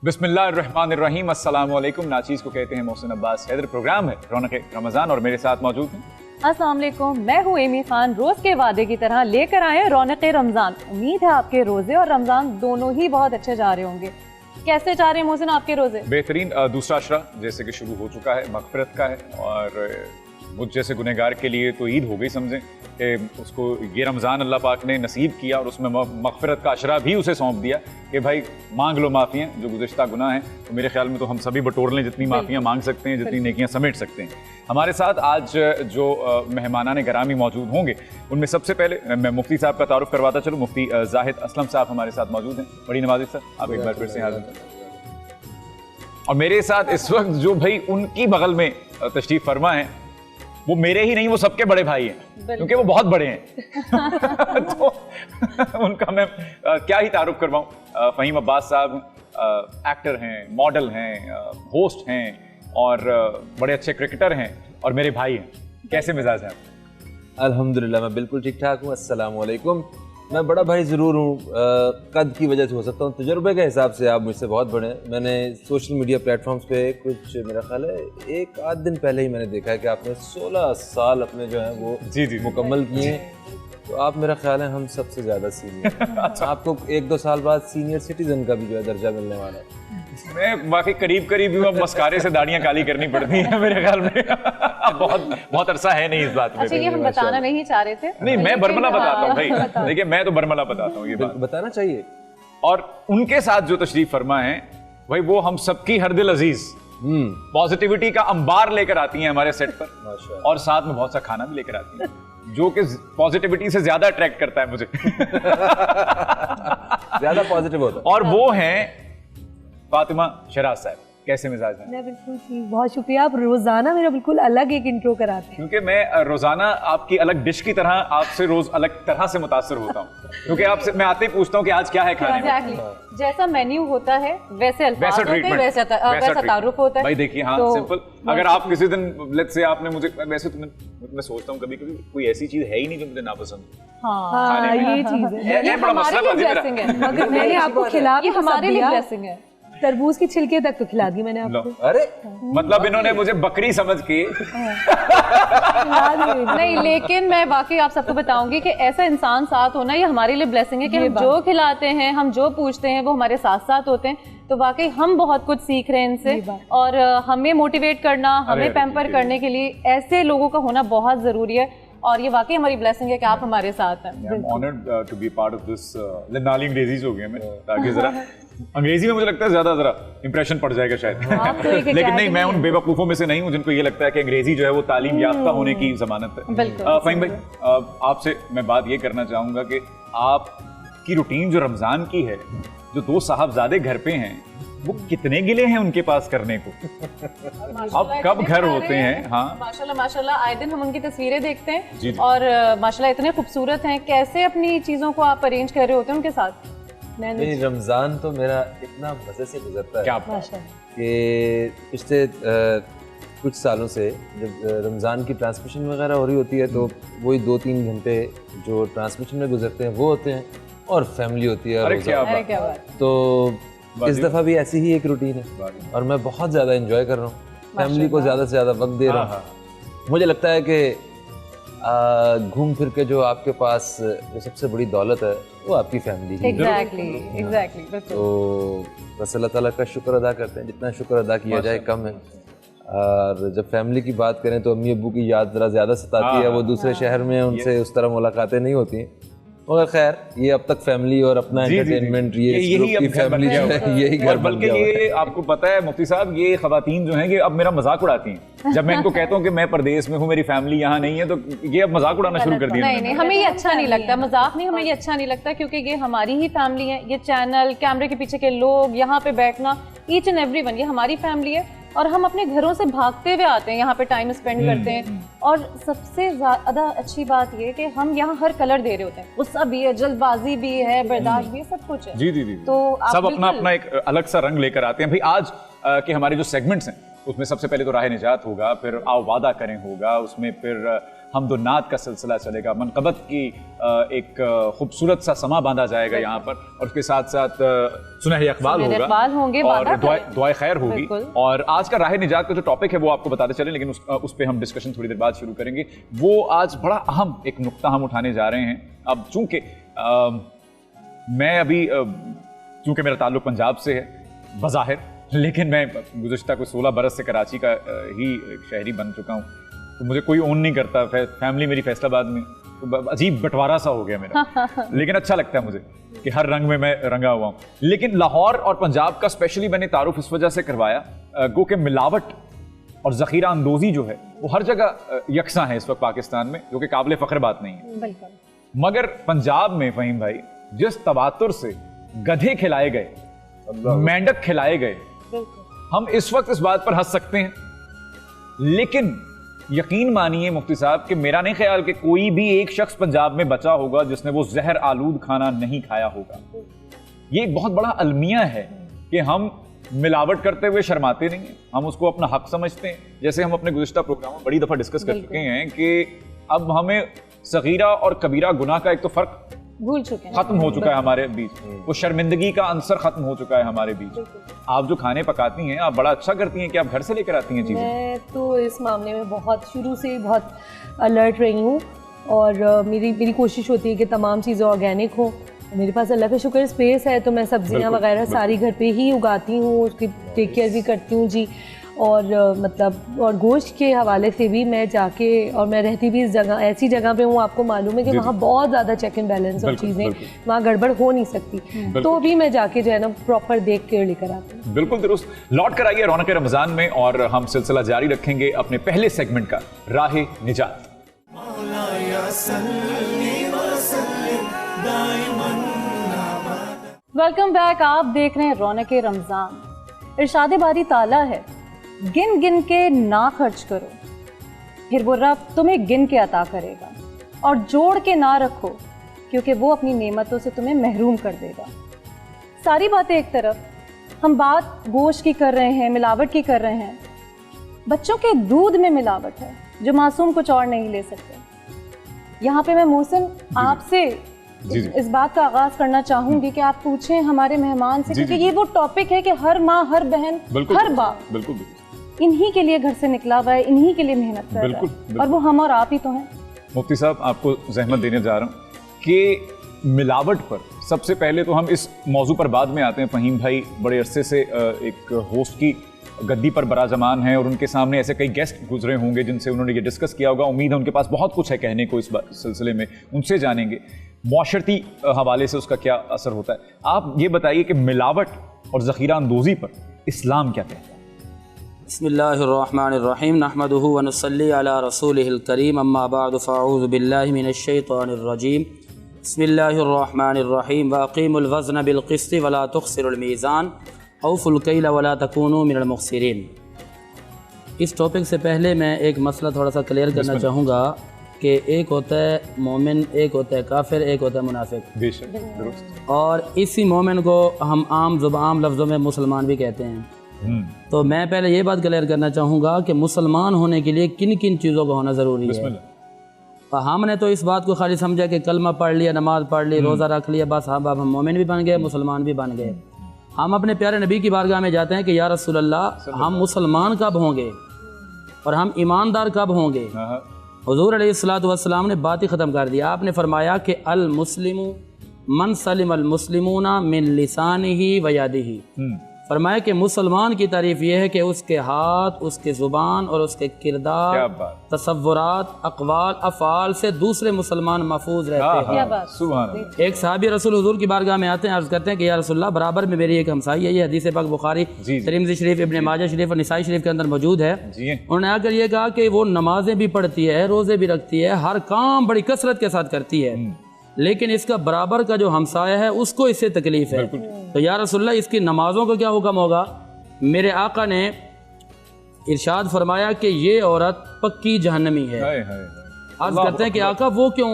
बिस्मिल्लाहिर्रहमानिर्रहीम, अस्सलाम वालेकुम। नाचीज़ को कहते हैं मोहसिन अब्बास हैदर। प्रोग्राम है रौनक रमज़ान और मेरे साथ मौजूद हैं अस्सलाम वालेकुम, मैं हूँ एमी खान। रोज़ के वादे की तरह लेकर आए रौनक रमज़ान। उम्मीद है आपके रोज़े और रमज़ान दोनों ही बहुत अच्छे जा रहे होंगे। कैसे जा रहे हैं मोहसिन आपके रोज़े? बेहतरीन। दूसरा अशरा जैसे कि शुरू हो चुका है, मग़फ़िरत का है, और मुझ जैसे गुनहगार के लिए तो ईद हो गई समझें कि उसको ये रमज़ान अल्लाह पाक ने नसीब किया और उसमें मग़फ़िरत का अशरा भी उसे सौंप दिया कि भाई मांग लो माफ़ियाँ जो गुज़िश्ता गुनाह हैं। तो मेरे ख्याल में तो हम सभी बटोर लें जितनी माफ़ियाँ मांग सकते हैं, जितनी नेकियाँ समेट सकते हैं। हमारे साथ आज जो मेहमानान गिरामी मौजूद होंगे उनमें सबसे पहले मैं मुफ्ती साहब का तारुफ करवाता चलूँ। मुफ्ती जाहिद असलम साहब हमारे साथ मौजूद हैं। बड़ी नवाज़िश सर, आप एक बार फिर से हाज़िर हैं। और मेरे साथ इस वक्त जो भाई उनकी बगल में तशरीफ़ फरमा है वो मेरे ही नहीं, वो सबके बड़े भाई हैं क्योंकि वो बहुत बड़े हैं। तो उनका मैं क्या ही तारुफ करवाऊँ। फ़हीम अब्बास साहब एक्टर हैं, मॉडल हैं, होस्ट हैं और बड़े अच्छे क्रिकेटर हैं और मेरे भाई हैं। कैसे मिजाज हैं आप? अल्हम्दुलिल्लाह मैं बिल्कुल ठीक ठाक हूँ। अस्सलाम वालेकुम। मैं बड़ा भाई ज़रूर हूँ, कद की वजह से हो सकता हूँ, तजुर्बे के हिसाब से आप मुझसे बहुत बड़े हैं। मैंने सोशल मीडिया प्लेटफॉर्म्स पे कुछ मेरा ख्याल है एक आध दिन पहले ही मैंने देखा है कि आपने 16 साल अपने जो हैं वो जी मुकम्मल किए हैं। तो आप मेरा ख्याल है हम सबसे ज़्यादा सीनियर। अच्छा। आपको 1-2 साल बाद सीनियर सिटीजन का भी जो है दर्जा मिलने वाला है। मैं बाकी करीब हूँ। अब मस्कारे से दाढ़ियाँ काली करनी पड़ती हैं मेरे ख्याल में। बहुत अरसा है नहीं इस बात में। अच्छा, ये हम बताना नहीं चाह रहे थे। नहीं, मैं बरमला बताता हूँ भाई। देखिए मैं तो बरमला बताता हूँ, ये बात बताना चाहिए। और उनके साथ जो तशरीफ फरमा है भाई वो हम सबकी हर दिल अजीज पॉजिटिविटी का अंबार लेकर आती हैं हमारे सेट पर, और साथ में बहुत सा खाना भी लेकर आती हैं जो कि पॉजिटिविटी से ज्यादा अट्रैक्ट करता है मुझे। ज्यादा पॉजिटिव होता है। और वो हैं फातिमा शराज साहब। कैसे मिजाज हैं? मैं बिल्कुल ठीक, बहुत शुक्रिया। आप रोजाना मेरा बिल्कुल अलग एक इंट्रो कराते हैं। क्योंकि मैं रोजाना आपकी अलग डिश की तरह आपसे रोज अलग तरह से मुतासर होता हूँ, क्योंकि आपसे मैं आते ही पूछता हूँ कि आज क्या है खाने में। जैसा मेन्यू होता है वैसे अल्फाज होते हैं, वैसा तारुफ होता है। भाई देखिए, हाँ तो सिंपल। अगर आप किसी दिन लेट्स से आपने मुझे, वैसे तो मैं सोचता हूँ कभी कोई ऐसी चीज है ही नहीं जो मुझे नापसंद। हाँ, ये चीज है। ये बड़ा मसला है। मगर मैंने आपको खिला भी हमारे लिए ब्लेसिंग है। तरबूज की छिलके तक तो खिला दी मैंने आपको। अरे मतलब इन्होंने मुझे बकरी समझ के नहीं, लेकिन मैं वाकई आप सबको बताऊंगी कि ऐसा इंसान साथ होना ये हमारे लिए ब्लेसिंग है कि हम जो खिलाते हैं, हम जो पूछते हैं वो हमारे साथ साथ होते हैं। तो वाकई हम बहुत कुछ सीख रहे हैं इनसे, और हमें मोटिवेट करना, हमें पैम्पर करने के लिए ऐसे लोगों का होना बहुत जरूरी है। और ये वाकई हमारी ब्लेसिंग है कि आप हमारे साथ हैं। I'm honored to be part of this। नाली अंग्रेजी हो गया मैं, ताकि जरा अंग्रेजी में मुझे लगता है ज्यादा जरा इंप्रेशन पड़ जाएगा शायद। लेकिन नहीं, मैं उन बेवकूफों में से नहीं हूँ जिनको ये लगता है कि अंग्रेजी जो है वो तालीम याफ्ता होने की जमानत है। फ़हीम भाई, आपसे मैं बात ये करना चाहूंगा कि आपकी रूटीन जो रमजान की है, जो 2 साहबजादे घर पे हैं, वो कितने गिले हैं उनके पास करने को? अब कब घर होते हैं? हाँ माशाल्लाह माशाल्लाह, आए दिन हम उनकी तस्वीरें देखते हैं। जी। और माशाल्लाह इतने खूबसूरत हैं। कैसे अपनी चीजों को आप अरेंज कर रहे होते हैं उनके साथ? नहीं, रमज़ान तो मेरा इतना मज़े से गुजरता है कि पिछले कुछ सालों से जब रमज़ान की ट्रांसमिशन वगैरह हो रही होती है तो वही 2-3 घंटे जो ट्रांसमिशन में गुजरते हैं वो होते हैं, और फैमिली होती है। अरे क्या बात। तो इस दफ़ा भी ऐसी ही एक रूटीन है और मैं बहुत ज़्यादा एंजॉय कर रहा हूँ, फैमिली को ज़्यादा से ज़्यादा वक्त दे रहा हूँ। मुझे लगता है कि घूम फिर के जो आपके पास जो सबसे बड़ी दौलत है वो आपकी फैमिली है। एग्जैक्टली। तो बस अल्लाह ताला का शुक्र अदा करते हैं, जितना शुक्र अदा किया जाए कम है। और जब फैमिली की बात करें तो अम्मी अब्बू की याद ज़रा ज़्यादा सताती है। वो दूसरे शहर में, उनसे उस तरह मुलाकातें नहीं होती। मगर खैर, ये अब तक फैमिली और अपना एंटरटेनमेंट, यही फैमिली जो है, यही घर। बल्कि ये आपको पता है मुफ्ती साहब, ये खवातीन जो हैं ये अब मेरा मजाक उड़ाती हैं जब मैं इनको कहता हूँ कि मैं परदेश में हूँ, मेरी फैमिली यहाँ नहीं है, तो ये अब मजाक उड़ाना शुरू कर दिया। नहीं, हमें ये अच्छा नहीं लगता, मजाक नहीं, हमें ये अच्छा नहीं लगता, क्योंकि ये हमारी ही फैमिली है। ये चैनल, कैमरे के पीछे के लोग, यहाँ पे बैठना, ईच एंड एवरीवन, ये हमारी फैमिली है। और हम अपने घरों से भागते हुए आते हैं, यहाँ पे टाइम स्पेंड करते हैं। और सबसे ज्यादा अच्छी बात ये कि हम यहाँ हर कलर दे रहे होते हैं। गुस्सा भी है, जल्दबाजी भी है, बर्दाश्त भी है, सब कुछ है। जी। तो सब अपना अपना एक अलग सा रंग लेकर आते हैं। भाई आज के हमारे जो सेगमेंट्स हैं उसमें सबसे पहले तो राह निजात होगा, फिर आओ वादा करें होगा, उसमें फिर हमदो नात का सिलसिला चलेगा, मनक़बत की एक खूबसूरत सा समा बांधा जाएगा यहाँ पर, और उसके साथ साथ सुनहरे इक़बाल होंगे और दुआए खैर होगी। और आज का राह निजात का जो टॉपिक है वो आपको बताते चले, लेकिन उस पर हम डिस्कशन थोड़ी देर बाद शुरू करेंगे। वो आज बड़ा अहम एक नुक्ता हम उठाने जा रहे हैं। अब चूंकि मैं अभी चूंकि मेरा ताल्लुक पंजाब से है बज़ाहिर, लेकिन मैं गुज़श्ता कोई 16 बरस से कराची का ही शहरी बन चुका हूँ, तो मुझे कोई ओन नहीं करता। फैमिली मेरी फैसलाबाद में, तो अजीब बंटवारा सा हो गया मेरा लेकिन अच्छा लगता है मुझे कि हर रंग में मैं रंगा हुआ हूँ। लेकिन लाहौर और पंजाब का स्पेशली मैंने तारुफ इस वजह से करवाया, गो कि मिलावट और ज़ख़ीरा अंदोज़ी जो है वो हर जगह यकसा है इस वक्त पाकिस्तान में, जो कि काबिल फ़ख्र बात नहीं है। मगर पंजाब में फ़हीम भाई जिस तवातुर से गधे खिलाए गए, मेंढक खिलाए गए, हम इस वक्त इस बात पर हंस सकते हैं, लेकिन यकीन मानिए मुफ्ती साहब कि मेरा नहीं ख्याल कि कोई भी एक शख्स पंजाब में बचा होगा जिसने वो जहर आलूद खाना नहीं खाया होगा। ये एक बहुत बड़ा अलमिया है कि हम मिलावट करते हुए शर्माते नहीं हैं, हम उसको अपना हक समझते हैं। जैसे हम अपने गुज़िश्ता प्रोग्राम में बड़ी दफ़ा डिस्कस कर चुके हैं कि अब हमें सगीरा और कबीरा गुनाह का एक तो फ़र्क भूल चुके हैं, खत्म हो चुका है हमारे बीच, वो शर्मिंदगी का अंसर खत्म हो चुका है हमारे बीच। आप जो खाने पकाती हैं आप बड़ा अच्छा करती हैं कि आप घर से लेकर आती हैं चीजें। मैं तो इस मामले में बहुत शुरू से ही बहुत अलर्ट रही हूँ, और मेरी कोशिश होती है कि तमाम चीज़ें ऑर्गेनिक हों। मेरे पास अल्लाह का शुक्र स्पेस है, तो मैं सब्जियाँ वगैरह सारी घर पे ही उगाती हूँ, उसकी टेक केयर भी करती हूँ जी। और मतलब और गोश्त के हवाले से भी मैं जाके, और मैं रहती भी इस जगह, ऐसी जगह पे हूँ, आपको मालूम है कि वहाँ बहुत ज़्यादा चेक एंड बैलेंस और चीज़ें वहाँ गड़बड़ हो नहीं सकती, तो भी मैं जाके जो है ना प्रॉपर देख के लेकर आती हूँ। बिल्कुल दुरुस्त। लौट कर आइए रौनक रमज़ान में, और हम सिलसिला जारी रखेंगे अपने पहले सेगमेंट का, राह निजात। Welcome back. आप देख रहे हैं रौनक रमज़ान। इरशाद बारी ताला है, गिन गिन के ना खर्च करो, फिर वो रब तुम्हें गिन के अता करेगा, और जोड़ के ना रखो क्योंकि वो अपनी नेमतों से तुम्हें महरूम कर देगा। सारी बातें एक तरफ, हम बात गोश्त की कर रहे हैं, मिलावट की कर रहे हैं। बच्चों के दूध में मिलावट है जो मासूम कुछ और नहीं ले सकते। यहाँ पे मैं मोहसिन आपसे इस बात का आगाज करना चाहूंगी कि आप पूछें हमारे मेहमान से, क्योंकि ये वो टॉपिक है कि हर माँ, हर बहन, हर बाप इन्हीं के लिए घर से निकला हुआ है, इन्हीं के लिए मेहनत कर रहा है, और वो हम और आप ही तो हैं। मुफ्ती साहब आपको जहमत देने जा रहा हूँ कि मिलावट पर सबसे पहले तो हम इस मौजू पर बाद में आते हैं। फ़हीम भाई बड़े अरसे से एक होस्ट की गद्दी पर बराजमान हैं, और उनके सामने ऐसे कई गेस्ट गुजरे होंगे जिनसे उन्होंने ये डिस्कस किया होगा। उम्मीद है उनके पास बहुत कुछ है कहने को इस सिलसिले में, उनसे जानेंगे मुआशरती हवाले से उसका क्या असर होता है। आप ये बताइए कि मिलावट और ज़ख़ीरा अंदोज़ी पर इस्लाम क्या कहता है? बिस्मिल्लाहिर्रहमानिर्रहीम, नहमदुहु व नुसल्ली अला रसूलिहिल करीम, अम्मा बअद, फ़अऊज़ु बिल्लाहि मिनश्शैतानिर्रजीम, बिस्मिल्लाहिर्रहमानिर्रहीम, व अक़ीमुल वज़न बिल क़िस्ति व ला तुख़्सिरुल मीज़ान, औफ़ुल कैल व ला तकूनू मिनल मुख़्सिरीन। इस टॉपिक से पहले मैं एक मसला थोड़ा सा क्लियर करना चाहूँगा कि एक होता है मोमिन, एक होता है काफिर, एक होता है मुनाफिक, और इसी मोमिन को हम आम लफ्ज़ों में मुसलमान भी कहते हैं। तो मैं पहले ये बात क्लियर करना चाहूँगा कि मुसलमान होने के लिए किन किन चीज़ों का होना ज़रूरी है। हमने तो इस बात को खाली समझा कि कलमा पढ़ लिया, नमाज पढ़ ली, रोज़ा रख लिया, बस अब हम मोमिन भी बन गए, मुसलमान भी बन गए। हम अपने प्यारे नबी की बारगाह में जाते हैं कि या रसूल अल्लाह, हम मुसलमान कब होंगे और हम ईमानदार कब होंगे? हुज़ूर अलैहिस्सलातु वस्सलाम ने बात ही ख़त्म कर दिया। आपने फरमाया कि अल मुस्लिमु मन सलिम अल मुस्लिमूना मिन लिसानिही व यदिही। फरमाया कि मुसलमान की तारीफ़ यह है कि उसके हाथ, उसके ज़ुबान और उसके किरदार, तसव्वुरात, अक़वाल, अफ़आल से दूसरे मुसलमान महफूज रहते हैं। एक सहाबी रसूल हुज़ूर की बारगाह में आते हैं, अर्ज़ करते हैं कि या रसूलल्लाह, बराबर में मेरी एक हमसाई है, ये हदीस पाक बुखारी, तिरमिज़ी शरीफ, इब्न माजा शरीफ और निसाई शरीफ के अंदर मौजूद है। उन्होंने आकर ये कहा कि वो नमाजें भी पढ़ती है, रोज़े भी रखती है, हर काम बड़ी कसरत के साथ करती है, लेकिन इसका बराबर का जो हमसाया है उसको इससे तकलीफ है। तो या रसूलल्लाह, इसकी नमाजों का क्या हुक्म होगा? मेरे आका ने इरशाद फरमाया कि ये औरत पक्की जहन्नमी है। अर्ज करते हैं कि आका वो क्यों?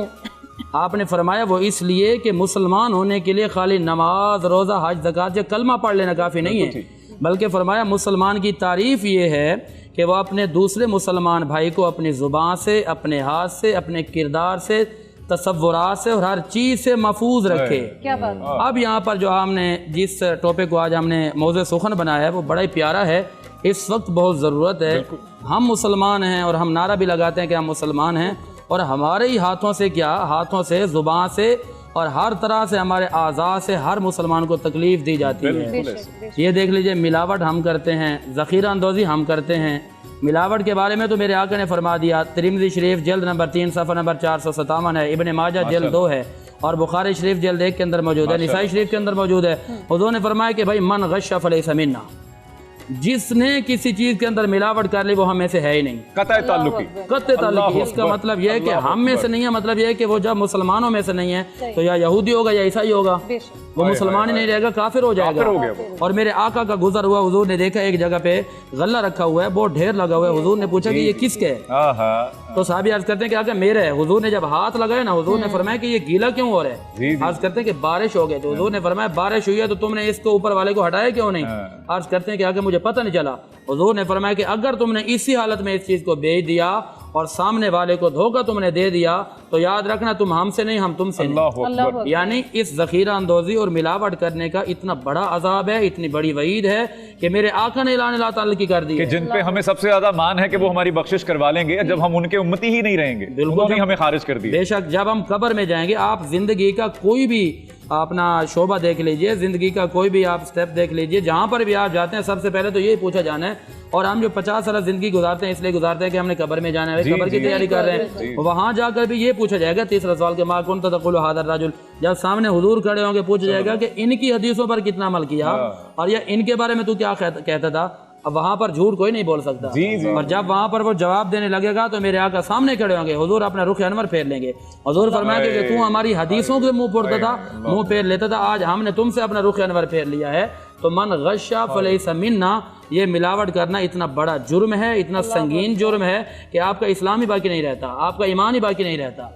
आपने फरमाया वो इसलिए कि मुसलमान होने के लिए खाली नमाज, रोज़ा, हज, ज़कात या कलमा पढ़ लेना काफ़ी नहीं है, बल्कि फरमाया मुसलमान की तारीफ़ ये है कि वह अपने दूसरे मुसलमान भाई को अपनी ज़ुबान से, अपने हाथ से, अपने किरदार से, तसव्वुरात से और हर चीज़ से महफूज रखे। क्या बात। अब यहाँ पर जो हमने जिस टॉपिक को आज हमने मौज़ू सुखन बनाया है वो बड़ा ही प्यारा है। इस वक्त बहुत ज़रूरत है, हम मुसलमान हैं और हम नारा भी लगाते हैं कि हम मुसलमान हैं, और हमारे ही हाथों से, क्या हाथों से, ज़ुबान से और हर तरह से हमारे आज़ा से हर मुसलमान को तकलीफ़ दी जाती है। ये देख लीजिए, मिलावट हम करते हैं, ज़ख़ीरा अंदोज़ी हम करते हैं। मिलावट के बारे में तो मेरे आका ने फरमा दिया, तिरमिज़ी शरीफ जल्द नंबर 3 सफ़ा नंबर 457 है, इब्न माजा जल्द 2 है, और बुखारी शरीफ जल्द 1 के अंदर मौजूद है, निसाई शरीफ के अंदर मौजूद है। हुज़ूर ने फरमाया कि भाई मन गश्शा फलैसा मिन्ना, जिसने किसी चीज़ के अंदर मिलावट कर ली वो हम में से है ही नहीं। कतई ताल्लुकी, कत्ते ताल्लुकी, इसका मतलब यह है कि हम में से नहीं है, मतलब यह है कि वो जब मुसलमानों में से नहीं है तो या यहूदी होगा या ईसाई होगा, वो मुसलमान ही नहीं रहेगा, काफिर हो जाएगा। और मेरे आका का गुजर हुआ, हुजूर ने देखा एक जगह पे गल्ला रखा हुआ है, बहुत ढेर लगा हुआ है। हुजूर ने पूछा कि ये किसके है, तो साहबी अर्ज करते हैं कि आका मेरे है। हुजूर ने जब हाथ लगाया ना, हुजूर ने फरमाया कि ये गीला क्यों हो रहा है। अर्ज करते हैं कि बारिश हो गई, तो हुजूर ने फरमाया बारिश हुई है तो तुमने इसको ऊपर वाले को हटाया क्यों नहीं। अर्ज करते हैं कि आगे मुझे पता नहीं चला। हुजूर ने फरमाया कि अगर तुमने इसी हालत में इस चीज को बेच दिया और सामने वाले को धोखा तुमने दे दिया तो याद रखना तुम हमसे नहीं, हम तुमसे नहीं। यानी इस ज़ख़ीरा अंदोज़ी और मिलावट करने का इतना बड़ा अजाब है, इतनी बड़ी वईद है कि मेरे आका ने ऐलान ला ताल्लुक कर दी कि जिन पे हमें सबसे ज्यादा मान है कि वो हमारी बख्शिश करवा लेंगे जब हम उनके उम्मती ही नहीं रहेंगे, बिल्कुल हमें खारिज कर दिया। बेशक जब हम कब्र में जाएंगे, आप जिंदगी का कोई भी अपना शोबा देख लीजिए, जिंदगी का कोई भी आप स्टेप देख लीजिए, जहाँ पर भी आप जाते हैं सबसे पहले तो यही पूछा जाना है। और हम जो 50 साल जिंदगी गुजारते हैं इसलिए गुजारते हैं कि हमने कब्र में जाना है, कब्र की तैयारी कर रहे हैं, वहाँ जाकर भी ये पूछा जाएगा। तीसरा सवाल के मा कुन्त तक़ूलु हाज़ा रजुल, जब सामने हुजूर खड़े होंगे पूछा जाएगा कि इनकी हदीसों पर कितना अमल किया और या इनके बारे में तू क्या कहता था। अब वहाँ पर झूठ कोई नहीं बोल सकता। और जब वहाँ पर वो जवाब देने लगेगा तो मेरे आका सामने खड़े होंगे, हुजूर अपना रुख अनवर फेर लेंगे। हुजूर फरमाएंगे कि तू हमारी हदीसों के मुंह फोड़ता था, मुंह फेर लेता था, आज हमने तुमसे अपना रुख अनवर फेर लिया है। तो मन गश्शा फलैसा मिन्ना, ये मिलावट करना इतना बड़ा जुर्म है, इतना संगीन जुर्म है कि आपका इस्लाम ही बाकी नहीं रहता, आपका ईमान ही बाकी नहीं रहता।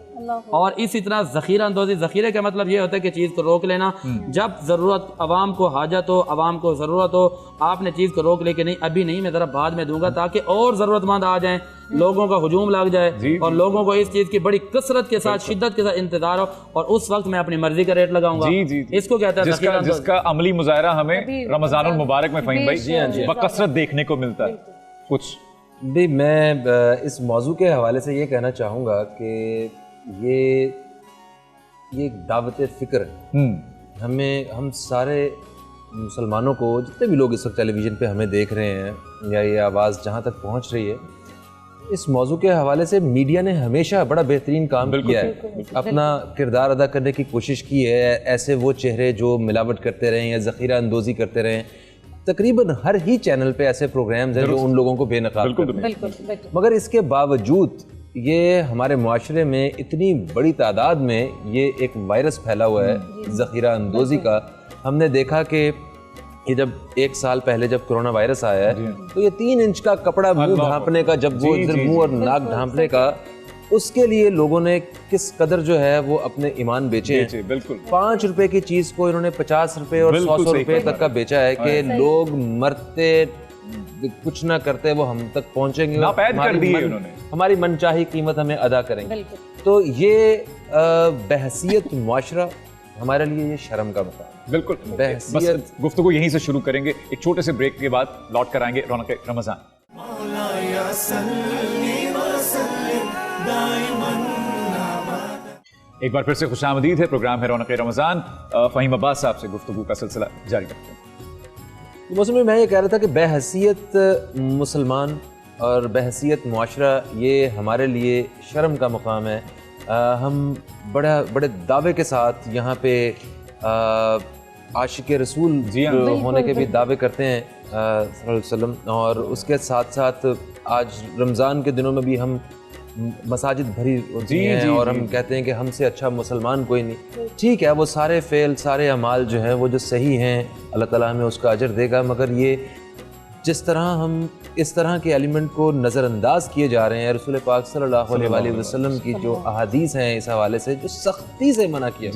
और इसी तरह ज़ख़ीरा अंदोज़ी, ज़ख़ीरे का मतलब ये होता है कि चीज़ को रोक लेना। जब ज़रूरत, आवाम को हाजत हो, आवाम को ज़रूरत हो, आपने चीज़ को रोक ले कि नहीं अभी नहीं, मैं ज़रा बाद में दूंगा, ताकि और ज़रूरतमंद आ जाएं, लोगों का हुजूम लग जाए और लोगों को इस चीज़ की बड़ी कसरत के साथ, शिद्दत के साथ इंतजार हो और उस वक्त मैं अपनी मर्जी का रेट लगाऊंगा। इसको कहता है जिसका अमली मुजाहरा हमें रमज़ानुल मुबारक में फ़हीम भाई बकसरत देखने को मिलता है। कुछ भी मैं इस मौजू के हवाले से ये कहना चाहूँगा कि ये दावत फ़िक्र है। हम सारे मुसलमानों को, जितने भी लोग इस वक्त टेलीविज़न पे हमें देख रहे हैं या ये आवाज़ जहाँ तक पहुँच रही है, इस मौजू के हवाले से मीडिया ने हमेशा बड़ा बेहतरीन काम किया है, अपना किरदार अदा करने की कोशिश की है। ऐसे वो चेहरे जो मिलावट करते रहें या ज़ख़ीरा अंदोज़ी करते रहें, तकरीबन हर ही चैनल पे ऐसे प्रोग्राम्स हैं जो उन लोगों को बेनकाब करते हैं। मगर इसके बावजूद ये हमारे मुआशरे में इतनी बड़ी तादाद में ये एक वायरस फैला हुआ है ज़ख़ीरा अंदोज़ी का। हमने देखा कि जब 1 साल पहले जब कोरोना वायरस आया है तो ये 3 इंच का कपड़ा मुंह ढांपने का, जब वो मुंह और नाक ढांपने का, उसके लिए लोगों ने किस कदर जो है वो अपने ईमान बेचे हैं। बिल्कुल 5 रुपए की चीज़ को इन्होंने 50 रुपए और 100 रुपए तक का बेचा है कि लोग मरते कुछ ना करते वो हम तक पहुंचेंगे, हमारी मनचाही कीमत हमें अदा करेंगे। तो ये बहसियत मुआशरा हमारे लिए ये शर्म का मकाम। बिल्कुल, बस गुफ्तगू यहीं से शुरू करेंगे, एक छोटे से ब्रेक के बाद लौट कर आएंगे रौनक रमज़ान। एक बार फिर से खुशामदीद है, प्रोग्राम है रौनक रमज़ान। फ़हीम अब्बास साहब से गुफ्तगू का सिलसिला जारी रखते हैं। मौसम में मैं ये कह रहा था कि बहसियत मुसलमान और बहसियत मुआशरा ये हमारे लिए शर्म का मकाम है। हम बड़े दावे के साथ यहाँ पे आशिक रसूल होने के भी दावे करते हैं सल्लल्लाहु अलैहि वसल्लम, और उसके साथ साथ आज रमज़ान के दिनों में भी हम मसाजिद भरी होती हैं और हम कहते हैं कि हमसे अच्छा मुसलमान कोई नहीं। ठीक है, वो सारे फ़ेल, सारे अमाल जो हैं वो जो सही हैं, अल्लाह ताला हमें उसका अजर देगा। मगर ये जिस तरह हम इस तरह के एलिमेंट को नज़रअंदाज किए जा रहे हैं, रसूल पाक सल्लल्लाहु अलैहि वसल्लम की जो अहादीस हैं इस हवाले से जो सख्ती से मना किया,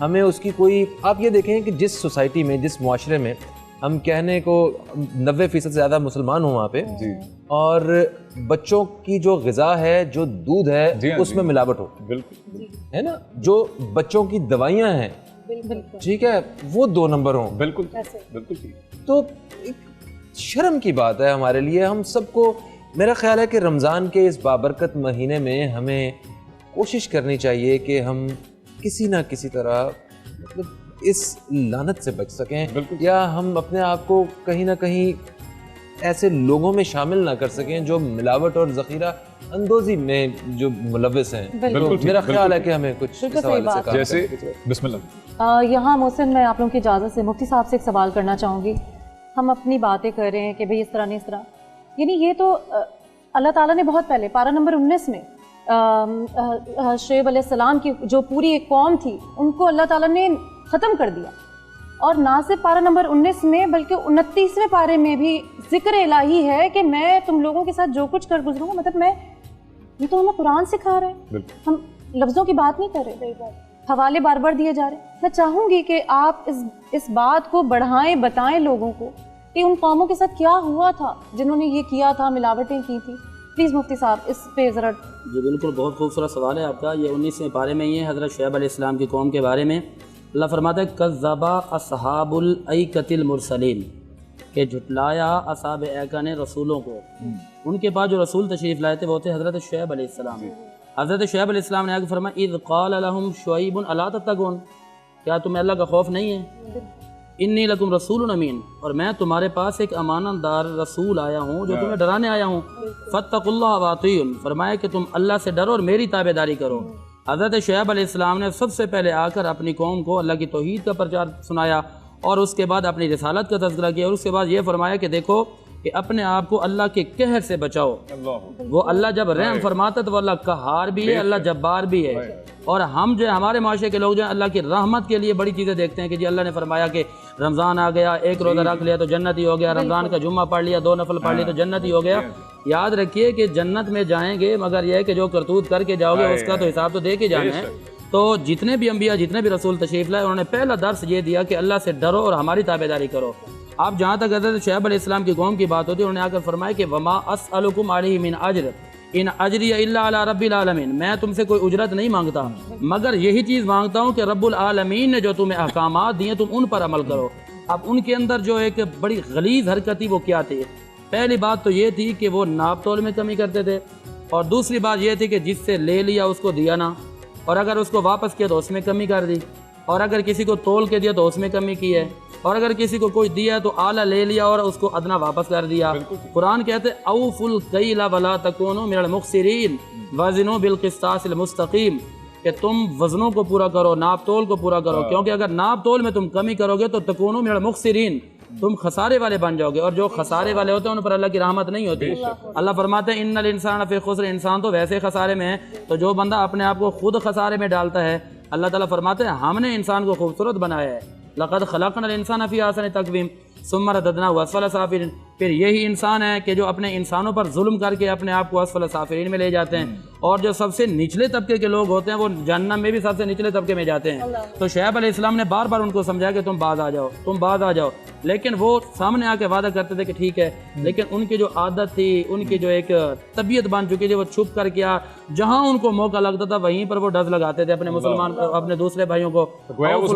हमें उसकी कोई, आप ये देखें कि जिस सोसाइटी में, जिस मुआशरे में हम कहने को 90% से ज़्यादा मुसलमान हूँ वहाँ पे जी और बच्चों की जो ग़िज़ा है, जो दूध है, जी हाँ, उसमें मिलावट हो, बिल्कुल है ना। जो बच्चों की दवाइयाँ हैं, ठीक है, वो 2 नंबर हों, बिल्कुल बिल्कुल ठीक। तो एक शर्म की बात है हमारे लिए। हम सबको, मेरा ख्याल है कि रमज़ान के इस बाबरकत महीने में हमें कोशिश करनी चाहिए कि हम किसी ना किसी तरह मतलब इस लानत से बच सकें, या हम अपने आप को कहीं ना कहीं ऐसे लोगों में शामिल ना कर सकें जो मिलावट और ज़ख़ीरा अंदोज़ी में जो मुलव्वस हैं। बिल्कुल मेरा ख्याल है कि हमें कुछ इस हवाले से काम जैसे करना चाहिए। बिस्मिल्लाह। यहाँ मोहसिन, मैं आप लोगों की इजाज़त से मुफ्ती साहब से एक सवाल करना चाहूँगी। हम अपनी बातें कर रहे हैं कि भाई इस तरह नहीं इस तरह, यानी ये तो अल्लाह ताला ने बहुत पहले पारा नंबर 19 में शुएब अलैहिस्सलाम की जो पूरी एक कौम थी उनको अल्लाह ताला ने ख़त्म कर दिया। और ना सिर्फ पारा नंबर 19 में बल्कि 29वें पारे में भी जिक्र इलाही है कि मैं तुम लोगों के साथ जो कुछ कर गुजरूंगा, मतलब मैं, ये तो हमें कुरान सिखा रहे हैं, हम लफ्ज़ों की बात नहीं कर रहे, हवाले बार बार दिए जा रहे हैं। मैं चाहूँगी कि आप इस बात को बढ़ाएं, बताएं लोगों को कि उन कौमों के साथ क्या हुआ था जिन्होंने ये किया था, मिलावटें की थी। प्लीज़ मुफ्ती साहब इस पे ज़रा। जी बिल्कुल, बहुत खूबसूरत सवाल है आपका। ये 19वें पारे में ये हज़रत शुएब अलैहिस्सलाम की कौम के बारे में अल्लाह फरमाता है कज़्ज़बा अस्हाबुल ऐकतिल मुरसलीन, के झुटलाया असहाब ऐका ने रसूलों को। उनके पास जो रसूल तशरीफ़ लाए थे वो थे हज़रत शुएब अलैहिस्सलाम। हज़रत शुएब अलैहिस्सलाम ने आगे फरमाया इज़ क़ाल लहुम शुऐबुन अला तत्तक़ून, क्या तुम्हें अल्लाह का खौफ नहीं है। इन्नी लकुम रसूलुन अमीन, और मैं तुम्हारे पास एक अमानतदार रसूल आया हूँ जो तुम्हें डराने आया हूँ। फत्तकुल्लाह वातीउन, फरमाया कि तुम अल्लाह से डरो और मेरी ताबेदारी करो। हज़रत शुएब अलैहिस्सलाम ने सबसे पहले आकर अपनी कौम को अल्लाह की तौहीद का प्रचार सुनाया और उसके बाद अपनी रिसालत का तज़किरा किया और उसके बाद ये फरमाया कि देखो कि अपने आप को अल्लाह के कहर से बचाओ। वो अल्लाह जब रहम फरमाता तो वो अल्लाह कहार भी है, अल्लाह जब्बार भी है। और हम जो हमारे माशरे के लोग जो हैं अल्लाह की रहमत के लिए बड़ी चीज़ें देखते हैं कि जी अल्लाह ने फरमाया कि रमज़ान आ गया, एक रोज़ा रख लिया तो जन्नत ही हो गया, रमज़ान का जुम्मा पढ़ लिया, 2 नफल पढ़ लिए तो जन्नत ही हो गया। याद रखिए कि जन्नत में जाएंगे मगर यह है कि जो करतूत करके जाओगे उसका तो हिसाब तो दे के जाना है। तो जितने भी अम्बिया, जितने भी रसूल तशरीफ़ लाए, उन्होंने पहला दर्स ये दिया कि अल्लाह से डरो और हमारी ताबेदारी करो। आप जहाँ तक हज़रत शुएब अलैहिस्सलाम की कौम की बात होती है, उन्होंने आकर फरमाया कि वमा अस्अलुकुम अलैहि मिन अज्र इन अजरी इल्ला अला रब्बिल आलमीन, मैं तुमसे कोई उजरत नहीं मांगता मगर यही चीज़ मांगता हूँ कि रब्बुल आलमीन ने जो तुम्हें अहकामात दिए तुम उन पर अमल करो। अब उनके अंदर जो एक बड़ी गलीज़ हरकत थी वो क्या थी? पहली बात तो ये थी कि वो नाप तोल में कमी करते थे, और दूसरी बात ये थी कि जिससे ले लिया उसको दिया ना, और अगर उसको वापस किया तो उसमें कमी कर दी, और अगर किसी को तोल के दिया तो उसमें कमी की है, और अगर किसी को कोई दिया तो आला ले लिया और उसको अदना वापस कर दिया। कुरान कहते औफुल कैला वला तकूनु मिनल मुख्सिरीन वज़िनु बिल क़िस्तासिल मुस्तक़ीम, कि तुम वज़नों को पूरा करो, नाप तोल को पूरा करो, क्योंकि अगर नाप तोल में तुम कमी करोगे तो तकूनु मिनल मुख्सिरीन, तुम खसारे वाले बन जाओगे, और जो खसारे वाले होते हैं उन पर अल्लाह की रहमत नहीं होती। अल्लाह फरमाते हैं इन्नल इंसान फी खुस्र, इंसान तो वैसे खसारे में है। तो जो बंदा अपने आप को खुद खसारे में डालता है, अल्लाह ताला फरमाते हैं हमने इंसान को खूबसूरत बनाया है। लक़द खलक़नल इंसान फी अहसनि तक़वीम सुम्मा रददनाहु अस्फ़ला साफ़िलीन, फिर यही इंसान है कि जो अपने इंसानों पर जुल्म करके अपने आप को अस्फ़ला साफ़िलीन में ले जाते हैं, और जो सबसे निचले तबके के लोग होते हैं वो जहन्नम में भी सबसे निचले तबके में जाते हैं। तो शुएब अलैहिस्सलाम ने बार बार उनको समझाया कि तुम बाज आ जाओ, तुम बाज आ जाओ, लेकिन वो सामने आके वादा करते थे कि ठीक है, लेकिन उनकी जो आदत थी, उनकी जो एक तबीयत बन चुकी थी, वो छुप कर किया, जहाँ उनको मौका लगता था वहीं पर वो डज लगाते थे अपने मुसलमान, अपने दूसरे भाइयों को।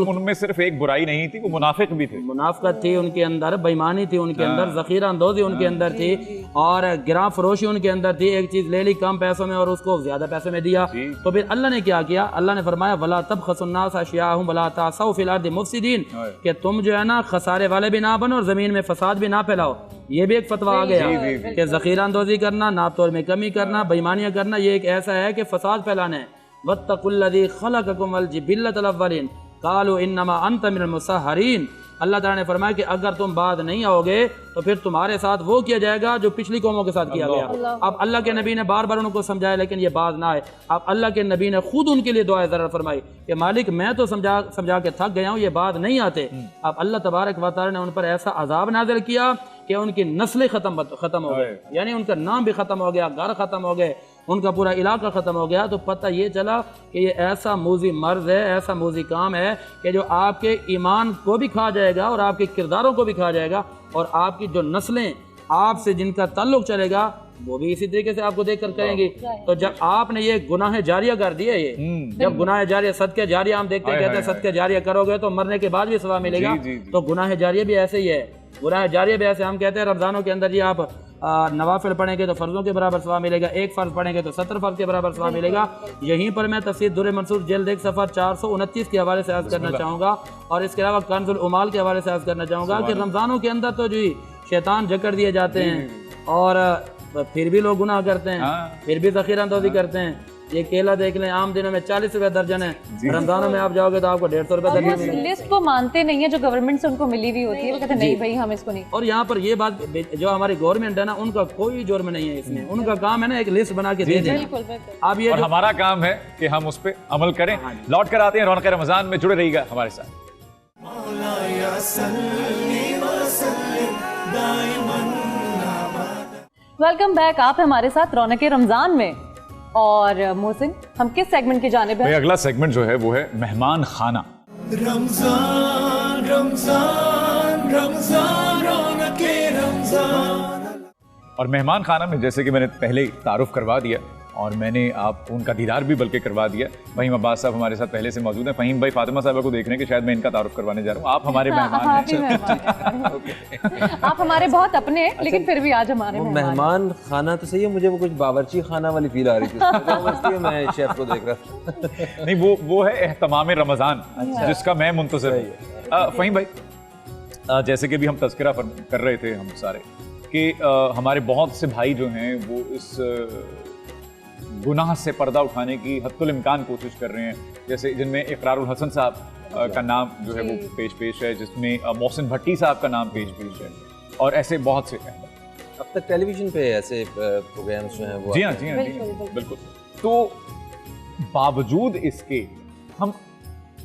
उनमें सिर्फ एक बुराई नहीं थी, वो मुनाफिक भी थे, मुनाफिकत थी उनके अंदर, बेईमानी थी उनके अंदर, ज़ख़ीरा अंदोज़ी उनके अंदर थी, और गिरा फरोशी उनके अंदर थी। एक चीज़ ले ली कम पैसों में और उसको ज़्यादा पैसों में दिया। तो फिर अल्लाह ने क्या किया? अल्लाह ने फरमाया वला तबख़सुन्नास अश्याअहुम वला तासौ फिल अर्दि मुफ़सिदीन, कि तुम जो है ना खसारे वाले भी ना बनो और ज़मीन में फसाद भी ना फैलाओ। ये भी एक फतवा आ गया कि ज़ख़ीरा अंदोज़ी करना, नाप तोल में कमी करना, बेईमानियाँ करना, ये एक ऐसा है कि फसाद फैलाना है। वत्तकुल्लज़ी ख़लक़कुम वल जिबिल्लतल अव्वलीन क़ालू इन्नमा अंत मिनल मुसहरीन, अल्लाह ताला ने फरमाया कि अगर तुम बाद नहीं आओगे तो फिर तुम्हारे साथ वो किया जाएगा जो पिछली कौमों के साथ किया गया। अब अल्लाह के नबी ने बार बार उनको समझाया लेकिन ये बात ना आए। अब अल्लाह के नबी ने खुद उनके लिए दुआ ज़रा फरमाई कि मालिक मैं तो समझा के थक गया हूँ, ये बात नहीं आते। अब अल्लाह तबारक व तआला ने उन पर ऐसा अजाब नाज़िल किया कि उनकी नस्लें ख़त्म हो गई, यानी उनका नाम भी ख़त्म हो गया, घर ख़त्म हो गए, उनका पूरा इलाका ख़त्म हो गया, तो पता ये चला कि ये ऐसा मूजी मर्ज है, ऐसा मूजी काम है कि जो आपके ईमान को भी खा जाएगा और आपके किरदारों को भी खा जाएगा, और आपकी जो नस्लें आपसे जिनका ताल्लुक चलेगा वो भी इसी तरीके से आपको देखकर करेंगे। तो जब आपने ये गुनाह जारिया कर दिया, ये जब गुनाह जारिया, सदके जारिया हम देखते हैं, कहते हैं सदके जारिया करोगे तो मरने के बाद भी सवाब मिलेगा। तो गुनाह जारिया भी ऐसे ही है, गुनाह जारिया भी ऐसे। हम कहते हैं रमज़ानों के अंदर जी आप नवाफिल पढ़ेंगे तो फ़र्ज़ों के बराबर सवाब मिलेगा, एक फ़र्ज़ पढ़ेंगे तो 70 फ़र्ज़ के बराबर सवाब मिलेगा। यहीं पर मैं तफसीर दुर्र मंसूर जल्द 1 सफ़र 429 के हवाले से अर्ज़ करना चाहूँगा, और इसके अलावा कंज़ुल उमाल के हवाले से अर्ज़ करना चाहूँगा कि रमज़ानों के अंदर तो जी शैतान जकड़ दिए जाते हैं और फिर भी लोग गुनाह करते हैं, फिर भी ज़ख़ीरा अंदोज़ी करते हैं। ये केला देख लें, आम दिनों में 40 रुपये दर्जन है, रमज़ानों में आप जाओगे तो आपको 150 रुपये दर्जन मिलेगा। लिस्ट को मानते नहीं है जो गवर्नमेंट से उनको मिली हुई होती है, वो कहते हैं नहीं भाई हम इसको नहीं। और यहाँ पर ये बात जो हमारी गवर्नमेंट है ना, उनका कोई जुर्म नहीं है इसमें, उनका काम है ना एक लिस्ट बना के दे देना। बिल्कुल बिल्कुल। अब ये और हमारा काम है कि हम उस पर अमल करें। लौट कर आते हैं रौनक रमज़ान में, जुड़े रहिएगा हमारे साथ। वेलकम बैक, आप हमारे साथ रौनक रमज़ान में। और मोहसिन, हम किस सेगमेंट की जानिब हैं? अगला सेगमेंट जो है वो है मेहमान खाना। रमजान रमजान रमजान रौनक रमजान। और मेहमान खाना में जैसे कि मैंने पहले तारुफ करवा दिया और मैंने आपको उनका दीदार भी बल्कि करवा दिया। फ़हीम अब्बास साहब हमारे साथ पहले से मौजूद हैं। फ़हीम भाई फातिमा साहबा को देख रहे हैं कि शायद मैं इनका तारुफ करवाने जा रहा हूँ। आप हमारे मेहमान हैं। आप हमारे बहुत अपने हैं, लेकिन फिर भी आज हमारे मेहमान खाना तो सही है, मुझे वो कुछ बावर्ची खाना वाली फील आ रही थी, मैं शेफ को देख रहा था। नहीं, वो है एहतमाम रमज़ान जिसका मैं मुंतज़िर हूँ। फ़हीम भाई, जैसे कि भी हम तज़किरा कर रहे थे हम सारे कि हमारे बहुत से भाई जो हैं वो इस गुनाह से पर्दा उठाने की हत्तुल इम्कान कोशिश कर रहे हैं, जैसे जिनमें इकरारुल हसन साहब का नाम जो है वो पेश है, जिसमें मोहसिन भट्टी साहब का नाम पेश है, और ऐसे बहुत से। अब तक टेलीविजन पे ऐसे प्रोग्राम्स जो हैं वो जी हाँ बिल्कुल। तो बावजूद इसके हम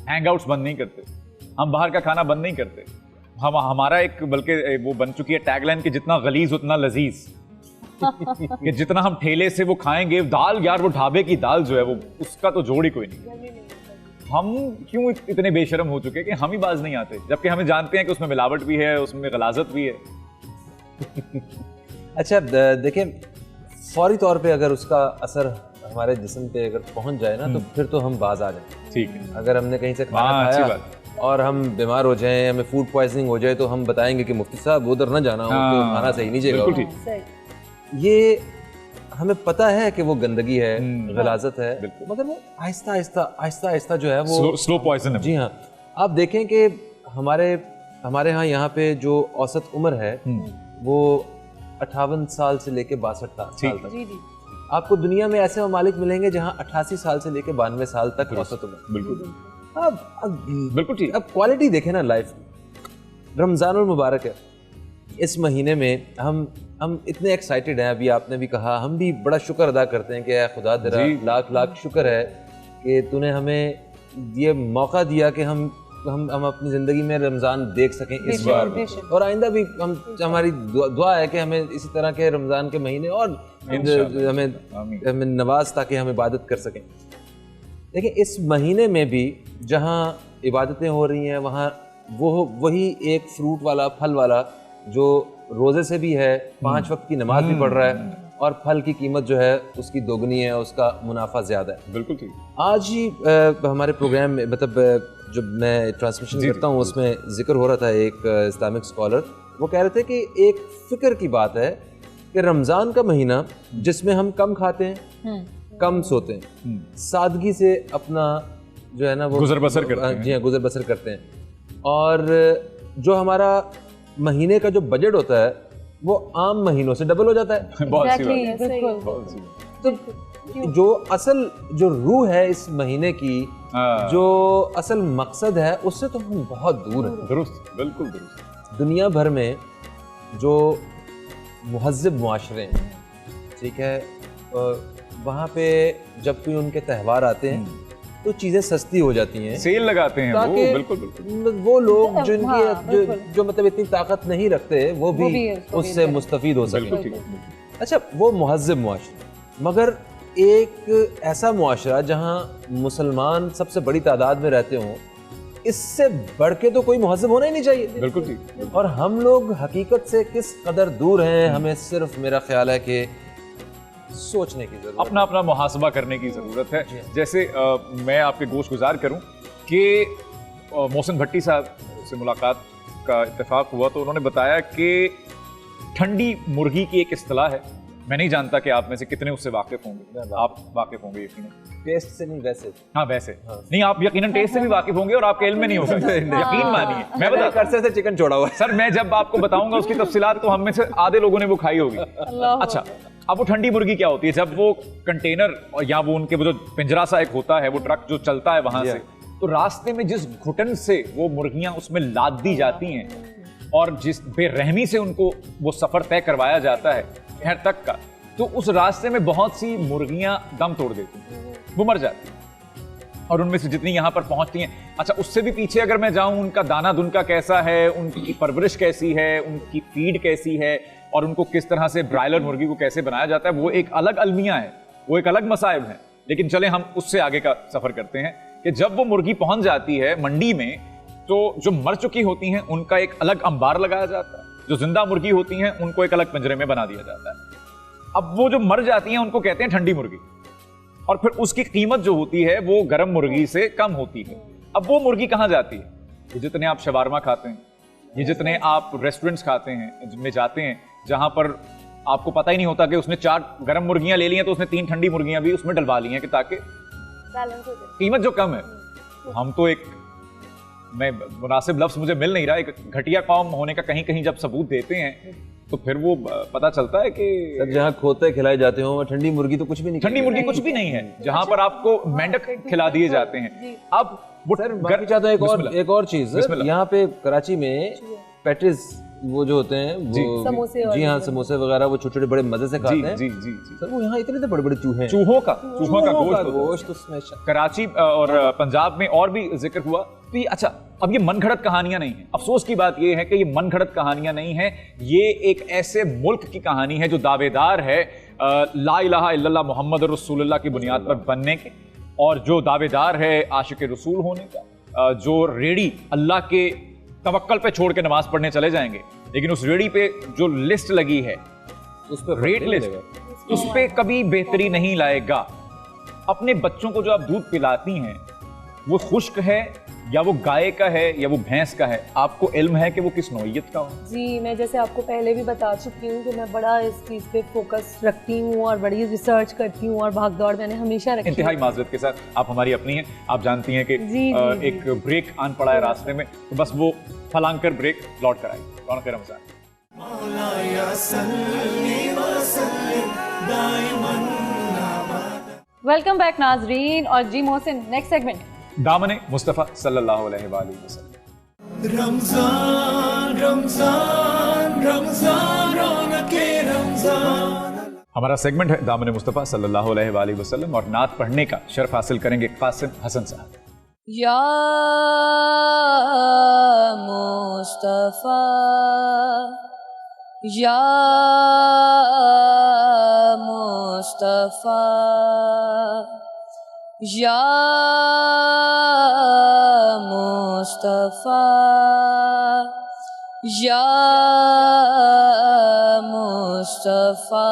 हैंगआउट्स बंद नहीं करते, हम बाहर का खाना बंद नहीं करते। हमारा एक बल्कि वो बन चुकी है टैगलाइन कि जितना गलीज उतना लजीज, कि जितना हम ठेले से वो खाएंगे दाल, यार वो ढाबे की दाल जो है वो उसका तो जोड़ ही कोई नहीं। हम क्यों इतने बेशर्म हो चुके कि हम ही बाज नहीं आते, जबकि हमें जानते हैं कि उसमें मिलावट भी है, उसमें गलाजत भी है। अच्छा देखिए, फौरी तौर पे अगर उसका असर हमारे जिस्म पे अगर पहुंच जाए ना, तो फिर तो हम बाज आ जाए। ठीक है। अगर हमने कहीं से खाना खाया और हम बीमार हो जाएं, हमें फूड पॉइजनिंग हो जाए, तो हम बताएंगे कि मुफ्ती साहब उधर ना जाना, तो खाना सही नहीं जाएगा। बिल्कुल ठीक। ये हमें पता है कि वो गंदगी है, गलाजत है, मगर वो आहिस्ता आहिस्ता जो है वो स्लो पॉइजन है। जी हाँ, आप देखें कि हमारे यहाँ पे जो औसत उम्र है वो 58 साल से लेके 62 साल तक। आपको दुनिया में ऐसे ममालिक मिलेंगे जहाँ 88 साल से लेके 92 साल तक औसत उम्र। बिल्कुल अब बिल्कुल ठीक। अब क्वालिटी देखें ना लाइफ। रमज़ानुल मुबारक है, इस महीने में हम इतने एक्साइटेड हैं। अभी आपने भी कहा, हम भी बड़ा शुक्र अदा करते हैं कि ऐ खुदा तेरा लाख लाख शुक्र है कि तूने हमें ये मौका दिया कि हम अपनी ज़िंदगी में रमज़ान देख सकें इस बार, और आइंदा भी हमारी दुआ है कि हमें इसी तरह के रमज़ान के महीने और हमें नवाज ताकि हम इबादत कर सकें। देखिए, इस महीने में भी जहाँ इबादतें हो रही हैं वहाँ वही एक फ्रूट वाला, फल वाला, जो रोज़े से भी है, 5 वक्त की नमाज भी पढ़ रहा है, और फल की कीमत जो है उसकी दोगुनी है, उसका मुनाफा ज़्यादा है। बिल्कुल ठीक। आज ही हमारे प्रोग्राम में, मतलब जब मैं ट्रांसमिशन करता हूँ उसमें जिक्र हो रहा था, एक इस्लामिक स्कॉलर वो कह रहे थे कि एक फ़िक्र की बात है कि रमज़ान का महीना जिसमें हम कम खाते हैं, कम सोते हैं, सादगी से अपना जो है ना वो गुजर बसर करते हैं। जी हाँ, गुजर बसर करते हैं, और जो हमारा महीने का जो बजट होता है वो आम महीनों से डबल हो जाता है। बहुत सी बात है। तो जो रूह है इस महीने की, जो असल मकसद है, उससे तो हम बहुत दूर हैं। दुरुस्त, बिल्कुल दुरुस्त। दुनिया भर में जो मुहज़्ज़ब मुआशरे हैं, ठीक है, वहाँ पे जब कोई उनके त्यौहार आते हैं तो चीज़ें सस्ती हो जाती हैं, सेल लगाते हैं वो, बिल्कुल वो लोग जिनकी जो मतलब इतनी ताकत नहीं रखते वो भी उससे मुस्तफीद हो सके। अच्छा, वो मुहज़्ज़ब मुआशरा, मगर एक ऐसा मुआशरा जहाँ मुसलमान सबसे बड़ी तादाद में रहते हों, इससे बढ़ के तो कोई महज़ब होना ही नहीं चाहिए। बिल्कुल जी। और हम लोग हकीकत से किस कदर दूर हैं, हमें सिर्फ मेरा ख्याल है कि सोचने की जरूरत, अपना अपना मुहासबा करने की ज़रूरत है। जैसे मैं आपके गोश गुजार करूं कि मोहसिन भट्टी साहब से मुलाकात का इत्तेफाक हुआ तो उन्होंने बताया कि ठंडी मुर्गी की एक इस्तिलाह है। मैं नहीं जानता कि आप में से कितने उससे वाकिफ होंगे। आप वाकिफ होंगे यकीनन। टेस्ट से नहीं वैसे। हाँ वैसे नहीं, आप यकीनन टेस्ट से भी वाकिफ होंगे और आपके इल्म में नहीं होगा। यकीन मानिए, मैं बता करसे से चिकन छोड़ा हुआ है सर, मैं जब आपको बताऊंगा उसकी तफसीलात तो हम में से आधे लोगों ने वो खाई होगी। अच्छा, अब वो ठंडी मुर्गी क्या होती है? जब वो कंटेनर या वो उनके वो जो पिंजरा सा एक होता है, वो ट्रक जो चलता है वहां से, तो रास्ते में जिस घुटन से वो मुर्गियां उसमें लाद दी जाती हैं और जिस बेरहमी से उनको वो सफर तय करवाया जाता है घर तक का, तो उस रास्ते में बहुत सी मुर्गियां दम तोड़ देती हैं, वो मर जाती हैं। और उनमें से जितनी यहाँ पर पहुंचती हैं, अच्छा उससे भी पीछे अगर मैं जाऊं, उनका दाना दुनका कैसा है, उनकी परवरिश कैसी है, उनकी फीड कैसी है और उनको किस तरह से ब्रायलर मुर्गी को कैसे बनाया जाता है, वो एक अलग अलमिया है, वो एक अलग मसाइब है। लेकिन चले हम उससे आगे का सफर करते हैं कि जब वो मुर्गी पहुंच जाती है मंडी में, तो जो मर चुकी होती हैं उनका एक अलग अंबार लगाया जाता है, जो जिंदा मुर्गी होती हैं उनको एक अलग पिंजरे में बना दिया जाता है। अब वो जो मर जाती हैं उनको कहते हैं ठंडी मुर्गी, और फिर उसकी कीमत जो होती है वो गर्म मुर्गी से कम होती है। अब वो मुर्गी कहाँ जाती है? ये जितने आप शवारमा खाते हैं, ये जितने आप रेस्टोरेंट्स खाते हैं, जिनमें जाते हैं जहां पर आपको पता ही नहीं होता कि उसने 4 गर्म मुर्गियां ले ली हैं तो उसने 3 ठंडी मुर्गियां भी उसमें डलवा ली हैं कि ताकि बैलेंस हो जाए। कीमत जो कम है। तो हम तो एक, मैं मुनासिब लफ्ज मुझे मिल नहीं रहा, एक घटिया कौम होने का कहीं कहीं जब सबूत देते हैं तो फिर वो पता चलता है कि सर जहाँ खोते खिलाए जाते हो, ठंडी मुर्गी तो कुछ भी नहीं। ठंडी मुर्गी कुछ भी नहीं है, जहां पर आपको मेंढक खिला दिए जाते हैं। अब वो सर माफी चाहता हूं, एक और चीज, यहाँ पे कराची में पैटिस वो जो होते हैं वो समोसे, जी हाँ समोसे वगैरह वो छोटे छोटे बड़े मजे से खाते हैं। जी जी जी सर वो यहाँ इतने बड़े बड़े चूहे हैं, चूहों का गोश्त उसमें कराची और पंजाब में और भी जिक्र हुआ। तो ये अच्छा, अब ये मनगढ़ंत कहानियां नहीं है। अफसोस की बात ये है कि ये मनगढ़ंत कहानियां नहीं है, ये एक ऐसे मुल्क की कहानी है जो दावेदार है ला इलाहा इल्लल्लाह मोहम्मद रसूलुल्लाह की बुनियाद पर बनने के, और जो दावेदार है आशिक रसूल होने का, जो रेडी अल्लाह के तवक्कल पे छोड़ के नमाज पढ़ने चले जाएंगे, लेकिन उस रेडी पे जो लिस्ट लगी है, उस पर रेट लिस्ट, उस पे कभी बेहतरी नहीं लाएगा। अपने बच्चों को जो आप दूध पिलाती हैं वो खुश्क है या वो गाय का है या वो भैंस का है, आपको इल्म है कि वो किस नौइयत का हो? जी, मैं जैसे आपको पहले भी बता चुकी हूँ कि मैं बड़ा इस चीज़ पे फोकस रखती हूँ और बड़ी रिसर्च करती हूँ और भागदौड़ मैंने हमेशा रखी है। इंतहाई माजरत के साथ, आप हमारी अपनी हैं, आप जानती हैं कि एक ब्रेक आन पड़ा है रास्ते में, तो बस वो फलांग कर ब्रेक लौट कर आई। कौन खैर रमज़ान। वेलकम बैक नाजरीन। और जी मोहसिन, नेक्स्ट सेगमेंट दामने मुस्तफ़ा सल्लल्लाहु अलैहि वसल्लम। रमजान रमजान रमजान रौनके रमजान। हमारा सेगमेंट है दामने मुस्तफ़ा सल्लल्लाहु अलैहि वसल्लम, और नात पढ़ने का शर्फ हासिल करेंगे कासिम हसन साहब। या मुस्तफा या मुस्तफा या मुस्तफा या मुस्तफा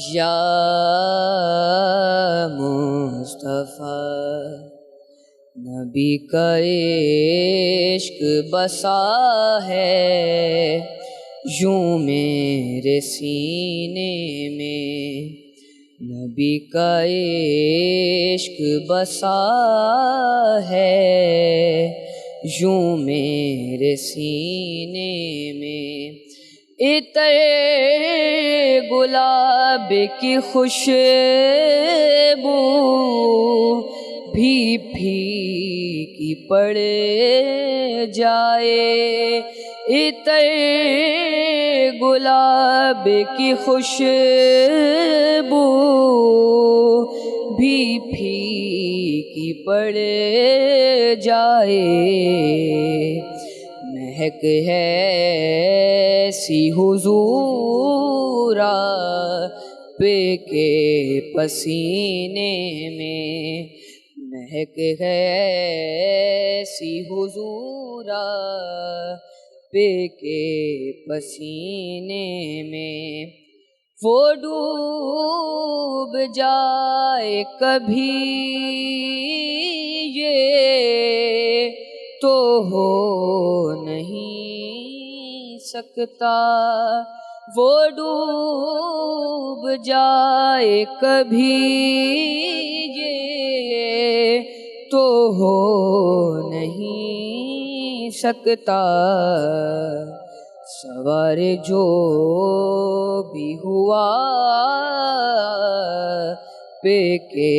या मुस्तफा। नबी का इश्क बसा है यूं मेरे सीने में, नबी का इश्क बसा है यूं मेरे सीने में। इतने गुलाब की खुशबू भी फीकी पड़ जाए, इतने गुलाब की खुशबू भी फीकी पड़ जाए। महक है सी हुजूरा के पसीने में महक है ऐसी हुजूरा के पसीने में वो डूब जाए कभी ये तो हो नहीं सकता, वो डूब जाए कभी ये तो हो नहीं सकता। सवार जो भी हुआ के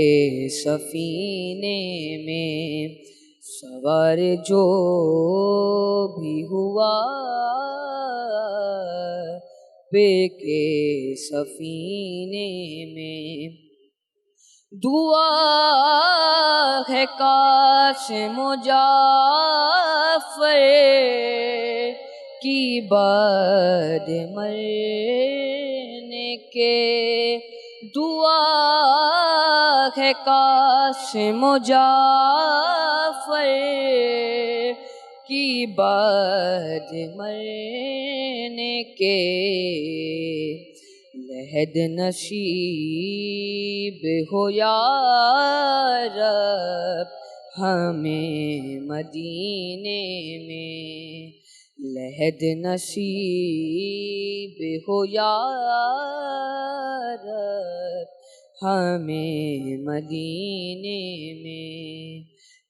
सफीने में, सवार जो भी हुआ के सफीने में, दुआ है काश मुजाफर की बाद मरने के, दुआ है काश मुजाफर की बाद मरने के, लहद नसीब हो या रब हमें मदीने में, लहद नसीब हो या रब हमें मदीने में,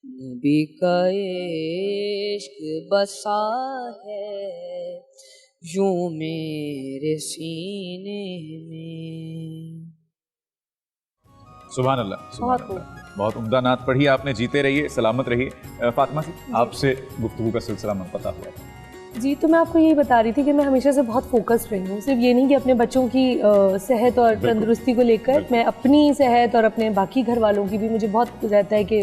नबी का इश्क बसा है यूं मेरे सीने में। सुभान अल्लाह, सुभान अल्लाह। बहुत उम्दा नात पढ़ी आपने, जीते रहिए, सलामत रहिए। फातिमा जी, आपसे गुफ्तगू का सिलसिला मुनक़ता हुआ था। जी, तो मैं आपको यही बता रही थी कि मैं हमेशा से बहुत फोकस्ड रही हूँ, सिर्फ ये नहीं कि अपने बच्चों की सेहत और तंदुरुस्ती को लेकर, मैं अपनी सेहत और अपने बाकी घर वालों की भी, मुझे बहुत रहता है कि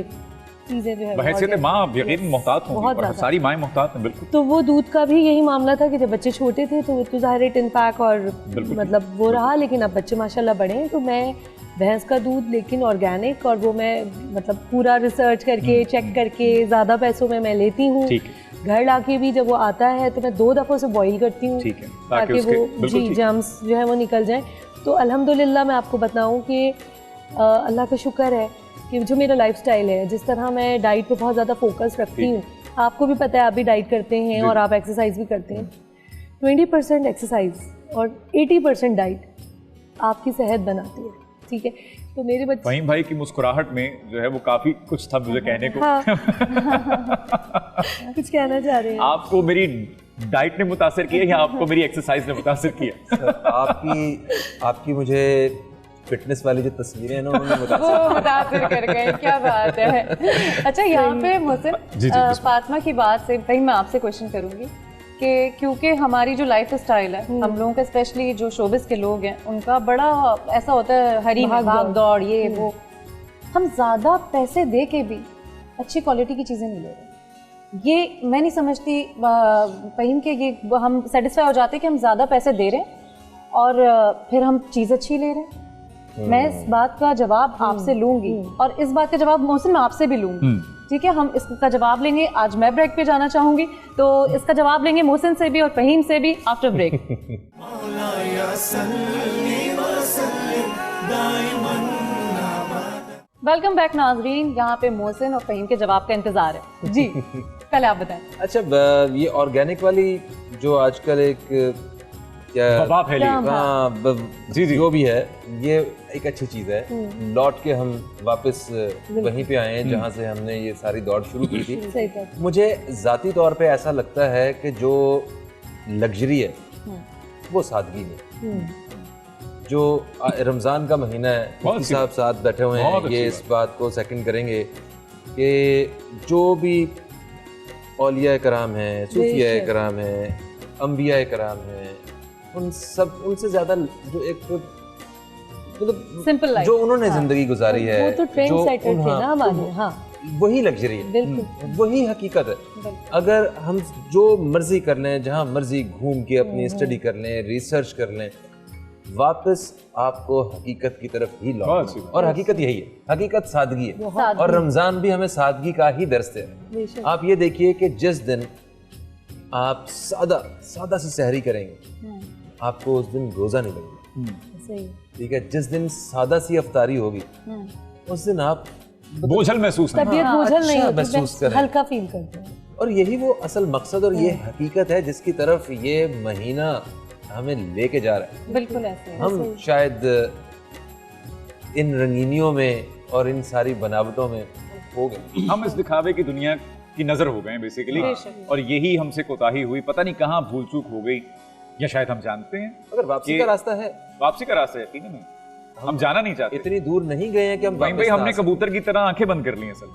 चीज़ें जो है बहैसियत माँ यकीनन मोहतात होंगी, और सारी माएँ मोहतात हैं, बिल्कुल। तो वो दूध का भी यही मामला था कि जब बच्चे छोटे थे तो ज़ाहिर है टिन पैक और मतलब वो रहा, लेकिन अब बच्चे माशाल्लाह बड़े हैं, तो मैं भैंस का दूध लेकिन ऑर्गेनिक, और वो मैं मतलब पूरा रिसर्च करके चेक करके ज़्यादा पैसों में मैं लेती हूँ। घर लाके भी जब वो आता है तो मैं 2 दफ़ों से बॉईल करती हूँ ताकि वो जी जर्म्स जो है वो निकल जाएं। तो अल्हम्दुलिल्लाह मैं आपको बताऊँ कि अल्लाह का शुक्र है कि जो मेरा लाइफस्टाइल है, जिस तरह मैं डाइट पे बहुत ज़्यादा फोकस रखती हूँ, आपको भी पता है, आप भी डाइट करते हैं और आप एक्सरसाइज भी करते हैं। 20% एक्सरसाइज और 80% डाइट आपकी सेहत बनाती है, ठीक है। तो मेरे बच्चे वहीं भाई की मुस्कुराहट में जो है वो काफी कुछ था मुझे कहने को। हाँ। कुछ कहना चाह रहे हैं? आपको मेरी डाइट ने मुतासिर किया या आपको मेरी एक्सरसाइज ने मुतासिर किया? आपकी मुझे फिटनेस वाली जो तस्वीरें हैं ना, उन्होंने मुतासिर कर गए, क्या बात है। अच्छा, यहाँ पे मोहसिन, फातिमा की बात से भाई मैं आपसे क्वेश्चन करूँगी कि क्योंकि हमारी जो लाइफ स्टाइल है, हम लोगों के स्पेशली जो शोबिस के लोग हैं, उनका बड़ा ऐसा होता है हरी भाग दौड़, ये वो, हम ज़्यादा पैसे दे के भी अच्छी क्वालिटी की चीज़ें नहीं ले रहे। ये मैं नहीं समझती फहीम के, ये हम सेटिस्फाई हो जाते हैं कि हम ज़्यादा पैसे दे रहे हैं और फिर हम चीज़ अच्छी ले रहे हैं। मैं इस बात का जवाब आपसे लूँगी और इस बात का जवाब मोहसिन मैं आपसे भी लूँगी, ठीक है। हम इसका जवाब लेंगे, आज मैं ब्रेक पे जाना चाहूँगी, तो इसका जवाब लेंगे मोहसिन से भी और फहीम से भी आफ्टर ब्रेक। वेलकम बैक नाजरीन, यहाँ पे मोहसिन और फहीम के जवाब का इंतजार है जी। पहले आप बताएं। अच्छा, ये ऑर्गेनिक वाली जो आजकल एक क्या जी जो भी है, ये एक अच्छी चीज़ है। लौट के हम वापस वहीं पे आए हैं जहाँ से हमने ये सारी दौड़ शुरू की थी। मुझे ज़ाती तौर पे ऐसा लगता है कि जो लग्जरी है वो सादगी में, जो रमज़ान का महीना है, मुफ्ती साहब साथ बैठे हुए हैं, ये इस बात को सेकंड करेंगे कि जो भी औलिया कराम हैं, सूफिया कराम हैं, अंबिया कराम हैं, उनसे ज़्यादा जो एक मतलब सिंपल लाइफ जो उन्होंने जिंदगी गुजारी है, वो तो ट्रेंड सेटर थे ना हमारे, हाँ, वही लग्जरी है, वही हकीकत है। अगर हम जो मर्जी कर लें, जहाँ मर्जी घूम के अपनी स्टडी कर लें, रिसर्च कर लें, वापस आपको हकीकत की तरफ ही बहुत सी लौटना। बात। और हकीकत यही है, हकीकत सादगी है। सादगी। और रमज़ान भी हमें सादगी का ही दर्स दे रहा है। आप ये देखिए कि जिस दिन आप सादा सी सहरी करेंगे, आपको उस दिन रोज़ा नहीं लगेगा। सही। ठीक है, जिस दिन सादा सी अफ्तारी होगी, उस दिन आप बोझल महसूस नहीं। तबीयत बोझल नहीं अच्छा होती, महसूस करें। हल्का फील करते हैं। और यही वो असल मकसद और ये हकीकत है जिसकी तरफ ये महीना हमें लेके जा रहा है। बिल्कुल ऐसे है। हम शायद इन रंगीनियों में और इन सारी बनावटों में हो गए। हम इस दिखावे की दुनिया की नजर हो गए बेसिकली, और यही हमसे कोताही हुई। पता नहीं कहाँ भूल चूक हो गई, या शायद हम जानते हैं अगर वापसी कि का रास्ता है, वापसी का रास्ता है, यकीनन है। हम जाना नहीं चाहते। इतनी दूर नहीं गए हैं कि हम वहीं वापस पे ना हमने आ सकें। कबूतर की तरह आंखें बंद कर ली हैं सर।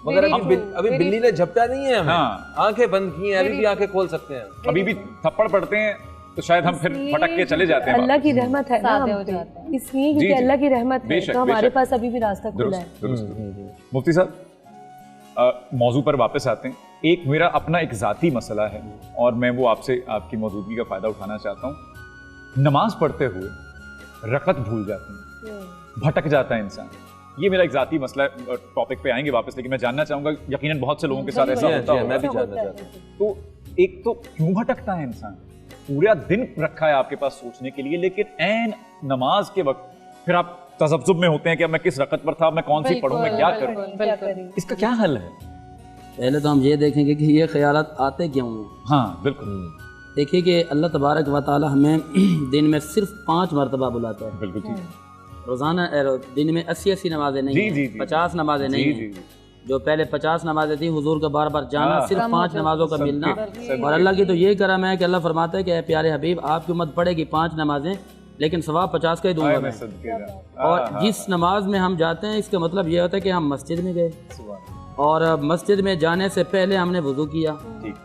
मगर Very अभी true, अभी very बिल्ली ने झपटा नहीं है हमें। हाँ। आंखें बंद की हैं, अभी भी आंखें खोल सकते हैं। अभी भी थप्पड़ पड़ते हैं तो शायद हम फिर फटक के चले जाते हैं अल्लाह वापस। की रहमत है ना सादे हो हम पे, जाते हैं। इसलिए जी, क्योंकि जी। अल्लाह की रहमत है बेशक, तो हमारे बेशक। पास अभी भी रास्ता खुला है। दुरुस्त। मुफ्ती साहब, मौजू पर वापस आते हैं। एक मेरा अपना एक ज़ाती मसला है और मैं वो आपसे आपकी मौजूदगी का फ़ायदा उठाना चाहता हूँ। नमाज पढ़ते हुए रकत भूल जाते हैं, भटक जाता है इंसान। ये मेरा एक ज़ाती मसला है। टॉपिक पे आएंगे वापस, लेकिन मैं जानना चाहूँगा, यकीनन बहुत से लोगों के साथ ऐसा होता मैं भी होगा। जानना चाहता हूँ। तो एक तो क्यों भटकता है इंसान? पूरा दिन रखा है आपके पास सोचने के लिए, लेकिन ऐन नमाज के वक्त फिर आप तसब्जुब में होते हैं कि अब मैं किस रकत पर था, मैं कौन सी पढ़ूं, मैं क्या करूं। बिल्कुल। इसका क्या हल है? पहले तो हम ये देखेंगे कि ये ख्यालात आते क्यों हैं। हाँ बिल्कुल देखिए कि अल्लाह तबारक व ताला हमें दिन में सिर्फ 5 मरतबा बुलाता है। बिल्कुल ठीक। रोज़ाना दिन में 80 नमाजें नहीं जी, हैं, जी, जी। 50 नमाजें नहीं जी हैं। जी जी। जो पहले 50 नमाजें थी, हुजूर का बार बार जाना, हाँ। सिर्फ 5 नमाजों का मिलना। और अल्लाह की तो ये करम है कि अल्लाह फरमाता है कि ऐ प्यारे हबीब, आपकी उम्मत पढ़ेगी 5 नमाजें, लेकिन सवाब 50 का ही दूंगा आए मैं। मैं सदके जा। और जिस नमाज में हम जाते हैं, इसका मतलब ये होता है कि हम मस्जिद में गए, और मस्जिद में जाने से पहले हमने वुजू किया। ठीक।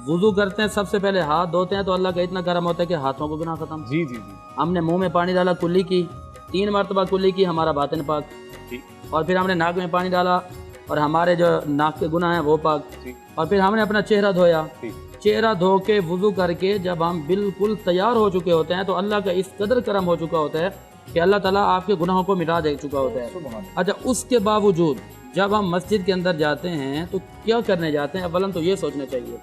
वुजू करते हैं, सबसे पहले हाथ धोते हैं, तो अल्लाह का इतना करम होता है कि हाथों को गुनाह खत्म। जी जी जी। हमने मुंह में पानी डाला, कुल्ली की 3 मरतबा कुल्ली की, हमारा बातिन पाक। ठीक। और फिर हमने नाक में पानी डाला और हमारे जो नाक के गुनाह हैं वो पाक। ठीक। और फिर हमने अपना चेहरा धोया। ठीक। चेहरा धो के वुजू करके जब हम बिल्कुल तैयार हो चुके होते हैं, तो अल्लाह का इस कदर करम हो चुका होता है कि अल्लाह ताला आपके गुनाहों को मिटा दे चुका होता है। अच्छा, उसके बावजूद जब हम मस्जिद के अंदर जाते हैं तो क्या करने जाते हैं? अवलन तो ये सोचना चाहिए,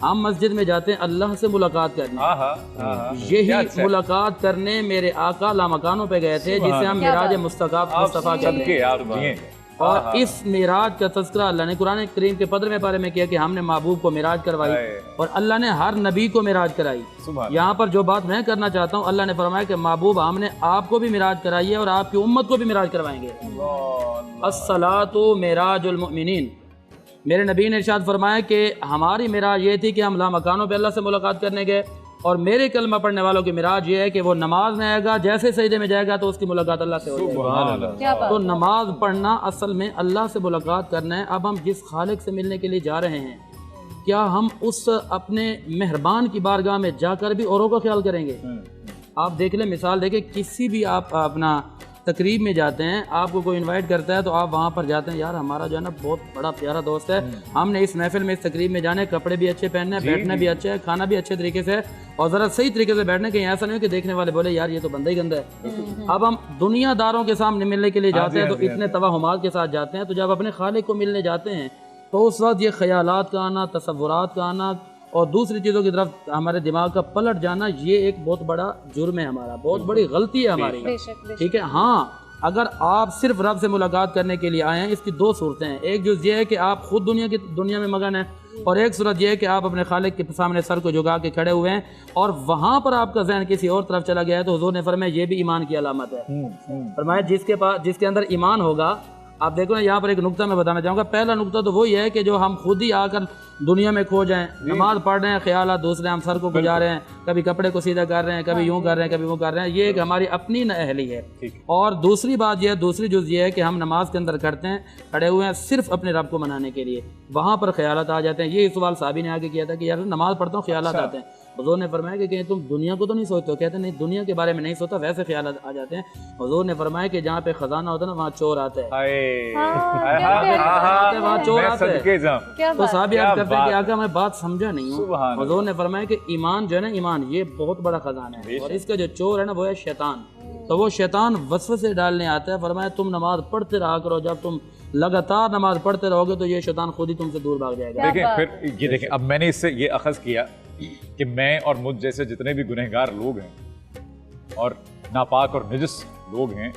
हम मस्जिद में जाते हैं अल्लाह से मुलाकात करने। हाँ हाँ हाँ। यही मुलाकात करने मेरे आका लामकानों पे गए थे, जिसे हम मिराज मुस्तफा सदके कहते हैं। आप जिए। और इस मिराज का तज़किरा अल्लाह ने कुरान करीम के 15वें पारे में किया कि हमने महबूब को मिराज करवाई, और अल्लाह ने हर नबी को मिराज कराई। यहाँ पर जो बात मैं करना चाहता हूँ, अल्लाह ने फरमाया कि महबूब, हमने आपको भी मिराज कराई है और आपकी उम्मत को भी मिराज करवाएंगे। अस्सलातु मिराजुल मुमिनीन। मेरे नबी ने इरशाद फरमाया कि हमारी मिराज ये थी कि हम लामकानों पे अल्लाह से मुलाकात करने गए, और मेरे कलमा पढ़ने वालों की मिराज ये है कि वो नमाज में आएगा, जैसे सजदे में जाएगा तो उसकी मुलाकात अल्लाह से हो जाएगी। तो नमाज पढ़ना असल में अल्लाह से मुलाकात करना है। अब हम जिस खालिक से मिलने के लिए जा रहे हैं, क्या हम उस अपने मेहरबान की बारगाह में जाकर भी औरों का ख्याल करेंगे? आप देख लें, मिसाल देखें, किसी भी आप अपना तकरीब में जाते हैं, आपको कोई इनवाइट करता है तो आप वहाँ पर जाते हैं, यार हमारा जो है ना बहुत बड़ा प्यारा दोस्त है, हमने इस महफिल में, इस तकरीब में जाने, कपड़े भी अच्छे पहनने हैं, बैठना भी अच्छा है, खाना भी अच्छे तरीके से है, और ज़रा सही तरीके से बैठने, कहीं ऐसा नहीं हो कि देखने वाले बोले यार ये तो बंदा ही गंदा है। अब हम दुनियादारों के सामने मिलने के लिए जाते हैं तो इतने तवाहुमात के साथ जाते हैं, तो जब अपने खालिक को मिलने जाते हैं तो उस वक्त ये ख्यालात का आना, तसव्वुरात का आना और दूसरी चीज़ों की तरफ हमारे दिमाग का पलट जाना, ये एक बहुत बड़ा जुर्म है हमारा, बहुत बड़ी गलती है हमारी। ठीक है, हाँ, अगर आप सिर्फ रब से मुलाकात करने के लिए आए हैं, इसकी 2 सूरतें हैं। एक जो ये है कि आप खुद दुनिया में मगन हैं, और एक सूरत ये है कि आप अपने खालिक के सामने सर को झुका के खड़े हुए हैं और वहाँ पर आपका ज़हन किसी और तरफ चला गया है, तो हुजूर ने फरमाया ये भी ईमान की अलामत है। फरमाया जिसके अंदर ईमान होगा, आप देखो ना, यहाँ पर एक नुक्ता मैं बताना चाहूँगा। पहला नुक्ता तो वही है कि जो हम खुद ही आकर दुनिया में खो जाएं, नमाज पढ़ रहे हैं, ख्याल दूसरे, हम सर को गुजार रहे हैं, कभी कपड़े को सीधा कर रहे हैं, कभी यूँ कर रहे हैं, कभी वो कर रहे हैं, ये एक हमारी अपनी नाअहली है। और दूसरी बात यह है, दूसरी जुज़ ये है कि हम नमाज के अंदर करते हैं, खड़े हुए हैं सिर्फ अपने रब को मनाने के लिए, वहाँ पर ख्यालात आ जाते हैं। ये सवाल साहबी ने आगे किया था कि यार नमाज पढ़ता हूँ, ख्यालात आते हैं। हुजूर ने फरमाया कि कहीं तुम दुनिया को तो नहीं सोचते हो? कहते नहीं, दुनिया के बारे में नहीं सोचता, वैसे ख्याल आ जाते हैं। हुजूर ने फरमाया कि जहाँ पे खजाना होता है ना, वहाँ चोर आते हैं। वहाँ चोर आते हैं। तो साहब याद करते हैं कि आका मैं बात समझा नहीं हूँ। हुजूर ने फरमाया कि ईमान जो है ना, ईमान ये बहुत बड़ा खजाना है, और इसका जो चोर है ना वो है शैतान। तो वो शैतान वसवसे डालने आता है। फरमाया तुम नमाज पढ़ते रहा करो, जब तुम लगातार नमाज पढ़ते रहोगे तो ये शैतान खुद ही तुमसे दूर भाग जाएगा। देखें फिर ये देखें, अब मैंने इससे ये अखज़ किया कि मैं और मुझ जैसे जितने भी गुनहगार लोग हैं और नापाक और निजस लोग हैं,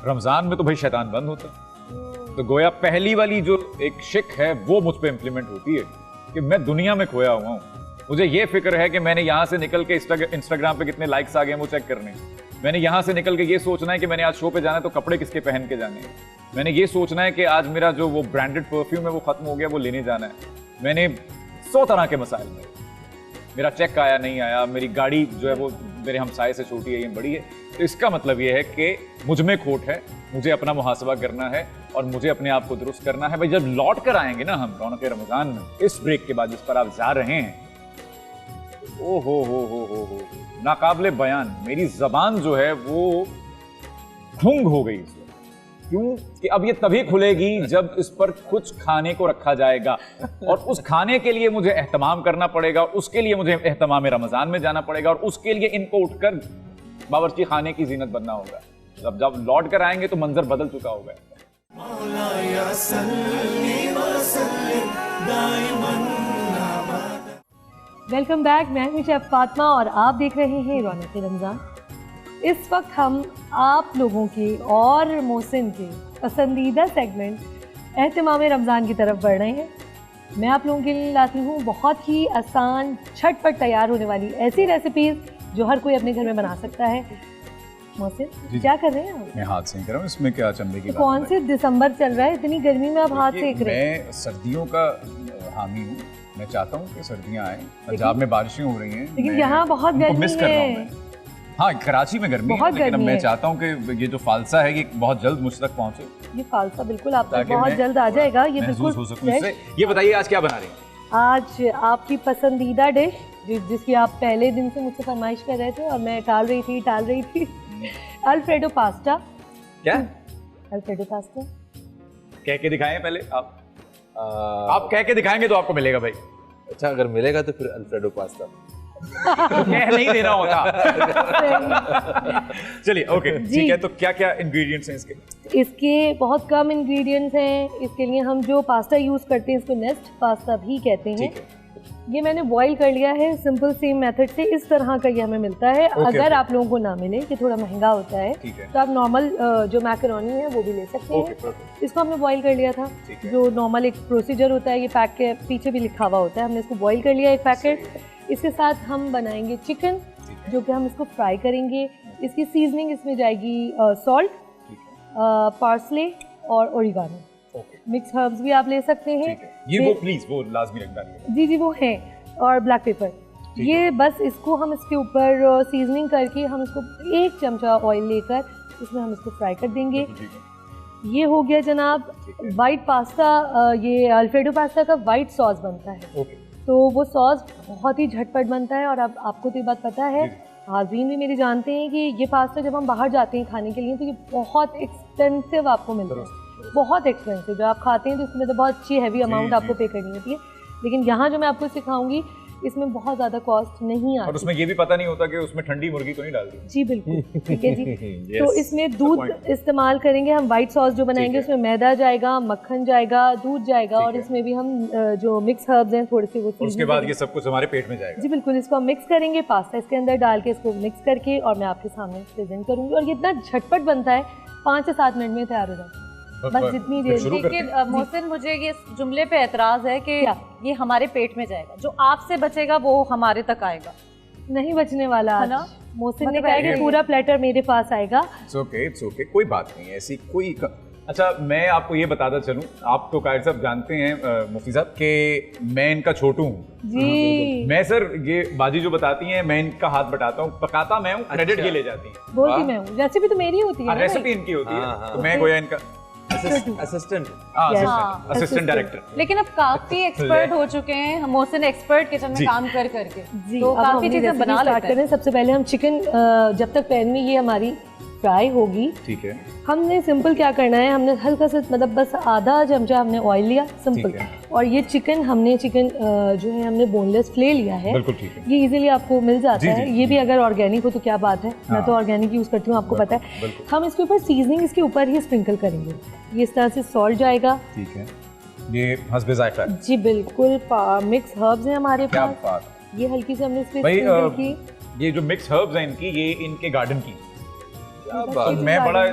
रमज़ान में तो भाई शैतान बंद होता है। तो गोया पहली वाली जो एक शिक है वो मुझ पे इम्प्लीमेंट होती है कि मैं दुनिया में खोया हुआ हूँ। मुझे ये फिक्र है कि मैंने यहाँ से निकल के इंस्टाग्राम पे कितने लाइक्स आ गए हैं वो चेक करने। मैंने यहाँ से निकल के ये सोचना है कि मैंने आज शो पे जाना है तो कपड़े किसके पहन के जाने हैं। मैंने ये सोचना है कि आज मेरा जो वो ब्रांडेड परफ्यूम है वो खत्म हो गया, वो लेने जाना है। मैंने 100 तरह के मसाइल में, मेरा चेक आया नहीं आया, मेरी गाड़ी जो है वो मेरे हमसाये से छोटी है या बड़ी है। तो इसका मतलब ये है कि मुझ में खोट है, मुझे अपना मुहासबा करना है और मुझे अपने आप को दुरुस्त करना है। भाई जब लौट कर आएंगे ना हम रौनक रमज़ान में, इस ब्रेक के बाद जिस पर आप जा रहे हैं, ओ हो नाकाबिले बयान मेरी जबान जो है वो खुंग हो गई। क्यों कि अब ये तभी खुलेगी जब इस पर कुछ खाने को रखा जाएगा, और उस खाने के लिए मुझे एहतमाम करना पड़ेगा, और उसके लिए मुझे एहतमाम रमज़ान में जाना पड़ेगा, और उसके लिए इनको उठकर बावर्ची खाने की जीनत बनना होगा। जब लौट कर आएंगे तो मंजर बदल चुका होगा। वेलकम बैक, मैं हूं शेफ फातिमा और आप देख रहे हैं रौनक रमज़ान। इस वक्त हम आप लोगों के और मोहसिन के पसंदीदा सेगमेंट एहतमाम रमज़ान की तरफ बढ़ रहे हैं। मैं आप लोगों के लिए लाती हूँ बहुत ही आसान, झटपट तैयार होने वाली ऐसी रेसिपीज़ जो हर कोई अपने घर में बना सकता है। मोहसिन क्या कर रहे हैं आप? मैं हाथ सेक रहा हूँ, इसमें क्या चंबे की बात कौन से दिसंबर चल रहा है, इतनी गर्मी में आप हाथ सेक रहे हैं? मैं सर्दियों का हामी हूँ, मैं चाहता हूँ कि सर्दियाँ आए। पंजाब में बारिशें हो रही हैं, लेकिन यहाँ बहुत गर्मी मिस कर रहा हूँ है। मैं। हाँ, कराची में गर्मी है, लेकिन अब मैं चाहता हूँ कि ये जो फालसा है ये बहुत जल्द मुझ तक पहुँचे। ये फालसा बिल्कुल आप तक बहुत जल्द आ जाएगा। ये बिल्कुल हो सकूँ इससे। ये बताइए आज क्या बना रही हैं? आज आपकी पसंदीदा डिश जिसकी आप पहले दिन से मुझसे फरमाइश कर रहे थे और मैं टाल रही थी अल्फ्रेडो पास्ता। क्या? अल्फ्रेडो पास्ता कह के दिखाएं पहले आप कह के दिखाएंगे तो आपको मिलेगा भाई। अच्छा, अगर मिलेगा तो फिर अल्फ्रेडो पास्ता कह नहीं देना होता। चलिए ओके ठीक है। तो क्या क्या इंग्रेडिएंट्स हैं इसके? इसके बहुत कम इंग्रेडिएंट्स हैं। इसके लिए हम जो पास्ता यूज़ करते हैं इसको नेस्ट पास्ता भी कहते हैं। ये मैंने बॉईल कर लिया है सिंपल सेम मेथड से। इस तरह का ये हमें मिलता है। अगर आप लोगों को ना मिले, कि थोड़ा महंगा होता है, तो आप नॉर्मल जो मैकरोनी है वो भी ले सकते हैं। इसको हमने बॉईल कर लिया था, जो नॉर्मल एक प्रोसीजर होता है। ये पैक के पीछे भी लिखा हुआ होता है। हमने इसको बॉईल कर लिया एक पैकेट। इसके साथ हम बनाएंगे चिकन, जो कि हम इसको फ्राई करेंगे। इसकी सीजनिंग इसमें जाएगी सॉल्ट, पार्सले और ओरिगानो। मिक्स हर्ब्स भी आप ले सकते हैं। ये वो प्लीज वो लाजमी रख डालिए। जी वो है, और ब्लैक पेपर। ये बस इसको हम इसके ऊपर सीजनिंग करके हम इसको 1 चमचा ऑयल लेकर इसमें हम इसको फ्राई कर देंगे। ये हो गया जनाब वाइट पास्ता। ये अल्फ्रेडो पास्ता का वाइट सॉस बनता है। तो वो सॉस बहुत ही झटपट बनता है। और अब आपको तो ये बात पता है, हाज़रीन भी मेरे जानते हैं कि ये पास्ता जब हम बाहर जाते हैं खाने के लिए तो ये बहुत एक्सपेंसिव आपको मिलता है, बहुत एक्सपेंसिव। जब आप खाते हैं तो इसमें तो बहुत अच्छी हैवी अमाउंट आपको पे करनी होती है। लेकिन यहाँ जो मैं आपको सिखाऊंगी इसमें बहुत ज़्यादा कॉस्ट नहीं आती। और उसमें ये भी पता नहीं होता कि उसमें ठंडी मुर्गी तो नहीं डाल दी। जी बिल्कुल, ठीक है जी। तो इसमें दूध इस्तेमाल करेंगे हम। वाइट सॉस जो बनाएंगे उसमें मैदा जाएगा, मक्खन जाएगा, दूध जाएगा, और इसमें भी हम जो मिक्स हर्ब्स हैं थोड़े से वो। उसके बाद ये सब कुछ हमारे पेट में जाएगा। जी बिल्कुल। इसको हम मिक्स करेंगे, पास्ता इसके अंदर डाल के इसको मिक्स करके, और मैं आपके सामने प्रेजेंट करूँगी। और ये इतना झटपट बनता है, 5 से 7 मिनट में तैयार हो जाता है। बस जितनी देर। लेकिन मोहसिन मुझे ये जुमले पे एतराज है कि ये हमारे पेट में जाएगा, जो आपसे बचेगा वो हमारे तक आएगा। नहीं बचने वाला है ना। मोहसिन ने कहा कि पूरा प्लेटर मेरे पास आएगा। इट्स ओके, कोई बात नहीं ऐसी कोई अच्छा, मैं आपको ये बताता चलूं, आप तो कायर साहब जानते हैं मुफ्ती साहब कि मैं इनका छोटू हूँ जी। मैं सर ये बाजी जो बताती हैं मैं इनका हाथ बटाता हूँ, पकाता मैं हूँ, क्रेडिट ये ले जाती हैं। बोलती मैं हूँ, रेसिपी तो मेरी होती है। रेसिपी इनकी होती है, तो मैं गोया इनका असिस्टेंट असिस्टेंट डायरेक्टर। लेकिन अब काफी एक्सपर्ट हो चुके हैं मोहसिन, एक्सपर्ट किचन में काम कर करके, जी, तो अब काफी हम चीजें बना स्टार्ट लेते हैं। करें। सबसे पहले हम चिकन, जब तक पैन में ये हमारी फ्राई होगी, ठीक है, हमने सिंपल क्या करना है, हमने हल्का सा मतलब बस आधा चमचा हमने ऑयल लिया सिंपल, ठीक है। और ये चिकन जो है हमने बोनलेस ले लिया है। बिल्कुल ठीक है। ये इजीली आपको मिल जाता जी, है। जी, ये भी जी। अगर ऑर्गेनिक हो तो क्या बात है, मैं तो ऑर्गेनिक यूज़ करती हूँ, आपको पता है। बिल्कुल। हम इसके ऊपर सीजनिंग इसके ऊपर ही स्प्रिंकल करेंगे। ये इस तरह से सॉल्ट जाएगा। ठीक है, ये हस्बे जायका है। जी बिल्कुल, मिक्स हर्ब्स हैं हमारे क्या पास। बात। ये हल्की से हमने इस पे भाई स्प्रिंकल की। ये जो मिक्स हर्ब्स हैं इनकी, ये इनके गार्डन की। क्या बात। मैं बड़ा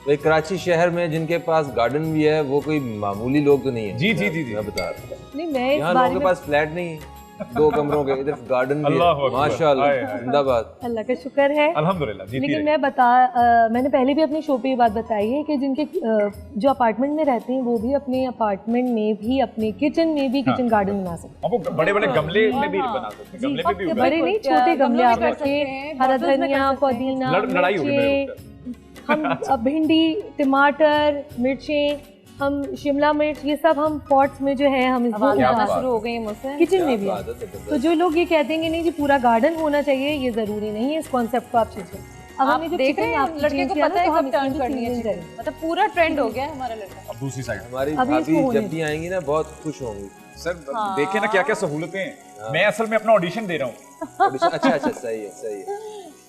भाई कराची शहर में जिनके पास गार्डन भी है वो कोई मामूली लोग तो नहीं है। जी, जी, जी, जी। मैं बता रहा हूँ, नहीं, मैं इस यहाँ बारे लोगों के में पास फ्लैट नहीं है, 2 कमरों के, इधर गार्डन भी अल्लाह है, अकबर। माशाल्लाह, हाय, हाय। जिंदाबाद। अल्लाह का शुक्र है। अल्हम्दुलिल्लाह जीती लेकिन रही। मैंने पहले भी अपने शो पे ये बात बताई है कि जिनके जो अपार्टमेंट में रहते हैं वो भी अपने अपार्टमेंट में भी अपने किचन में भी किचन गार्डन बना सकते अब वो बड़े बड़े गमले में भी बना सकते हैं, गमले में भी हैं। उगा बड़े नहीं, छोटे गमले आप कर रखिए, सकते हैं, हरा bottles में कर धनिया, सकते हैं। पुदीना, लड़ाई होगी मेरे मिर्चें, हम भिंडी, टमाटर, मिर्चें, हम शिमला मिर्च, ये सब हम पॉट्स में जो है हम इसको आवाज़ आना बात। शुरू हो गई है मुझसे। किचन में भी क्या है। बात है, जबरदस्त। तो जो लोग ये कहते हैं कि नहीं जी पूरा गार्डन होना चाहिए, ये जरूरी नहीं है। इस कॉन्सेप्ट को आप चीज अब आप हमने जब देख रहे chicken हैं आपकी लड़के change को किया पता ना, है तो हम कब टर्न इसमें भी करनी है seasoning चीज़ें। करेंगे। मतलब पूरा ट्रेंड हो गया है हमारा लड़का। अब दूसरी साइड हमारी अभी इसको भाभी होने जब भी आएंगी ना बहुत खुश होंगी। सर देखे ना क्या क्या सहूलतें हैं। मैं असल में अपना ऑडिशन दे रहा हूँ। अच्छा अच्छा, सही है सही है।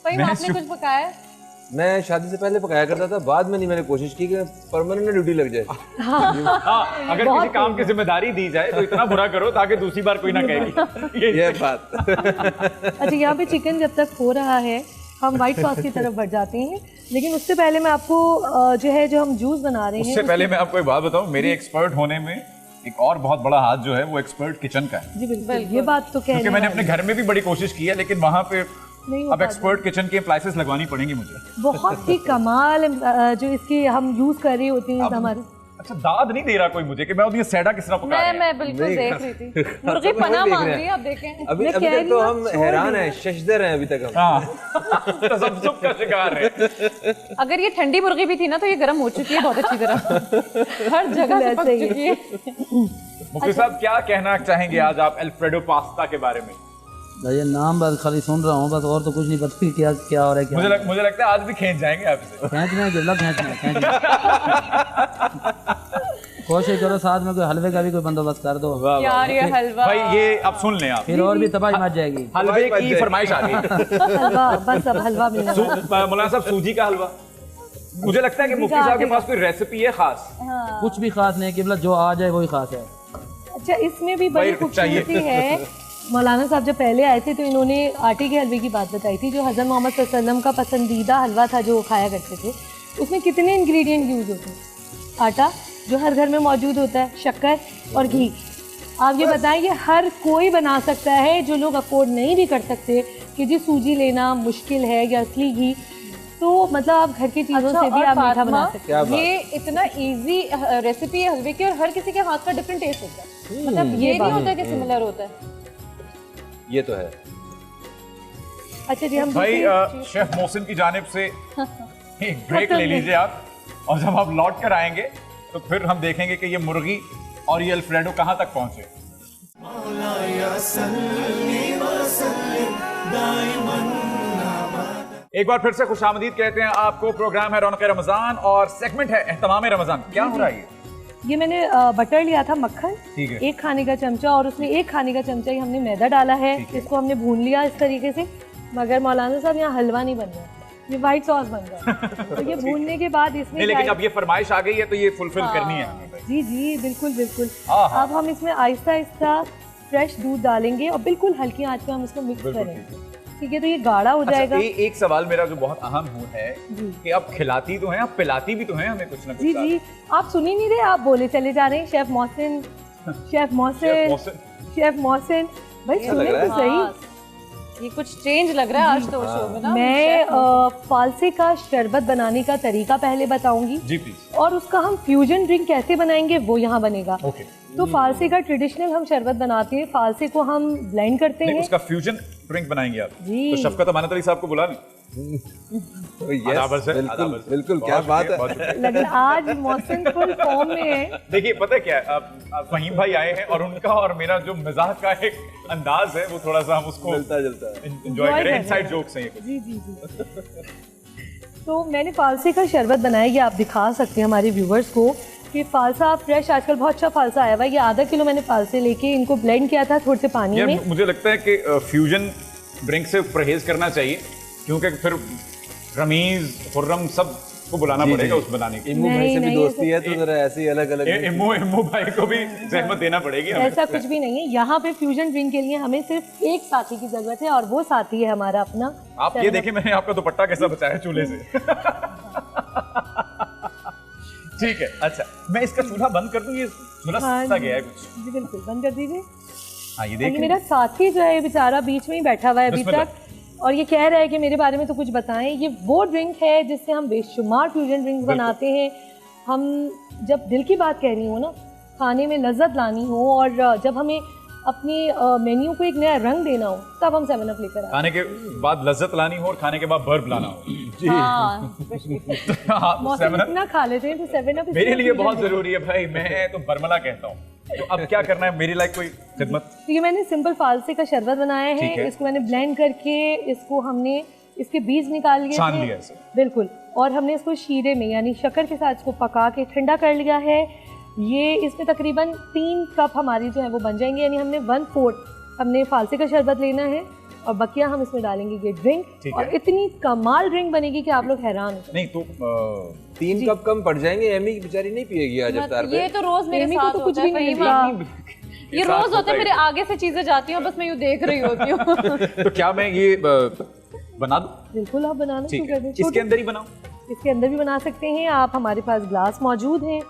भाई मैं आपने कुछ पकाया है? मैं शादी से पहले पकाया करता था, बाद में नहीं, मैंने कोशिश की कि परमानेंट ड्यूटी लग जाए। हाँ, अगर किसी काम की जिम्मेदारी दी जाए तो इतना बुरा करो ताकि दूसरी बार कोई ना कहेगी। ये बात। अच्छा, यहाँ पे चिकन जब तक हो रहा है हम व्हाइट सॉस की तरफ बढ़ जाते हैं। लेकिन उससे पहले मैं आपको जो हम जूस बना रहे हैं उससे पहले मैं आपको एक बात बताऊं, मेरे एक्सपर्ट होने में एक और बहुत बड़ा हाथ जो है वो एक्सपर्ट किचन का है। जी बिल्कुल, ये बात तो क्योंकि कहने मैंने अपने घर में भी बड़ी कोशिश की है, लेकिन वहां पे नहीं हो अब पाता। एक्सपर्ट किचन की अप्लायंसेस लगवानी पड़ेंगी मुझे। बहुत ही कमाल जो इसकी हम यूज कर रहे होते हैं हमारे। अच्छा, दाद नहीं दे रहा कोई मुझे कि मैं ये सैडा किस तरह पका रहे हैं। मैं बिल्कुल नहीं। देख रही थी। मुर्गी पना मांग रही है, आप देखें। अभी मैं अभी कह तक रही तो हूँ, हम छोड़ हैरान दीजिए। हैं, शशदर हैं अभी तक हम। हाँ, तसब्जुब का शिकार है। अगर ये ठंडी मुर्गी भी थी ना तो ये गर्म हो चुकी है बहुत अच्छी तरह। हर जगह से पक ऐसे ही है। चुकी है। मुफ्ती साहब क्या कहना चाहेंगे आज आप अल्फ्रेडो पास्ता के बारे में? ये नाम बस खाली सुन रहा हूँ बस, और तो कुछ नहीं पता कि क्या क्या हो रहा है क्या मुझे लगता है आज भी खींच जाएंगे आपसे। खींचना है गिरला खींचना है। कोशिश करो साथ में कोई हलवे का भी कोई बंदोबस्त कर दो, यार ये हलवा भाई ये अब सुन लें आप, फिर और भी तबाही मच जाएगी। हलवे की फरमाइश आ गई। हलवा, बस अब हलवा मिलना। मौलाना साहब सूजी का हलवा, मुझे लगता है कि मुफ्ती साहब के पास कोई रेसिपी है खास। कुछ भी खास नहीं कि जो आ जाए वही खास है। अच्छा, इसमें भी बड़ी भाई, चाहिए। खूबसूरती है। मौलाना साहब जब पहले आए थे तो इन्होंने आटे के हलवे की बात बताई थी, जो हज़रत मोहम्मद सल्लल्लाहु अलैहि वसल्लम का पसंदीदा हलवा था जो खाया करते थे। उसमें कितने इंग्रेडिएंट यूज़ होते हैं? आटा जो हर घर में मौजूद होता है, शक्कर और घी। आप ये बताएं, ये हर कोई बना सकता है। जो लोग अफोर्ड नहीं भी कर सकते कि जी सूजी लेना मुश्किल है या असली घी, तो मतलब आप घर की चीज़ों अच्छा, से भी और आप मीठा फातिमा, बना सकते क्या बात। ये इतना इजी रेसिपी है हलवे की और हर किसी के हाथ का डिफरेंट टेस्ट होता है। मतलब ये नहीं होता कि सिमिलर होता है। ये तो है। हैं। अच्छा जी, हम भाई दूसरी- शेफ मोहसिन की जानिब से एक ब्रेक ले लीजिए आप, और जब आप लौट कर आएंगे तो फिर हम देखेंगे कि ये मुर्गी और ये अल्फ्रेडो कहाँ तक पहुंचे। मौलाया सल्ली व सल्लिम दाइमन एक बार फिर से खुशामदीद कहते हैं आपको। प्रोग्राम है रौनक रमजान और सेगमेंट है एहतमाम रमजान। क्या हो रहा है ये मैंने बटर लिया था, मक्खन, ठीक है। 1 खाने का चमचा, और उसमें 1 खाने का चमचा ही हमने मैदा डाला है। इसको हमने भून लिया इस तरीके से। मगर मौलाना साहब यहाँ हलवा नहीं बन रहा, ये व्हाइट सॉस बन रहा है। तो ये भूनने के बाद इसमें नहीं, लेकिन क्या- अब ये फरमाइश आ गई है तो ये फुलफिल करनी है हमें भाई। जी जी बिल्कुल बिल्कुल। हाँ। अब हम इसमें आहिस्ता आहिस्ता फ्रेश दूध डालेंगे और बिल्कुल हल्की आंच पे हम इसको मिक्स बिल्कुल करेंगे। ठीक है, तो ये गाढ़ा हो अच्छा, जाएगा। एक सवाल मेरा जो बहुत अहम है जी। कि आप खिलाती तो हैं, आप पिलाती भी तो हैं हमें कुछ ना कुछ जी साथ। जी, आप सुन ही नहीं रहे, आप बोले चले जा रहे हैं chef Mohsin, chef chef Mohsin, Mohsin. Chef Mohsin. भाई अच्छा सुने लग रहा तो है। सही। हाँ, ये कुछ चेंज लग रहा है आज तो शो में ना। मैं फालसे का शरबत बनाने का तरीका पहले बताऊंगी, जी प्लीज। और उसका हम फ्यूजन ड्रिंक कैसे बनाएंगे वो यहाँ बनेगा। ओके। तो फालसे का ट्रेडिशनल हम शरबत बनाते हैं। फालसे को हम ब्लेंड करते नहीं, हैं। उसका फ्यूजन ड्रिंक बनाएंगे आप। जी। तो शफकत अमानत अली साहब को बुला लें। आदाबर सर, आदाबर बिल्कुल सर। बिल्कुल, बहुत क्या बात शुक्रिया, है। बहुत शुक्रिया। लेकिन आज मौसम फुल फॉर्म में है। देखिए पता है क्या है, अब फहीम भाई आए हैं और उनका और मेरा जो मिजाज का एक अंदाज है वो थोड़ा सा हम उसको मिलता जुलता है। एंजॉय करें। इनसाइड जोक्स हैं ये कुछ। जी जी जी। तो मैंने फालसे का शरबत बनाया, ये आप दिखा सकते हैं हमारे व्यूवर्स को कि फालसा फ्रेश आजकल बहुत अच्छा फालसा आया हुआ है। ये आधा किलो मैंने फालसे लेके इनको ब्लेंड किया था थोड़े से पानी यार में। मुझे लगता है कि फ्यूजन ड्रिंक से परहेज करना चाहिए, क्योंकि फिर रमीज खुर्रम सब को बुलाना जी, पड़ेगा जी। उस बनाने के इम्मू भाई से भी नहीं, दोस्ती है तो जरा ऐसे ही अलग अलग इम्मू भाई को भी जहमत देना पड़ेगी हमें। ऐसा कुछ भी नहीं है। यहाँ पे फ्यूजन ड्रिंक के लिए हमें सिर्फ एक साथी की जरूरत है और वो साथी है हमारा अपना। आप ये देखिए मैंने आपका दुपट्टा कैसा बचाया चूल्हे से। ठीक है, अच्छा मैं इसका चूल्हा बंद कर दूं, ये चूल्हा हाँ सा जी। गया है कुछ। जी बिल्कुल, बंद कर दीजिए। हाँ ये और ये देखिए मेरा साथी जो है बेचारा बीच में ही बैठा हुआ है अभी बिस्मिल्लाह। तक और ये कह रहा है कि मेरे बारे में तो कुछ बताएं। ये वो ड्रिंक है जिससे हम बेशुमार फ्यूजन ड्रिंक्स बनाते हैं। हम जब दिल की बात कह रही हो ना, खाने में लज्जत लानी हो और जब हमें अपनी मेन्यू को एक नया रंग देना हो, तब हम 7 अप लेकर आते खाने के बाद लज्जत लानी हो और खाने के बाद बर्ब लाना हो। हाँ, हाँ, तो मौसम 7 Up इतना खा लेते हैं तो 7 अप मेरे लिए बहुत जरूरी है भाई, मैं तो बरमला कहता हूँ। तो अब क्या करना है मेरी लाइक कोई खिदमत? तो ये मैंने सिंपल फालसे का शरबत बनाया ठीक है। है। इसको मैंने ब्लेंड करके इसको हमने इसके बीज निकाल लिए छान थे। लिया इसे। बिल्कुल। और हमने इसको शीरे में यानी शक्कर के साथ इसको पका के ठंडा कर लिया है। ये इसमें तकरीबन 3 कप हमारी जो है वो बन जाएंगे, यानी हमने 1/4 हमने फालसे का शरबत लेना है और बकिया हम इसमें डालेंगे ये ड्रिंक। ठीक और है। इतनी कमाल ड्रिंक बनेगी कि आप लोग हैरान हो। नहीं तो 3 कप कम पड़ जाएंगे। एमी की बेचारी नहीं पिएगी आज इफ्तार पे। ये तो रोज मेरे एमी को साथ तो कुछ होता है, भी नहीं फहीम। मिलता। ये रोज होता है, मेरे आगे से चीजें जाती हैं, बस मैं यूं देख रही होती हूँ। तो क्या मैं ये बना दूं? बिल्कुल, आप बनाना शुरू ठीक कर है, दें। इसके अंदर ही बनाऊं? इसके अंदर भी बना सकते हैं आप। हमारे पास ग्लास मौजूद हैं,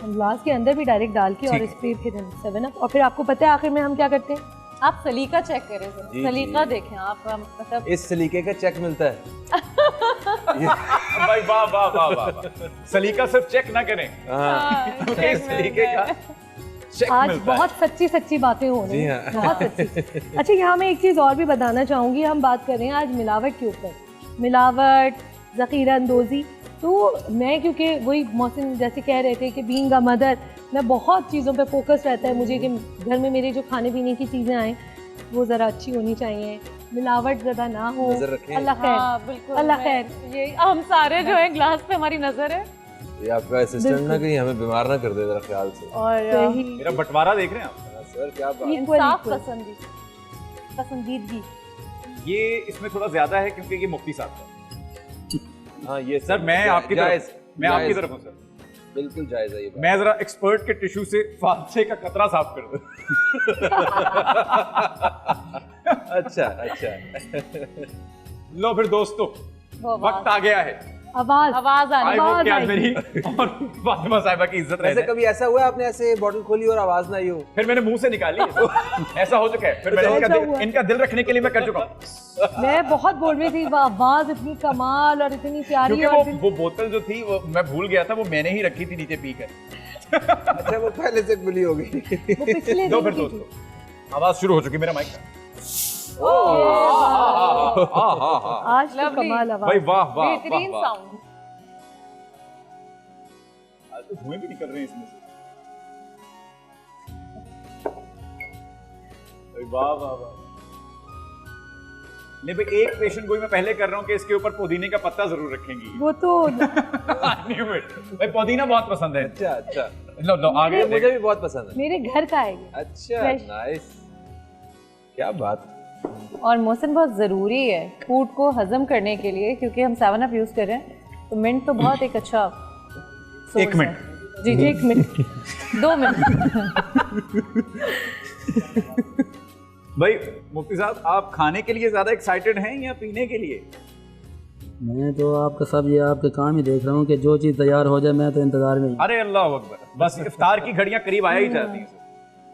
हम ग्लास के अंदर भी डायरेक्ट डाल के और ठीक इस पे फिर हम 7 अप। और फिर आपको पता है आखिर में हम क्या करते हैं? आप सलीका चेक करें जरा। जी, सलीका जी। देखें आप, मतलब इस सलीके का चेक मिलता है। भाई वाह वाह वाह वाह वाह। सलीका सिर्फ चेक ना करें, हाँ। क्योंकि इस तरीके का चेक आज मिलता है। बहुत सच्ची सच्ची बातें हो रही जी हैं, हाँ। बहुत सच्ची। अच्छा, यहाँ मैं एक चीज़ और भी बताना चाहूँगी। हम बात कर रहे हैं आज मिलावट के ऊपर, मिलावट, ज़ख़ीरा अंदोज़ी। तो मैं क्योंकि वही मौसम जैसे कह रहे थे कि बीइंग अ मदर, मैं बहुत चीज़ों पे फोकस रहता है मुझे कि घर में मेरे जो खाने पीने की चीज़ें आएँ वो ज़रा अच्छी होनी चाहिए, मिलावट ज़्यादा ना हो। नजर रखें। अल्लाह खैर। हाँ बिल्कुल। अल्लाह मैं- खैर। ये हम सारे जो है ग्लास पे हमारी नजर है। ये आपका असिस्टेंट ना कहीं हमें बीमार ना कर दे जरा ख्याल से। और सही। मेरा बंटवारा देख रहे हैं आप? हाँ, सर क्या बात। Equal, इंसाफ equal। पसंदीदगी। ये इसमें थोड़ा ज्यादा है क्योंकि ये मुफ्ती साहब का। हाँ ये सर मैं आपकी जायज, तरफ, मैं आपकी जायज। तरफ हूँ सर। बिल्कुल जायज है ये बात। मैं जरा एक्सपर्ट के टिश्यू से फालसे का कतरा साफ कर दूं। अच्छा अच्छा। लो फिर दोस्तों, वो वक्त आ गया है। आवाज आवाज आई आनी। होप कि आज आएगी। मेरी और फातिमा साहिबा की इज्जत रह वैसे जाए। कभी ऐसा हुआ है आपने ऐसे बॉटल खोली और आवाज ना आई हो? फिर मैंने मुंह से निकाली ऐसा हो चुका है। फिर मैंने ऐसा हुआ है। इनका दिल रखने के लिए मैं कर चुका हूँ, मैं बहुत बोल रही थी, वो आवाज इतनी कमाल और इतनी प्यारी। क्योंकि और वो बोतल जो थी वो मैं भूल गया था, वो मैंने ही रखी थी नीचे पी कर। अच्छा वो पहले से खुली हो गई। वो पिछले लो दिन फिर की थी। दोस्तों, आवाज शुरू हो चुकी मेरा माइक का। आज तो Lovely। कमाल आवाज। भाई वाह वाह वाह बेहतरीन वाह। साउंड। आज तो धुएं भी निकल रहे हैं इसमें से। भाई वाह वाह वाह। नहीं भाई, एक पेशेंट गोई मैं पहले कर रहा हूँ कि इसके ऊपर पुदीने का पत्ता जरूर रखेंगी। वो तो I knew it। भाई पुदीना बहुत पसंद है। अच्छा अच्छा। लो लो आगे ये मुझे भी बहुत पसंद है। मेरे घर का है ये। अच्छा Fresh। नाइस। क्या बात। और मौसम बहुत ज़रूरी है फूड को हजम करने के लिए, क्योंकि हम 7 अप यूज़ कर रहे हैं तो मिनट तो बहुत एक अच्छा source एक है। मिनट। जी जी, 1 मिनट 2 मिनट। भाई मुफ्ती साहब, आप खाने के लिए ज्यादा एक्साइटेड हैं या पीने के लिए? मैं तो आपका सब ये आपके काम ही देख रहा हूँ कि जो चीज़ तैयार हो जाए मैं तो इंतज़ार में ही हूँ। अरे अल्लाह अकबर, बस इफ्तार की घड़ियां करीब आया ही जाती हैं।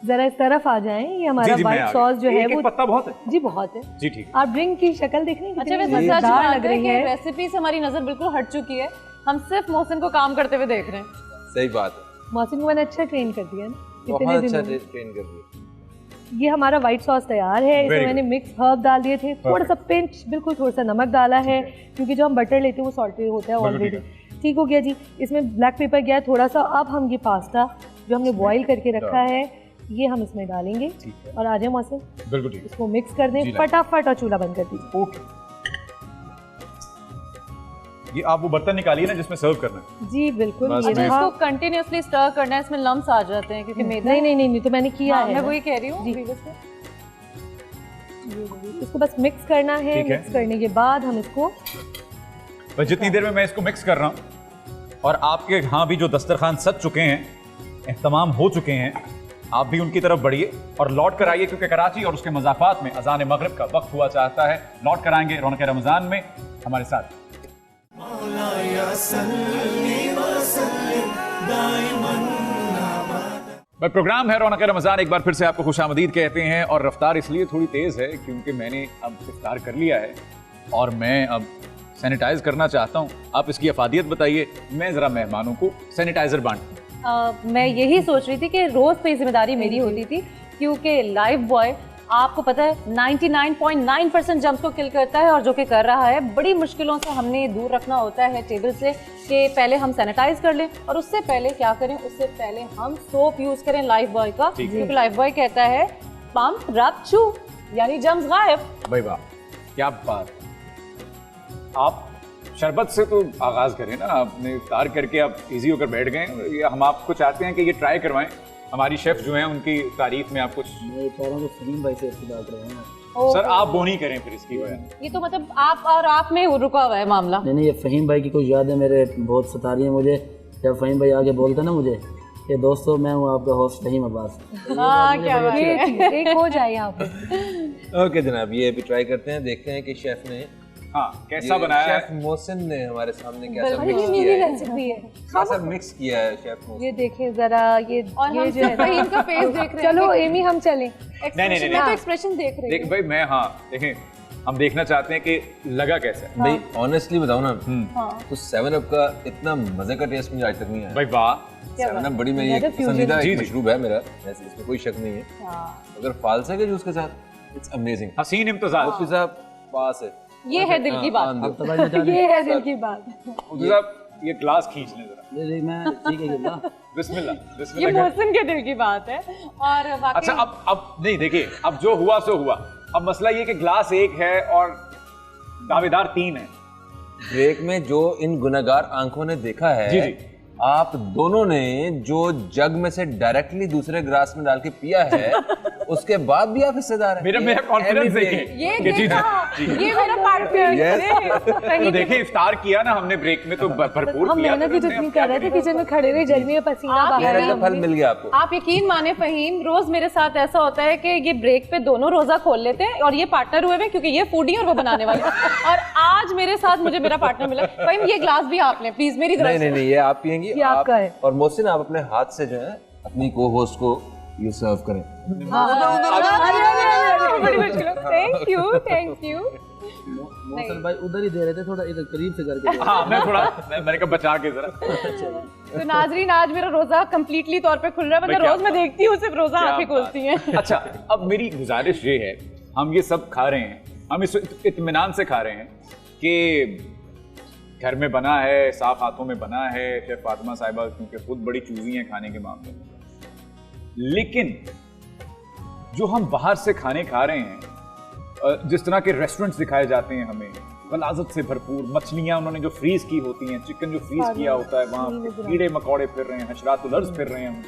जरा इस तरफ आ जाएं। ये हमारा जी जी, मैं व्हाइट आ सॉस जो गया। है एक वो एक पत्ता बहुत है। जी बहुत है। जी ठीक है। आप ड्रिंक की शक्ल देख रहे हैं, अच्छा, कितनी वैसे सच मजेदार बात लग है रही कि है। रेसिपी से हमारी नजर बिल्कुल हट चुकी है। हम सिर्फ मोहसिन को काम करते हुए देख रहे हैं। सही बात है। मौसम को मैंने अच्छा ट्रेन कर दिया ना बहुत इतने अच्छा दिनों में। ट्रेन कर दिया। ये हमारा वाइट सॉस तैयार है। इसमें Very मैंने मिक्स हर्ब डाल दिए थे, थोड़ा सा पिंच, बिल्कुल थोड़ा सा नमक डाला है, क्योंकि जो हम बटर लेते हैं वो सॉल्टेड होता है ऑलरेडी। ठीक हो गया जी। इसमें ब्लैक पेपर गया है थोड़ा सा। अब हम ये पास्ता जो हमने बॉईल करके रखा है ये हम इसमें डालेंगे और आ जाए मौसम, बिल्कुल ठीक इसको मिक्स कर दें फटाफट और चूल्हा बंद कर दीजिए। ओके। ये आप वो बर्तन निकालिए ना जिसमें सर्व करना है। जी बिल्कुल। बस ये मैं रहा। इसको कंटिन्यूअसली स्टर करना है, इसमें लम्स आ जाते हैं क्योंकि मैदा नहीं तो मैंने किया है। मैं वही कह रही हूँ। इसको बस मिक्स करना है। ठीक है। मिक्स करने के बाद हम इसको बस जितनी देर में मैं इसको मिक्स कर रहा हूँ और आपके यहाँ भी जो दस्तरखान सज चुके हैं, एहतमाम हो चुके हैं, आप भी उनकी तरफ बढ़िए और लौट कर आइए, क्योंकि कराची और उसके मज़ाफ़ात में अज़ान मगरिब का वक्त हुआ चाहता है। लौट कर आएंगे रौनक रमज़ान में हमारे साथ। भाई प्रोग्राम है रौनक रमज़ान, एक बार फिर से आपको खुशामदीद कहते हैं। और रफ्तार इसलिए थोड़ी तेज़ है क्योंकि मैंने अब इफ्तार कर लिया है और मैं अब सैनिटाइज करना चाहता हूँ। आप इसकी अफादियत बताइए, मैं ज़रा मेहमानों को सैनिटाइज़र बांटूँ। मैं यही सोच रही थी कि रोज पे जिम्मेदारी मेरी होती थी, क्योंकि लाइफ बॉय आपको पता है 99.9% जम्स को किल करता है और जो कि कर रहा है। बड़ी मुश्किलों से हमने दूर रखना होता है टेबल से कि पहले हम सैनिटाइज कर लें और उससे पहले क्या करें, उससे पहले हम सोप यूज करें लाइफ बॉय का, क्योंकि लाइफ बॉय कहता है पंप रब छू यानी जम्स गायब। भाई वाह, क्या बात। आप शरबत से तो आगाज करें ना, आपने इफ्तार करके आप इजी होकर बैठ गए। ये हम आपको चाहते हैं कि ये ट्राई करवाएं। हमारी शेफ जो हैं उनकी तारीफ में आप कुछ। मैं कह रहा हूँ फहीम भाई से इब्तिदा कर रहे हैं। सर आप बोनी करें फिर इसकी वजह। ये तो मतलब आप और आप में रुका हुआ है मामला। नहीं, ये फहीम भाई की कुछ यादें मेरे बहुत सता रही हैं मुझे। जब फहीम भाई आगे बोलते ना मुझे कि दोस्तों मैं हूँ आपका होस्ट फहीम अब्बास। क्या बात है। एक हो जाए यहाँ पे। ओके जनाब, ये अभी ट्राई करते हैं, देखते हैं कि शेफ ने कैसा बनाया है। शेफ मोहसिन ने हमारे सामने कैसा अरे मिक्स ये मेरी किया है, रेसिपी है। कैसा मिक्स किया है शेफ मोहसिन। ये देखें जरा, ये और हम जो है सिर्फ इनका फेस देख रहे हैं। चलो एमी हम चलें। नहीं। मैं तो एक्सप्रेशन देख रही देख भाई मैं देखें, हम देखना चाहते हैं कि लगा कैसा है। भाई ऑनेस्टली बताओ ना, तो 7 अप का इतना मजे का टेस्ट मुझे आज तक नहीं आया। भाई वाह, 7 अप बड़ी मेरी एक पसंदीदा एक मशरूब है मेरा, वैसे इसमें कोई शक नहीं है। अगर फालसा के जूस के साथ इट्स अमेजिंग। हसीन इम्तिजाज। मुफ्ती साहब पास है, ये है दिल की बात। ये है दिल की बात। मुफ्ती साहब ये ग्लास खींच लें जरा। मैं ठीक है गिरना। बिस्मिल्लाह ये बिस्मिल्लाह। मोहसिन के दिल की बात है। और वाकई अच्छा अब नहीं, देखिए अब जो हुआ सो हुआ। अब मसला ये कि ग्लास 1 है और दावेदार 3 है। ब्रेक में जो इन गुनहगार आंखों ने देखा है, जी जी, आप दोनों ने जो जग में से डायरेक्टली दूसरे ग्लास में डाल के पिया है उसके बाद भी आप हिस्सेदार हैं। मेरा कॉन्फिडेंस देखिए। ये कि जी, देखा, जी। ये मेरा पार्टनर तो देखिए इफ्तार किया ना हमने ब्रेक में, तो भरपूर हम किया। मेहनत भी जितनी कर रहे थे, किचन में खड़े रहे, गर्मी में पसीना बहा मेहनत रहा का फल मिल गया आपको। आप यकीन माने फहीम, रोज मेरे साथ ऐसा होता है कि ये ब्रेक पे दोनों रोजा खोल लेते हैं और ये पार्टनर हुए हैं क्योंकि ये फूडी और वो बनाने वाले और आज मेरे साथ मुझे मेरा पार्टनर मिला। फहीम ये ग्लास भी आप लें प्लीज मेरी तरफ से। नहीं ये आप पियेंगी, ये आपका है। और मोहसिन आप अपने हाथ से जो है अपनी को होस्ट को ये सर्व करें। बड़ी मुश्किल है। Thank you. मौसल भाई उधर ही दे रहे थे, थोड़ा इधर करीब से करके दे। हाँ मैं थोड़ा मैंने कहा बचा के जरा। तो नाजरीन आज मेरा रोजा कंप्लीटली तौर पे खुल रहा है, मतलब रोज मैं देखती हूँ सिर्फ रोजा आंखें खुलती हैं। अच्छा अब मेरी गुजारिश ये है, हम ये सब खा रहे हैं, हम इस इत्मीनान से खा रहे हैं कि घर में बना है, साफ हाथों में बना है। शेफ फातिमा साहिबा क्योंकि खुद बड़ी चूजी हैं खाने के मामले में, लेकिन जो हम बाहर से खाने खा रहे हैं, जिस तरह के रेस्टोरेंट्स दिखाए जाते हैं हमें, गलाजत से भरपूर मछलियां उन्होंने जो फ्रीज की होती हैं, चिकन जो फ्रीज किया होता है, वहां कीड़े मकोड़े फिर रहे हैं, हशरातुल अर्ज़ फिर रहे हैं।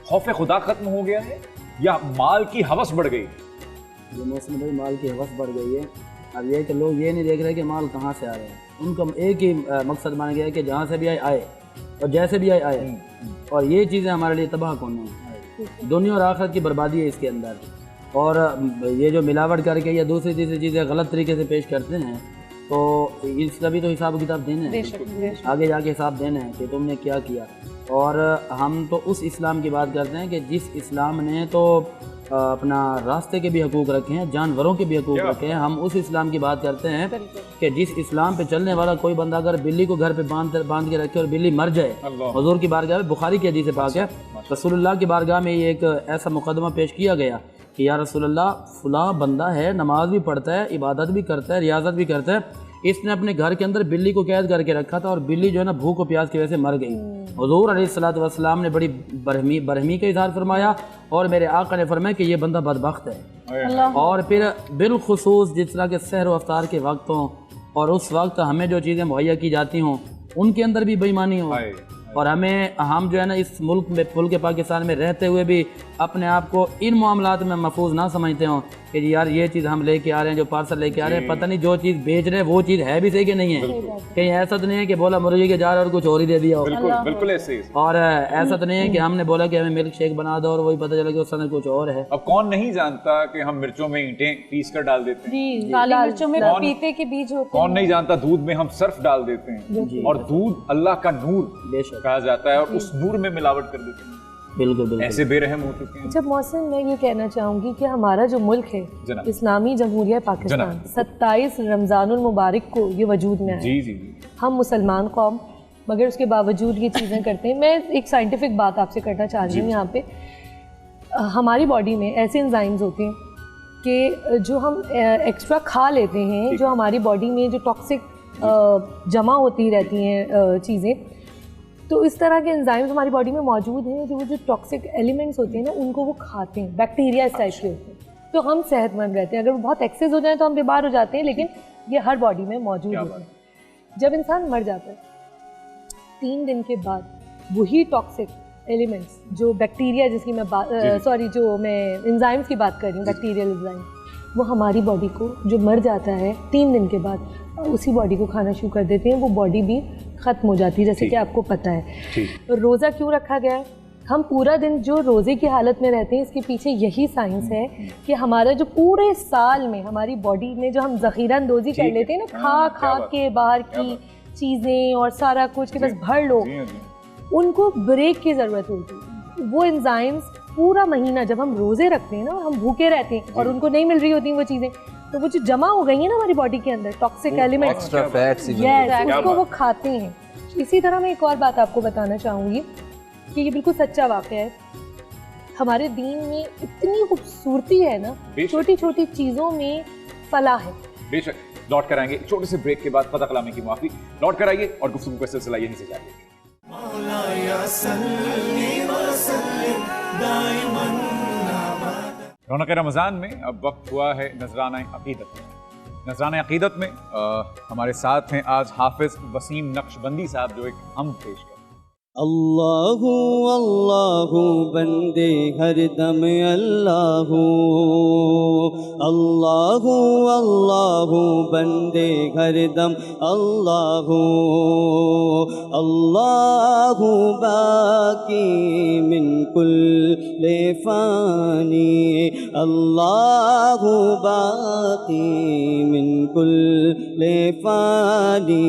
खौफ खुदा खत्म हो गया है या माल की हवस बढ़ गई? ये मौसम भाई माल की हवस बढ़ गई है। अब ये कि लोग ये नहीं देख रहे कि माल कहाँ से आ रहे हैं, उनका एक ही मकसद मान गया है कि जहाँ से भी आए और जैसे भी आए। और ये चीज़ें हमारे लिए तबाह कौन है, दुनिया और आखिरत की बर्बादी है इसके अंदर। और ये जो मिलावट करके या दूसरी तीसरी चीज़ें गलत तरीके से पेश करते हैं, तो इसका भी तो हिसाब किताब देना है, आगे जाके हिसाब देना है कि तुमने क्या किया। और हम तो उस इस्लाम की बात करते हैं कि जिस इस्लाम ने तो अपना रास्ते के भी हकूक़ रखे हैं, जानवरों के भी हकूक़ रखे हैं। हम उस इस्लाम की बात करते हैं कि जिस इस्लाम पे चलने वाला कोई बंदा अगर बिल्ली को घर पे बांध के रखे और बिल्ली मर जाए, हुजूर की बारगाह में, बुखारी की हदीस पाक है, रसूलुल्लाह की बारगाह में ये एक ऐसा मुकदमा पेश किया गया कि या रसूलल्लाह फ़ुला बंदा है, नमाज भी पढ़ता है, इबादत भी करता है, रियाजत भी करता है, इसने अपने घर के अंदर बिल्ली को कैद करके रखा था और बिल्ली जो है ना भूख और प्यास की वजह से मर गई। हुज़ूर अलैहिस्सलातु वस्सलाम ने बड़ी बरहमी का इज़हार फरमाया और मेरे आका ने फरमाया कि ये बंदा बदबख्त है। और फिर बिलखुसूस जिस तरह के सहर व अफ्तार के वक्त हों और उस वक्त हमें जो चीज़ें मुहैया की जाती हों उनके अंदर भी बेईमानी हो, और हम जो है ना इस मुल्क पाकिस्तान में रहते हुए भी अपने आप को इन मामलात में महफूज ना समझते हों कि जी यार ये चीज़ हम लेके आ रहे हैं, जो पार्सल लेके आ रहे हैं, पता नहीं जो चीज़ बेच रहे हैं वो चीज़ है भी सही कि नहीं है। कहीं ऐसा तो नहीं है कि बोला मुर्गी के जा रहा और कुछ और ही दे दिया हो। बिल्कुल ऐसे ही। और ऐसा तो नहीं है कि हमने बोला कि हमें मिल्क शेक बना दो और वही पता चला कि उस समय कुछ और है। अब कौन नहीं जानता कि हम मिर्चों में ईंटें पीस कर डाल देते हैं, काली मिर्चों में पपीते के बीज होते हैं। कौन नहीं जानता दूध में हम सर्फ डाल देते हैं, और दूध अल्लाह का नूर कहा जाता है और उस नूर में मिलावट कर देते हैं। बिल्कुल ऐसे बेरहम हो चुके हैं। जब मौसम मैं ये कहना चाहूँगी कि हमारा जो मुल्क है इस्लामी जमहूरिया पाकिस्तान 27 रमज़ानुल मुबारक को ये वजूद में आया। जी जी। हम मुसलमान कौम मगर उसके बावजूद ये चीज़ें करते हैं। मैं एक साइंटिफिक बात आपसे करना चाह रही हूँ यहाँ पे। हमारी बॉडी में ऐसे एंजाइम्स होते हैं कि जो हम एक्स्ट्रा खा लेते हैं, जो हमारी बॉडी में जो टॉक्सिक जमा होती रहती हैं चीज़ें, तो इस तरह के एंजाइम्स हमारी बॉडी में मौजूद हैं जो टॉक्सिक एलिमेंट्स होते हैं ना उनको वो खाते हैं। बैक्टीरिया इस टाइप के होते हैं, तो हम सेहतमंद रहते हैं। अगर वो बहुत एक्सेस हो जाए तो हम बीमार हो जाते हैं, लेकिन ये हर बॉडी में मौजूद होते हैं। जब इंसान मर जाता है 3 दिन के बाद वही टॉक्सिक एलिमेंट्स जो बैक्टीरिया जिसकी मैं जो मैं एंजाइम्स की बात कर रही हूँ, बैक्टीरियल एंजाइम, वो हमारी बॉडी को जो मर जाता है 3 दिन के बाद उसी बॉडी को खाना शुरू कर देते हैं। वो बॉडी भी ख़त्म हो जाती है, जैसे कि आपको पता है। रोज़ा क्यों रखा गया है? हम पूरा दिन जो रोज़े की हालत में रहते हैं इसके पीछे यही साइंस है कि हमारा जो पूरे साल में हमारी बॉडी में जो हम ज़ख़ीरा अंदोज़ी कर लेते हैं ना, खा के बाहर की चीज़ें और सारा कुछ के बस भर लो, उनको ब्रेक की ज़रूरत होती है। वो एंजाइम्स पूरा महीना जब हम रोज़े रखते हैं ना, हम भूखे रहते हैं और उनको नहीं मिल रही होती वो चीज़ें, तो वो जो जमा हो गई है ना हमारी बॉडी के अंदर टॉक्सिक एलिमेंट्स, एक्स्ट्रा फैट्स, उसको वो खाते हैं। इसी तरह मैं एक और बात आपको बताना चाहूँगी कि ये बिल्कुल सच्चा वाक़या है। हमारे दीन में इतनी खूबसूरती है ना, छोटी छोटी चीज़ों में फलाह है। बेशक। लौट कर आएंगे छोटे से ब्रेक के बाद, पता कलामी की माफी। लौट कर आइए और गुफ्तगू का सिलसिला यहीं से जारी है। रौनक रमज़ान में अब वक्त हुआ है नजराना अक़ीदत। नजराना अक़ीदत में हमारे साथ हैं आज हाफिज वसीम नक्शबंदी साहब, जो एक हम पेश करें। अल्लाहु अल्लाहु बंदे हरदम अल्लाहु, अल्लाहु अल्लाहु बंदे हरदम अल्लाहु, अल्लाहु बाकी मिन कुल्ले फानी, अल्लाहु बाकी मिन कुल्ले फानी,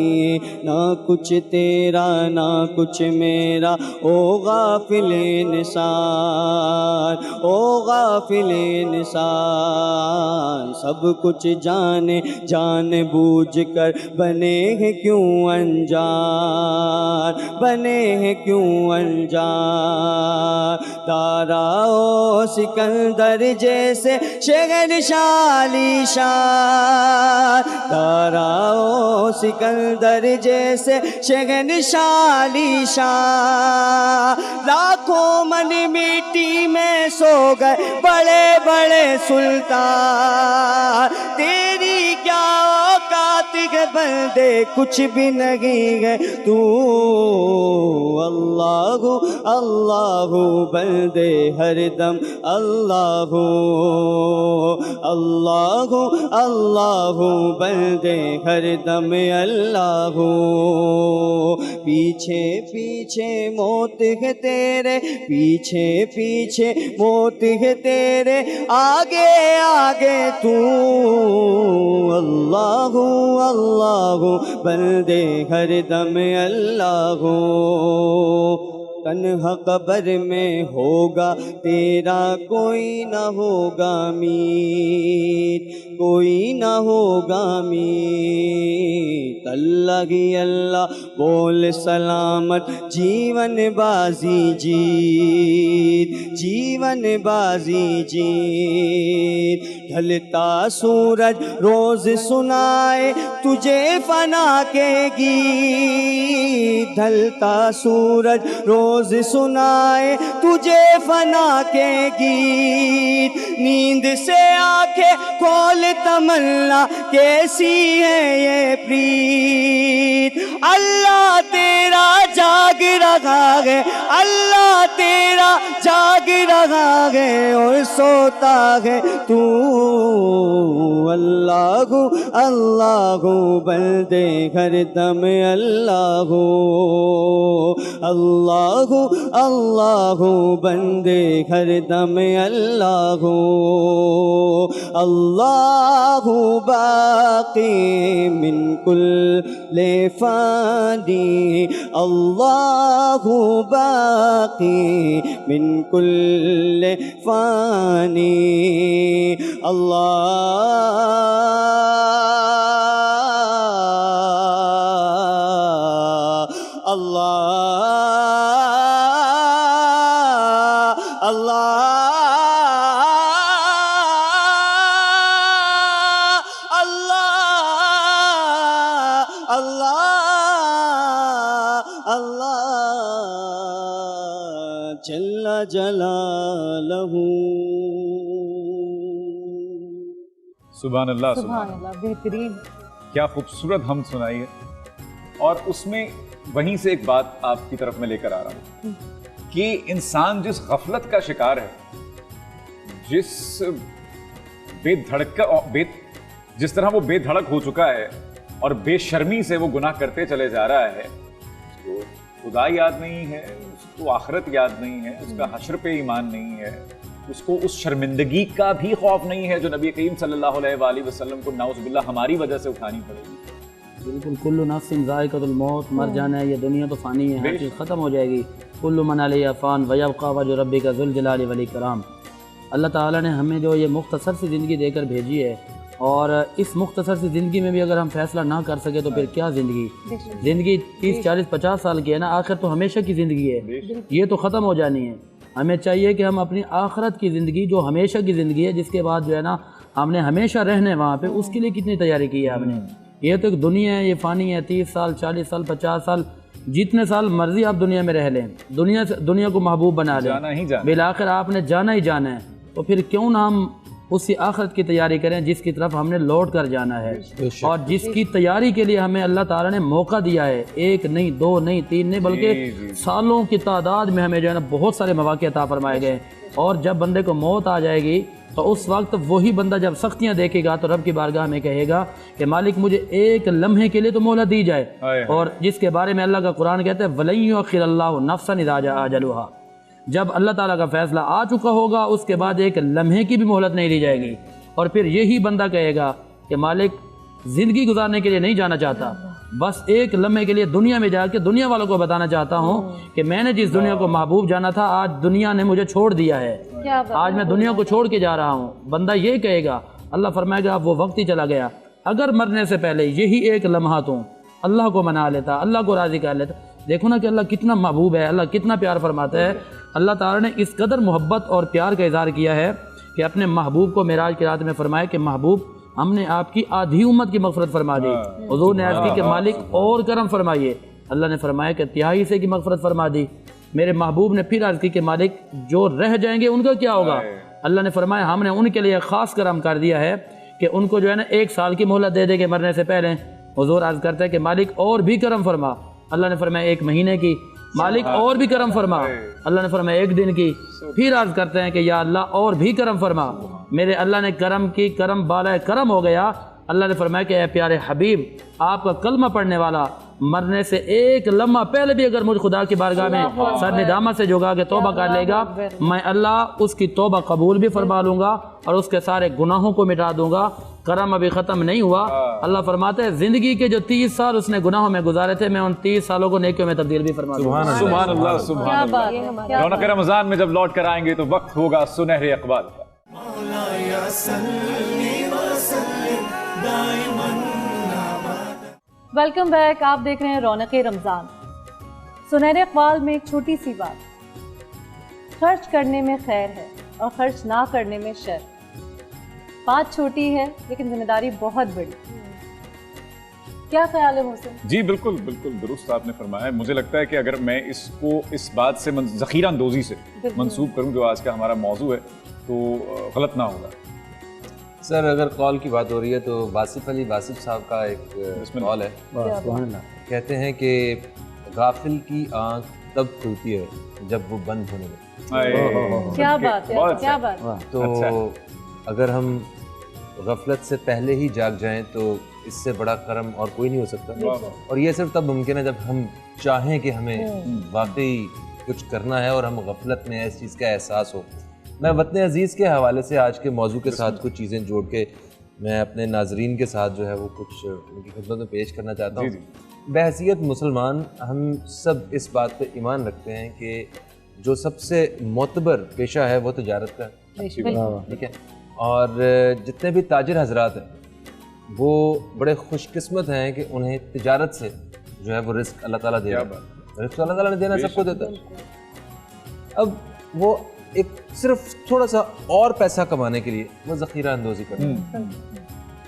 ना कुछ तेरा ना कुछ मेरा ओ गाफिल इंसान, ओ गाफिल इंसान, सब कुछ जाने जान बूझ कर बने हैं क्यों अनजान, बने हैं क्यों अनजान। तारा ओ सिकंदर जैसे शहंशाह शान, तारा ओ सिकंदर जैसे शहंशाह शान, लाखों मन मिट्टी में सो गए बड़े बड़े सुल्तान, तेरी क्या औकात है बंदे कुछ भी नहीं है तू। अल्लाहु अल्लाहु बंदे हरदम अल्लाहु, अल्लाहु अल्लाहु बंदे हरदम अल्लाहु। पीछे पीछे मौत है तेरे, पीछे पीछे मौत है तेरे, आगे आगे तू। अल्लाहु अल्लाहु बंदे हरदम अल्लाहु। तन्हा कब्र में होगा तेरा कोई न होगा मीत, कोई न होगा मीत। अल्लाह ही अल्लाह बोल सलामत जीवन बाजी जीत, जीवन बाजी जीत। ढलता सूरज रोज सुनाए तुझे फना के गीत, ढलता सूरज रोज सुनाए तुझे फना के गीत। नींद से आंखें खोल तमन्ना कैसी है ये प्रीत। अल्लाह तेरा जाग रहा है, अल्लाह तेरा जाग रहा है और सोता है तू। अल्लाहु अल्लाहु बंदे हर दम अल्लाहु, अल्लाहु अल्लाहु बंदे हर दम अल्लाहु। अल्लाहु बाक़ी मिन कुल्ले फ़ानी, अल्लाहु बाक़ी मिन कुल्ले फ़ानी। अल्लाह जल्ला जलालहू। सुभान अल्लाह, सुभान अल्लाह, बेहतरीन। क्या खूबसूरत हम सुनाई है। और उसमें वहीं से एक बात आपकी तरफ में लेकर आ रहा हूं कि इंसान जिस गफलत का शिकार है, जिस जिस तरह वो बेधड़क हो चुका है और बेशर्मी से वो गुनाह करते चले जा रहा है, उसको खुदा याद नहीं है, उसको आखिरत याद नहीं है, उसका हश्र पे ईमान नहीं है, उसको उस शर्मिंदगी का भी खौफ नहीं है जो नबी करीम सल्लल्लाहु अलैहि वसल्लम को नाउज़ुबिल्लाह हमारी वजह से उठानी पड़ेगी। बिल्कुल, कुल्लु नफ्सिन ज़ाइक़तुल मौत, मर जाना है, ये दुनिया तो फ़ानी है, हर चीज़ ख़त्म हो जाएगी। कुल्लु मन अलैहा फ़ान व यबक़ा वजहु रब्बिका ज़ुल जलाली वल इकराम। अल्लाह ताला ने हमें जो ये मुख्तसर सी ज़िंदगी देकर भेजी है, और इस मुख्तसर सी ज़िंदगी में भी अगर हम फैसला ना कर सके तो फिर क्या ज़िंदगी 30, 40, 50 साल की है ना, आखिर तो हमेशा की ज़िंदगी है, ये तो ख़त्म हो जानी है। हमें चाहिए कि हम अपनी आखिरत की ज़िंदगी, जो हमेशा की ज़िंदगी है, जिसके बाद जो है ना हमने हमेशा रहना है वहाँ पे, उसके लिए कितनी तैयारी की है हमने। ये तो एक दुनिया है, ये फ़ानी है। 30 साल, 40 साल, 50 साल, जितने साल मर्जी आप दुनिया में रह लें, दुनिया को महबूब बना लें, बिलाखिर आपने जाना ही जाना है। तो फिर क्यों ना हम उसी आखिरत की तैयारी करें जिसकी तरफ हमने लौट कर जाना है, और जिसकी तैयारी के लिए हमें अल्लाह ताला ने मौका दिया है। 1 नहीं, 2 नहीं, 3 नहीं, बल्कि सालों की तादाद में हमें जो है ना बहुत सारे मौके अता फरमाए गए। और जब बंदे को मौत आ जाएगी तो उस वक्त वही बंदा जब सख्तियाँ देखेगा तो रब की बारगाह में कहेगा कि मालिक मुझे एक लम्हे के लिए तो मोहलत दी जाए। और जिसके बारे में अल्लाह का कुरान कहता है वलन युअख्खिरल्लाहु नफ्सन इज़ा जाअ अजलुहा, जब अल्लाह ताला का फैसला आ चुका होगा उसके बाद एक लम्हे की भी मोहलत नहीं दी जाएगी। और फिर यही बंदा कहेगा कि मालिक ज़िंदगी गुजारने के लिए नहीं जाना चाहता, बस एक लम्हे के लिए दुनिया में जाकर दुनिया वालों को बताना चाहता हूँ कि मैंने जिस दुनिया को महबूब जाना था, आज दुनिया ने मुझे छोड़ दिया है, आज मैं दुनिया को छोड़ के जा रहा हूँ। बंदा ये कहेगा, अल्लाह फरमाएगा वो वक्त ही चला गया, अगर मरने से पहले यही एक लम्हा तू अल्लाह को मना लेता, अल्लाह को राज़ी कर लेता। देखो ना कि अल्लाह कितना महबूब है, अल्लाह कितना प्यार फरमाता है। अल्लाह ताला ने इस कदर मोहब्बत और प्यार का इज़हार किया है कि अपने महबूब को मेराज की रात में फरमाया कि महबूब हमने आपकी आधी उम्मत की मग़फ़िरत फरमा दी। हुज़ूर ने अर्ज़ की कि मालिक और करम फरमाइए। अल्लाह ने फरमाया कि तिहाई से की मग़फ़िरत फरमा दी। मेरे महबूब ने फिर अर्ज़ की कि मालिक जो रह जाएंगे उनका क्या होगा। अल्लाह ने फरमाया हमने उनके लिए ख़ास करम कर दिया है कि उनको जो है ना 1 साल की मोहलत दे देंगे मरने से पहले। हुज़ूर अर्ज़ करते हैं कि मालिक और भी करम फरमा। अल्लाह ने फरमाया 1 महीने की, मालिक और भी करम फरमा। अल्लाह ने फरमाया 1 दिन की। फिर अर्ज़ करते हैं कि या अल्लाह और भी करम फरमा। मेरे अल्लाह ने करम की, करम बाला करम हो गया। अल्लाह ने फरमाया कि ए प्यारे हबीब, आपका कलमा पढ़ने वाला मरने से 1 लम्हा पहले भी अगर मुझ खुदा की बारगाह में सर निदामा से जुगा के तौबा कर लेगा, मैं अल्लाह उसकी तौबा कबूल भी फरमा लूँगा और उसके सारे गुनाहों को मिटा दूँगा। करम अभी ख़त्म नहीं हुआ। अल्लाह फरमाते हैं ज़िंदगी के जो 30 साल उसने गुनाहों में गुजारे थे, मैं उन 30 सालों को नेकियों में तब्दील भी फरमा दूंगा। सुभान अल्लाह, सुभान अल्लाह। रौनक रमज़ान में जब लौट कर आएंगे तो वक्त होगा सुनहरे इक़बाल का। मौलाया सल्ली व सल्लिम दाइमन अबदा। Welcome back. आप देख रहे हैं रौनक रमज़ान। सुनहरे इक़बाल में एक छोटी सी बात, खर्च करने में खैर है और खर्च ना करने में शर। बात छोटी है लेकिन जिम्मेदारी बहुत बड़ी। क्या ख्याल है मोहसिन? जी बिल्कुल बिल्कुल दुरुस्त आपने फरमाया है। मुझे लगता है कि अगर मैं इसको इस बात से ज़ख़ीरा अंदोज़ी से मंसूब करूं जो आज का हमारा मौजू है तो गलत ना होगा। सर अगर कॉल की बात हो रही है तो वासिफ अली वासिफ साहब का एक कॉल है। कहते हैं कि गाफिल की आंख तब खुलती है जब वो बंद होने लगे। क्या बात है, क्या बात। तो अगर हम गफलत से पहले ही जाग जाएं तो इससे बड़ा करम और कोई नहीं हो सकता। और ये सिर्फ तब मुमकिन है जब हम चाहें कि हमें वाकई कुछ करना है और हम गफलत में इस चीज़ का एहसास हो। मैं वतन अजीज़ के हवाले से आज के मौजू के साथ कुछ चीज़ें जोड़ के मैं अपने नाजरीन के साथ जो है वो कुछ उनकी खिदमत में पेश करना चाहता हूँ। बहैसियत मुसलमान हम सब इस बात पर ईमान रखते हैं कि जो सबसे मोतबर पेशा है वो तिजारत का है, ठीक है। और जितने भी ताजिर हजरात हैं वो बड़े खुशकिस्मत हैं कि उन्हें तिजारत से जो है वो रिस्क अल्लाह ताला दे रहा है। रिस्क अल्लाह ताला ने देना सबको देता है। अब वो एक सिर्फ थोड़ा सा और पैसा कमाने के लिए वो ज़ख़ीरा अंदोज़ी करते हैं।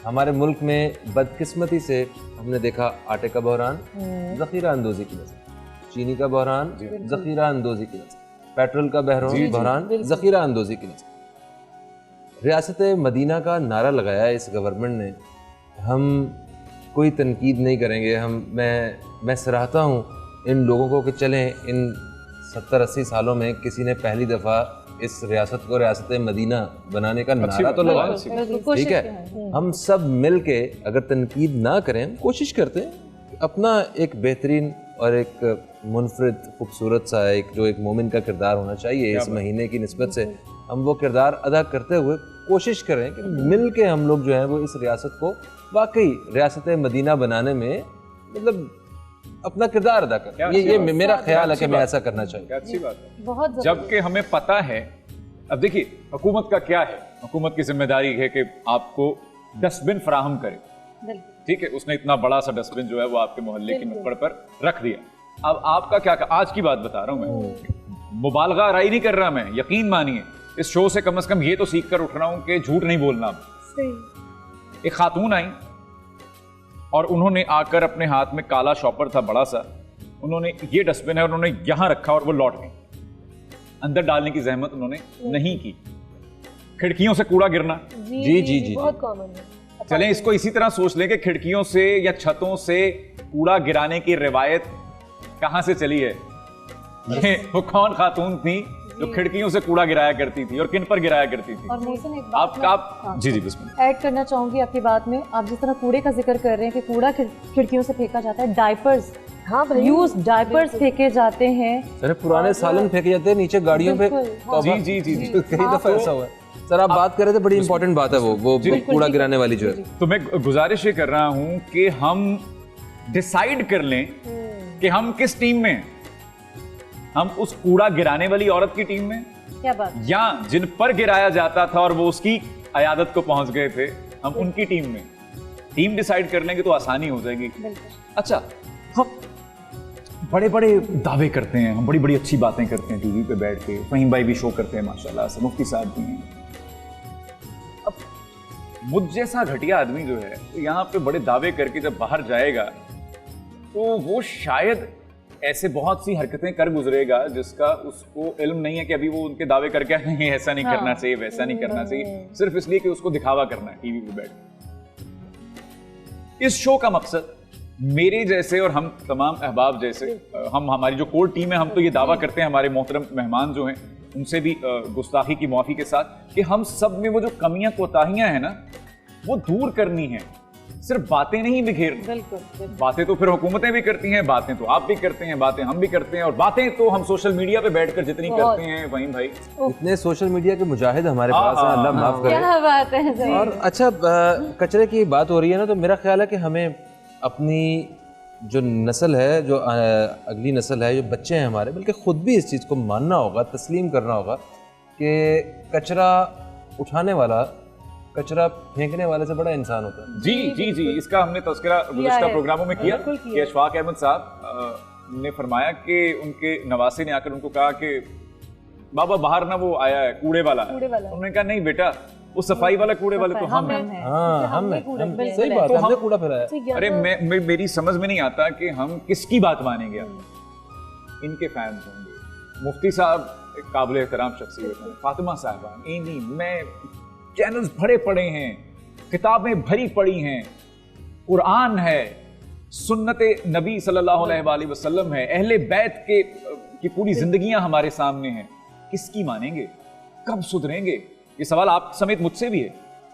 हमारे मुल्क में बदकिस्मती से हमने देखा आटे का बहरान ज़ख़ीरा अंदोज़ी की वजह से, चीनी का बहरान ज़ख़ीरा अंदोज़ी की वजह से, पेट्रोल का बहरान ज़ख़ीरा अंदोज़ी की वजह से। रियासत मदीना का नारा लगाया है इस गवर्नमेंट ने। हम कोई तनकीद नहीं करेंगे। मैं सराहता हूँ इन लोगों को कि चलें, इन 70-80 सालों में किसी ने पहली दफ़ा इस रियासत को रियासत मदीना बनाने का नारा तो लगाया, ठीक है। हम सब मिल के अगर तनकीद ना करें, कोशिश करते हैं अपना एक बेहतरीन और एक मुनफरिद खूबसूरत सा एक मोमिन का किरदार होना चाहिए इस महीने की निस्बत से, हम वो किरदार अदा करते हुए कोशिश करें कि मिल के हम लोग जो है वो इस रियासत को वाकई रियासत मदीना बनाने में मतलब अपना किरदार अदा करें। ये मेरा ख्याल है कि मैं ऐसा करना चाहिए। अच्छी बात है, बहुत जबकि हमें पता है। अब देखिए हुकूमत का क्या है, हुकूमत की जिम्मेदारी है कि आपको डस्टबिन फराहम करे, ठीक है। उसने इतना बड़ा सा डस्टबिन जो है वो आपके मोहल्ले की नुक्कड़ पर रख दिया। अब आपका क्या, आज की बात बता रहा हूँ मैं, मुबालगा आराई नहीं कर रहा मैं, यकीन मानिए इस शो से कम ये तो सीख कर उठ रहा हूँ कि झूठ नहीं बोलना। एक खातून आई और उन्होंने आकर अपने हाथ में काला शॉपर था बड़ा सा, उन्होंने ये डस्टबिन है उन्होंने यहाँ रखा और वो लौट गई। अंदर डालने की जहमत उन्होंने नहीं की। खिड़कियों से कूड़ा गिरना, जी बहुत कॉमन है। चलें इसको इसी तरह सोच लें कि खिड़कियों से या छतों से कूड़ा गिराने की रिवायत कहाँ से चली है। ये वो कौन खातून थी जो खिड़कियों से कूड़ा गिराया करती थी और किन पर गिराया करती थी? और मोहसिन एक बात आप जी बिस्मिल्लाह ऐड करना चाहूंगी आपकी बात में। आप जिस तरह कूड़े का जिक्र कर रहे हैं कि कूड़ा खिड़कियों से फेंका जाता है, डायपर्स, हाँ यूज डायपर्स फेंके जाते हैं। अरे पुराने सालन फेंके जाते हैं नीचे गाड़ियों पे। जी कई दफा ऐसा हुआ है। सर आप बात कर रहे थे, बड़ी इंपॉर्टेंट बात है वो कूड़ा गिराने वाली जो है। तो मैं गुजारिश ये कर रहा हूँ कि हम डिसाइड कर लें कि हम किस टीम में, हम उस कूड़ा गिराने वाली औरत की टीम में, क्या बात, या जिन पर गिराया जाता था और वो उसकी अयादत को पहुंच गए थे, हम उनकी टीम में। टीम डिसाइड कर लेंगे तो आसानी हो जाएगी। अच्छा, हम बड़े बड़े दावे करते हैं, हम बड़ी बड़ी अच्छी बातें करते हैं टीवी पे बैठ के, फहीम भाई भी शो करते हैं माशाल्लाह से, मुफ्ती साहब भी हैं। अब मुझ जैसा घटिया आदमी जो है यहाँ पे बड़े दावे करके जब बाहर जाएगा तो वो शायद ऐसे बहुत सी हरकतें कर गुजरेगा जिसका उसको इल्म नहीं है कि अभी वो उनके दावे करके नहीं ऐसा नहीं करना चाहिए, वैसा नहीं करना चाहिए, सिर्फ इसलिए कि उसको दिखावा करना है टीवी पे बैठ। इस शो का मकसद मेरे जैसे और हम तमाम अहबाब जैसे, हमारी जो कोर टीम है, हम तो ये दावा करते हैं हमारे मोहतरम मेहमान जो हैं उनसे भी गुस्ताखी की माफ़ी के साथ, कि हम सब में वो जो कमियां कोताहियां हैं ना वो दूर करनी है। सिर्फ बातें नहीं बिखेरनी, बिल्कुल बातें तो फिर हुकूमतें भी करती हैं, बातें तो आप भी करते हैं, बातें हम भी करते हैं, और बातें तो हम सोशल मीडिया पे बैठकर जितनी करते हैं वहीं भाई। इतने सोशल मीडिया के मुजाहिद हमारे पास हैं, अल्लाह माफ करे। क्या बात है। और अच्छा, कचरे की बात हो रही है ना, तो मेरा ख्याल है कि हमें अपनी जो नस्ल है, जो अगली नस्ल है, जो बच्चे हैं हमारे, बल्कि ख़ुद भी इस चीज़ को मानना होगा, तस्लीम करना होगा कि कचरा उठाने वाला कचरा फेंकने वाले से बड़ा इंसान होता है। जी जी जी, इसका हमने तज़किरा गुज़िश्ता प्रोग्रामों में किया कि अशफाक अहमद साहब ने फरमाया कि उनके नवासे ने आकर उनको कहा कि बाबा बाहर ना वो आया है कूड़े वाला, उन्होंने कहा नहीं बेटा, वो सफाई वाला कूड़े वाले तो हम हैं। हाँ, हम सही बात है, हमने कूड़ा फैलाया। अरे मेरी समझ में नहीं आता कि हम किसकी बात मानेंगे। इनके फैंस होंगे, मुफ्ती साहब एक काबिल एहतराम शख्सियत है, फातिमा साहिबा, इन्हीं मैं चैनल्स भरे पड़े हैं, किताबें भरी पड़ी हैं, कुरान है, सुन्नत नबी सल्लल्लाहु अलैहि वसल्लम है, अहले बैत की पूरी जिंदगियां हमारे सामने हैं। किसकी मानेंगे, कब सुधरेंगे? ये सवाल आप समेत मुझसे भी है।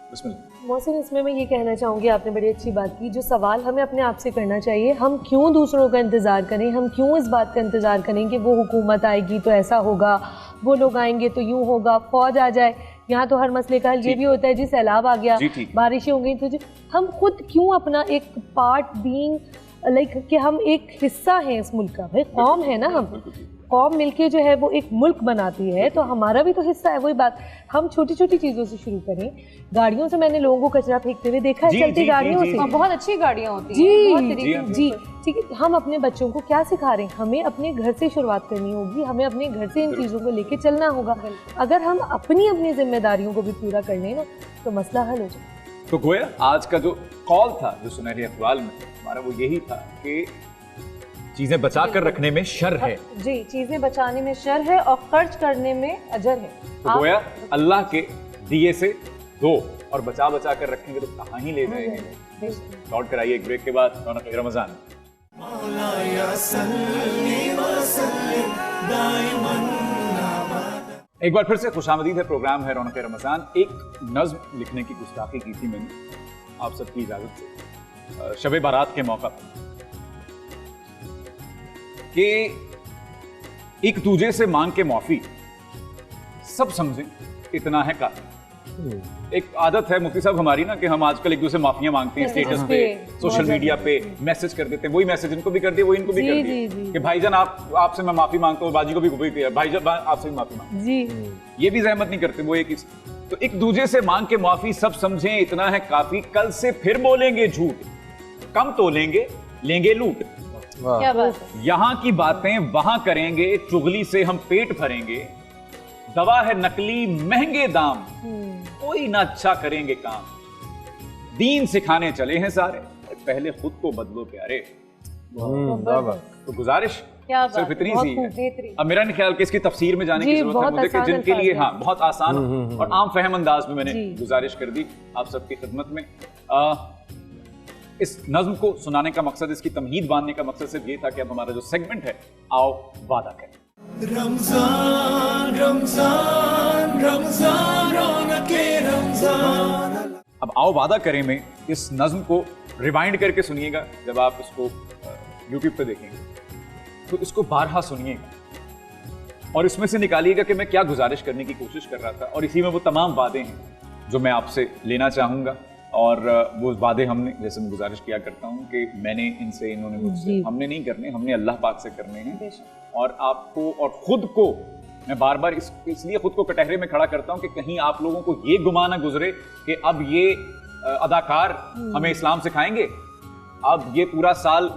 बिस्मिल्लाह। मोहसिन, इसमें मैं ये कहना चाहूँगी, आपने बड़ी अच्छी बात की। जो सवाल हमें अपने आप से करना चाहिए, हम क्यों दूसरों का इंतज़ार करें, हम क्यों इस बात का इंतज़ार करें कि वो हुकूमत आएगी तो ऐसा होगा, वो लोग आएंगे तो यूँ होगा, फौज आ जाए। यहाँ तो हर मसले का हल ये भी होता है जी, सैलाब आ गया, बारिशें हो गई, तो हम खुद क्यों अपना एक पार्ट बीइंग लाइक कि हम एक हिस्सा हैं इस मुल्क का। भाई कौम है ना, हम कौम मिलके जो है वो एक मुल्क बनाती है, तो हमारा भी तो हिस्सा है। वही बात, हम छोटी छोटी चीज़ों से शुरू करें। गाड़ियों से मैंने लोगों को कचरा फेंकते हुए देखा है, चलती गाड़ियों से। बहुत अच्छी गाड़ियाँ होती हैं। जी, ठीक है। हम अपने बच्चों को क्या सिखा रहे हैं? हमें अपने घर से शुरुआत करनी होगी, हमें अपने घर से इन चीज़ों को लेके चलना होगा। अगर हम अपनी जिम्मेदारियों को भी पूरा कर लें ना, तो मसला हल हो जाए। तो गोया आज का जो कॉल था, जो सुनहरे अखबार में हमारा, वो यही था कि चीजें बचा कर रखने में शर है। जी, चीजें बचाने में शर है और खर्च करने में अजर है। तो गोया अल्लाह के दिए से दो, और बचा बचा कर रखेंगे तो कहाँ ही ले जाएंगे। लौट कर आइए एक ब्रेक के बाद रौनक रमजान। एक बार फिर से खुशामदीद है, प्रोग्राम है रौनक रमजान। एक नज्म लिखने की गुस्ताखी की थी मैंने आप सबकी इजाजत से शब बारात के मौका पर, कि एक दूजे से मांग के माफी, सब समझें इतना है काफी। एक आदत है मुफ्ती साहब हमारी ना, कि हम आजकल एक दूसरे माफियां मांगते हैं स्टेटस पे, सोशल मीडिया पे मैसेज कर देते हैं। वही मैसेज इनको भी कर दिए, वो इनको भी कर दिए कि भाईजान आपसे मैं माफी मांगता हूँ, बाजी को भी भाईजान आपसे भी माफी मांगता हूँ। ये भी जहमत नहीं करते वो एक। तो एक दूजे से मांग के माफी, सब समझें इतना है काफी। कल से फिर बोलेंगे झूठ, कम तोलेंगे, लेंगे लूट। क्या बात है। यहाँ की बातें वहां करेंगे, चुगली से हम पेट भरेंगे। दवा है नकली महंगे दाम, कोई ना अच्छा करेंगे काम। दीन सिखाने चले हैं सारे, पहले खुद को बदलो प्यारे। तो गुजारिश सिर्फ इतनी सी है। अब मेरा नहीं ख्याल कि इसकी तफसीर में जाने की जरूरत है मुझे, कि जिनके लिए हाँ बहुत आसान और आम फहम अंदाज में मैंने गुजारिश कर दी आप सबकी खिदमत में। इस नज्म को सुनाने का मकसद, इसकी तमहीद बांधने का मकसद सिर्फ ये था कि अब हमारा जो सेगमेंट है, आओ वादा करें। रमजान रमजान रमजान रौनके रमजान। अब आओ वादा करें में इस नज्म को रिवाइंड करके सुनिएगा। जब आप इसको यूट्यूब पे देखेंगे तो इसको बारहा सुनिएगा और इसमें से निकालिएगा कि मैं क्या गुजारिश करने की कोशिश कर रहा था। और इसी में वो तमाम वादे हैं जो मैं आपसे लेना चाहूँगा। और वो वादे हमने, जैसे मैं गुजारिश किया करता हूँ कि मैंने इनसे, इन्होंने मुझसे, हमने नहीं करने, हमने अल्लाह पाक से करने हैं। और आपको और खुद को मैं बार बार इसलिए खुद को कटहरे में खड़ा करता हूँ कि कहीं आप लोगों को ये गुमान ना गुजरे कि अब ये अदाकार हमें इस्लाम सिखाएंगे, अब ये पूरा साल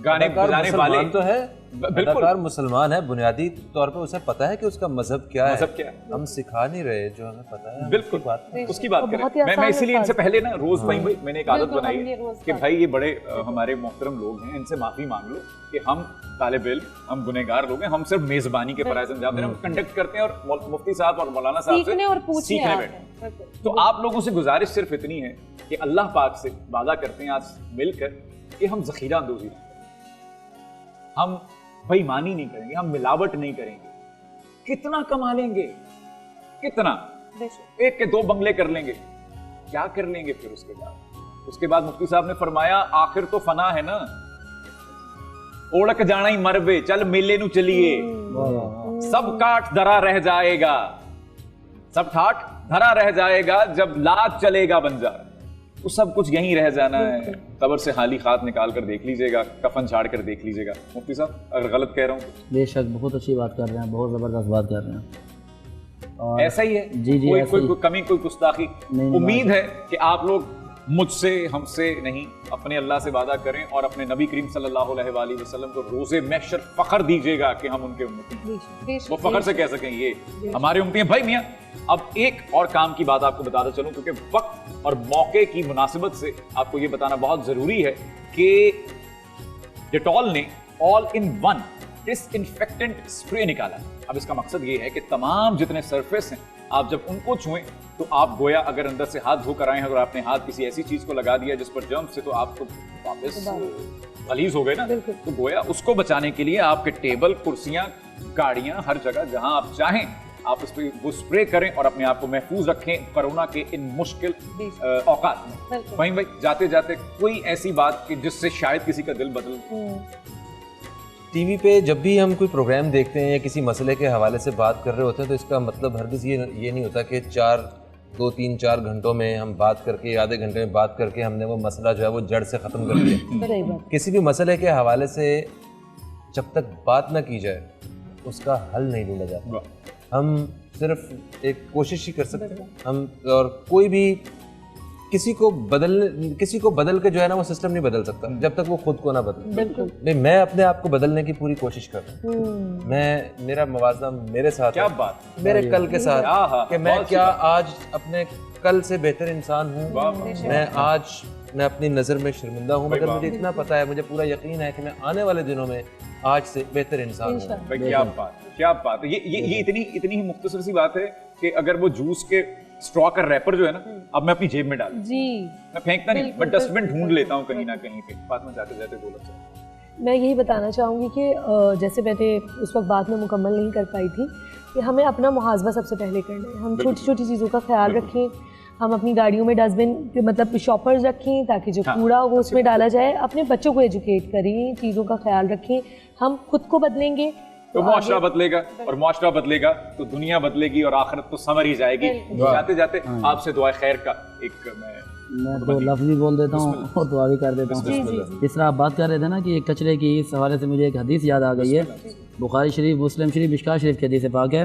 गाने बजाने वाले तो है, अदाकार मुसलमान है, बुनियादी तौर पे उसे पता है कि उसका मजहब क्या है। हम सिखा नहीं रहे जो हमें पता है। बिल्कुल उसकी बात करें। मैं इसीलिए इनसे पहले ना रोज भाई मैंने एक आदत बनाई है कि भाई ये बड़े हमारे मोहतरम लोग हैं, इनसे माफी मांग लो कि हम तालिब इल्म, हम गुनहगार लोग हैं, हम सिर्फ मेजबानी के फराइज़ अंजाम दे रहे हैं, हम कंडक्ट करते हैं और मुफ्ती साहब और मौलाना साहब से सीखने बैठे। तो आप लोगों से गुजारिश सिर्फ इतनी है कि अल्लाह पाक से वादा करते हैं आज मिलकर कि हम जखीरा अंदोजी नहीं करेंगे, हम बेईमानी नहीं करेंगे, हम मिलावट नहीं करेंगे। कितना कमा लेंगे, कितना, एक के दो बंगले कर लेंगे, क्या कर लेंगे फिर उसके बाद? उसके बाद मुफ्ती साहब ने फरमाया आखिर तो फना है ना, ओढ़क जाना ही मरबे, चल मेले नु चलिए, सब काट धरा रह जाएगा, सब ठाट धरा रह जाएगा, जब लात चलेगा बंजार, तो सब कुछ यहीं रह जाना है। कब्र से खाली खात निकाल कर देख लीजिएगा, कफन झाड़ कर देख लीजिएगा। मुफ्ती साहब अगर गलत कह रहा हूँ? बेशक बहुत अच्छी बात कर रहे हैं, बहुत ज़बरदस्त बात कर रहे हैं। और ऐसा ही है जी जी, कोई कमी, कोई गुस्ताखी? उम्मीद है कि आप लोग मुझसे, हमसे नहीं, अपने अल्लाह से वादा करें और अपने नबी करीम सल्लल्लाहु अलैहि वसल्लम को रोज़े महशर फख्र दीजिएगा कि हम उनके उम्मती हैं। वो फख्र से कह सकें ये हमारे उम्मती हैं। भाई मियाँ, अब एक और काम की बात आपको बताता चलूं, क्योंकि वक्त और मौके की मुनासिबत से आपको ये बताना बहुत जरूरी है कि डेटॉल ने all in one disinfectant spray निकाला। अब इसका मकसद ये है कि तमाम जितने सरफेस हैं, आप जब उनको छुएं तो आप गोया अगर अंदर से हाथ धोकर आए हैं और आपने हाथ किसी ऐसी चीज को लगा दिया जिस पर जर्म से, तो आप तो वापस गलीज हो गए ना, तो गोया उसको बचाने के लिए आपके टेबल, कुर्सियां, गाड़ियां, हर जगह जहां आप चाहें आप उस पर वो स्प्रे करें और अपने आप को महफूज रखें कोरोना के इन मुश्किल औकात में। वहीं भाई जाते जाते कोई ऐसी बात कि जिससे शायद किसी का दिल बदल? टीवी पे जब भी हम कोई प्रोग्राम देखते हैं या किसी मसले के हवाले से बात कर रहे होते हैं, तो इसका मतलब हरगिज़ ये नहीं होता कि 2-3-4 घंटों में हम बात करके, आधे घंटे में बात करके हमने वो मसला जो है वो जड़ से ख़त्म कर दिया। किसी भी मसले के हवाले से जब तक बात ना की जाए उसका हल नहीं ढूंढा जाता। हम सिर्फ एक कोशिश ही कर सकते हैं हम, और कोई भी किसी को बदल के जो है ना वो सिस्टम नहीं बदल सकता जब तक वो खुद को ना बदले। मैं अपने आप को बदलने की पूरी कोशिश कर रहा हूँ। मेरा मवाजना मेरे साथ, क्या बात, मेरे कल के साथ, कि मैं क्या आज अपने कल से बेहतर इंसान हूँ। मैं अपनी नज़र में शर्मिंदा हूँ, मगर मुझे इतना पता है, मुझे पूरा यकीन है कि मैं आने वाले दिनों में आज से बेहतर इंसान हूँ। भाई क्या बात है। ये इतनी ही मुख्तसर सी बात है कि अगर वो जूस के स्ट्रॉ का रैपर जो है ना, अब मैं अपनी जेब में डाल जी, मैं फेंकता नहीं, बट डस्टबिन ढूंढ लेता हूँ कहीं ना कहीं पे। बात में जाते जाते बोला, मैं यही बताना चाहूँगी कि जैसे मैंने उस वक्त बात में मुकम्मल नहीं कर पाई थी कि हमें अपना मुहासबा सबसे पहले करना है। हम छोटी छोटी चीज़ों का ख्याल रखें, हम अपनी गाड़ियों में डस्टबिन मतलब शॉपर्स रखें ताकि जो कूड़ा हो उसमें डाला जाए। अपने बच्चों को एजुकेट करें, चीज़ों का ख्याल रखें। हम खुद को बदलेंगे तो मुआशरा बदलेगा, और मुआशरा बदलेगा तो दुनिया बदलेगी और आखिरत तो संवर ही जाएगी। जाते जाते आपसे दुआ खैर का एक मैं दो लफ्ज़ भी बोल देता हूँ और दुआ भी कर देता हूँ। जिस तरह आप बात कर रहे थे ना कि कचरे की, इस हवाले से मुझे एक हदीस याद आ गई है। बुखारी शरीफ, मुस्लिम शरीफ, मिशकात शरीफ की हदीस पाक है।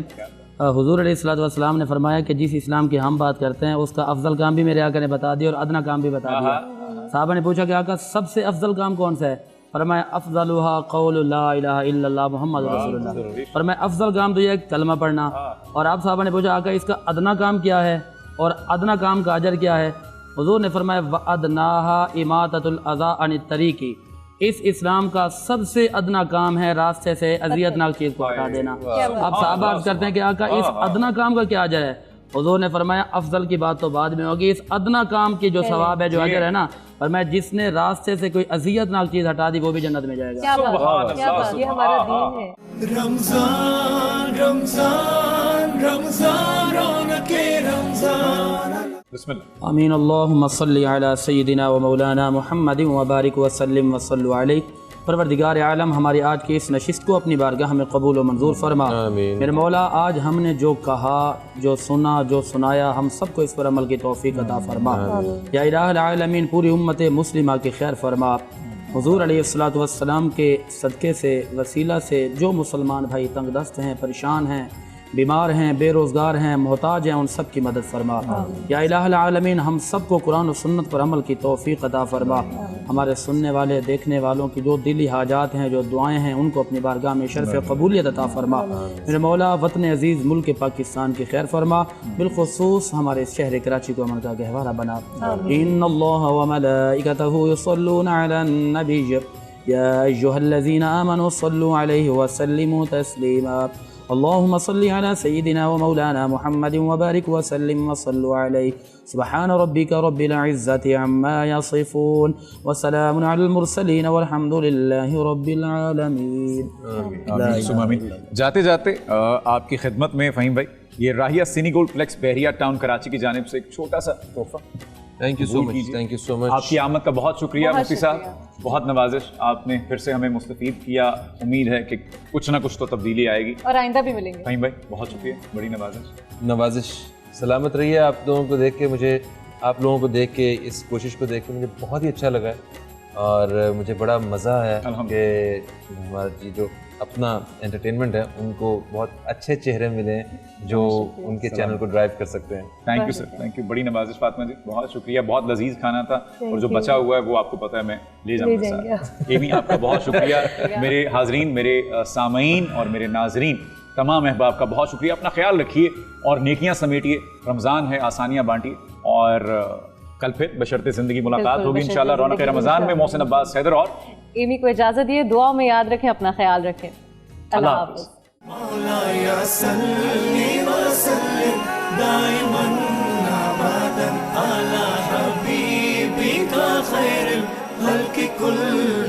हुजूर अलैहिस्सलातु वस्सलाम ने फरमाया कि जिस इस्लाम की हम बात करते हैं उसका अफजल काम भी मेरे आका ने बता दिया और अदना काम भी बता दिया। साहबा ने पूछा कि आका सबसे अफजल काम कौन सा है? फरमाया अफजलुहा क़ौलु ला इलाहा इल्लल्लाह मुहम्मदुर रसूलुल्लाह। फरमाया अफजल काम तो यह कलमा पढ़ना। और आप साहबा ने पूछा आका इसका अदना काम क्या है और अदना काम का अजर क्या है? हुजूर ने फरमाया व अदनाहा इमाततुल अज़ा अनित तरीकी। इस इस्लाम का सबसे अदना काम है रास्ते से अज़ियतनाक चीज़ को हटा देना। आप साहबा अर्ज़ करते हैं कि आका इस अदना काम का क्या अजर है? हुजूर ने फरमाया अफजल की बात तो बाद में होगी, इस अदना काम की जो सवाब है, जो अजर है ना, और मैं जिसने रास्ते से कोई अज़ियतनाक चीज़ हटा दी वो भी जन्नत में जाएगा। क्या बात, ये हमारा दीन है। रमजान रमजान रमजान रौनके रमजान। बिस्मिल्लाह। आमीन। अल्लाहुम्मा सल्लि अला सय्यिदिना व मौलाना मुहम्मदिन व बारिक व सल्लिम व सल्लु अलैहि। परवरदिगार आलम हमारी आज की इस नशिस्त को अपनी बारगाह में कबूल व मंजूर फरमा। मेरे मौला आज हमने जो कहा, जो सुना, जो सुनाया, हम सबको इस पर अमल की तौफीक अता फरमा। या इलाहुल आलमीन पूरी उम्मत मुस्लिमा की खैर फरमा। हुजूर अलैहिस्सलातु वस्सलाम के सदक़े से, वसीला से जो मुसलमान भाई तंगदस्त हैं, परेशान हैं, बीमार हैं, बेरोज़गार हैं, मोहताज हैं, उन सब की मदद फरमा। या इलाहुल आलमीन हम सबको कुरान और सुन्नत पर अमल की तौफीक अता फरमा। हमारे सुनने वाले, देखने वालों की जो दिली हाजात हैं, जो दुआएं हैं, उनको अपनी बारगाह में शर्फ़ कबूलियत अता फरमा। मेरे मौला वतन अज़ीज़ मुल्क पाकिस्तान की खैर फरमा। बिलख़ुसूस हमारे शहर कराची को अमन का गहवारा बना। इन्नल्लाह व मलाइकतहु युसल्लूना अलन नबिय्य या अय्युहल्लज़ीना आमनू सल्लू अलैहि व सल्लिमू तस्लीमा। अल्लाहुम्मा सल्लि अला सय्यिदिना व मौलाना मुहम्मदिन व बारिक व सल्लिम व सल्लु अलैहि। सुब्हान रब्बिका रब्बिल इज़्ज़ति अम्मा यसिफून व सलामुन अलल मुरसलीन वल्हम्दुलिल्लाहि रब्बिल आलमीन। जाते जाते आपकी खिदमत में फ़हीम भाई, ये राहिया सिनी गोल्ड फ्लेक्स बहरिया टाउन कराची की जानिब से एक छोटा सा तोहफा थैंक यू सो कबूल मच, कीजिए। Thank you so much. आपकी आमद का बहुत शुक्रिया बहुत मुफ्ती साहब, बहुत नवाजिश। आपने फिर से हमें मुस्तफ़ीद किया। उम्मीद है कि कुछ ना कुछ तो तब्दीली आएगी। और आइंदा भी मिलेंगे। फ़हीम भाई बहुत शुक्रिया, बड़ी नवाजिश। नवाजिश, सलामत रहिए। आप लोगों को देख के मुझे, आप लोगों को देख के, इस कोशिश को देख के मुझे बहुत ही अच्छा लगा है और मुझे बड़ा मज़ा आया कि हमारा जी जो अपना एंटरटेनमेंट है उनको बहुत अच्छे चेहरे मिले हैं जो उनके चैनल को ड्राइव कर सकते हैं। Thank you sir, thank you, बड़ी नवाजिश फातिमा जी, बहुत शुक्रिया। बहुत लजीज खाना था और जो बचा हुआ है वो आपको पता है मैं ले जाऊंगा साथ। एमी आपका बहुत शुक्रिया। मेरे हाजरीन, मेरे सामईन और मेरे नाजरीन, तमाम अहबाब का बहुत शुक्रिया। अपना ख्याल रखिए और नेकियां समेटिए। रमज़ान है, आसानियां बांटिए और कल फिर बशर्ते ज़िंदगी मुलाकात होगी इंशाल्लाह। रौनक रमज़ान में मोहसिन अब्बास हैदर और एमी को इजाज़त दिए। दुआ में याद रखें, अपना ख्याल रखें। अल्लाह हाफ़िज़। मौलाया सल्ली व सल्लिम दाइमन अबदन अला हबीबिका खैरिल खल्क़ि कुल्ल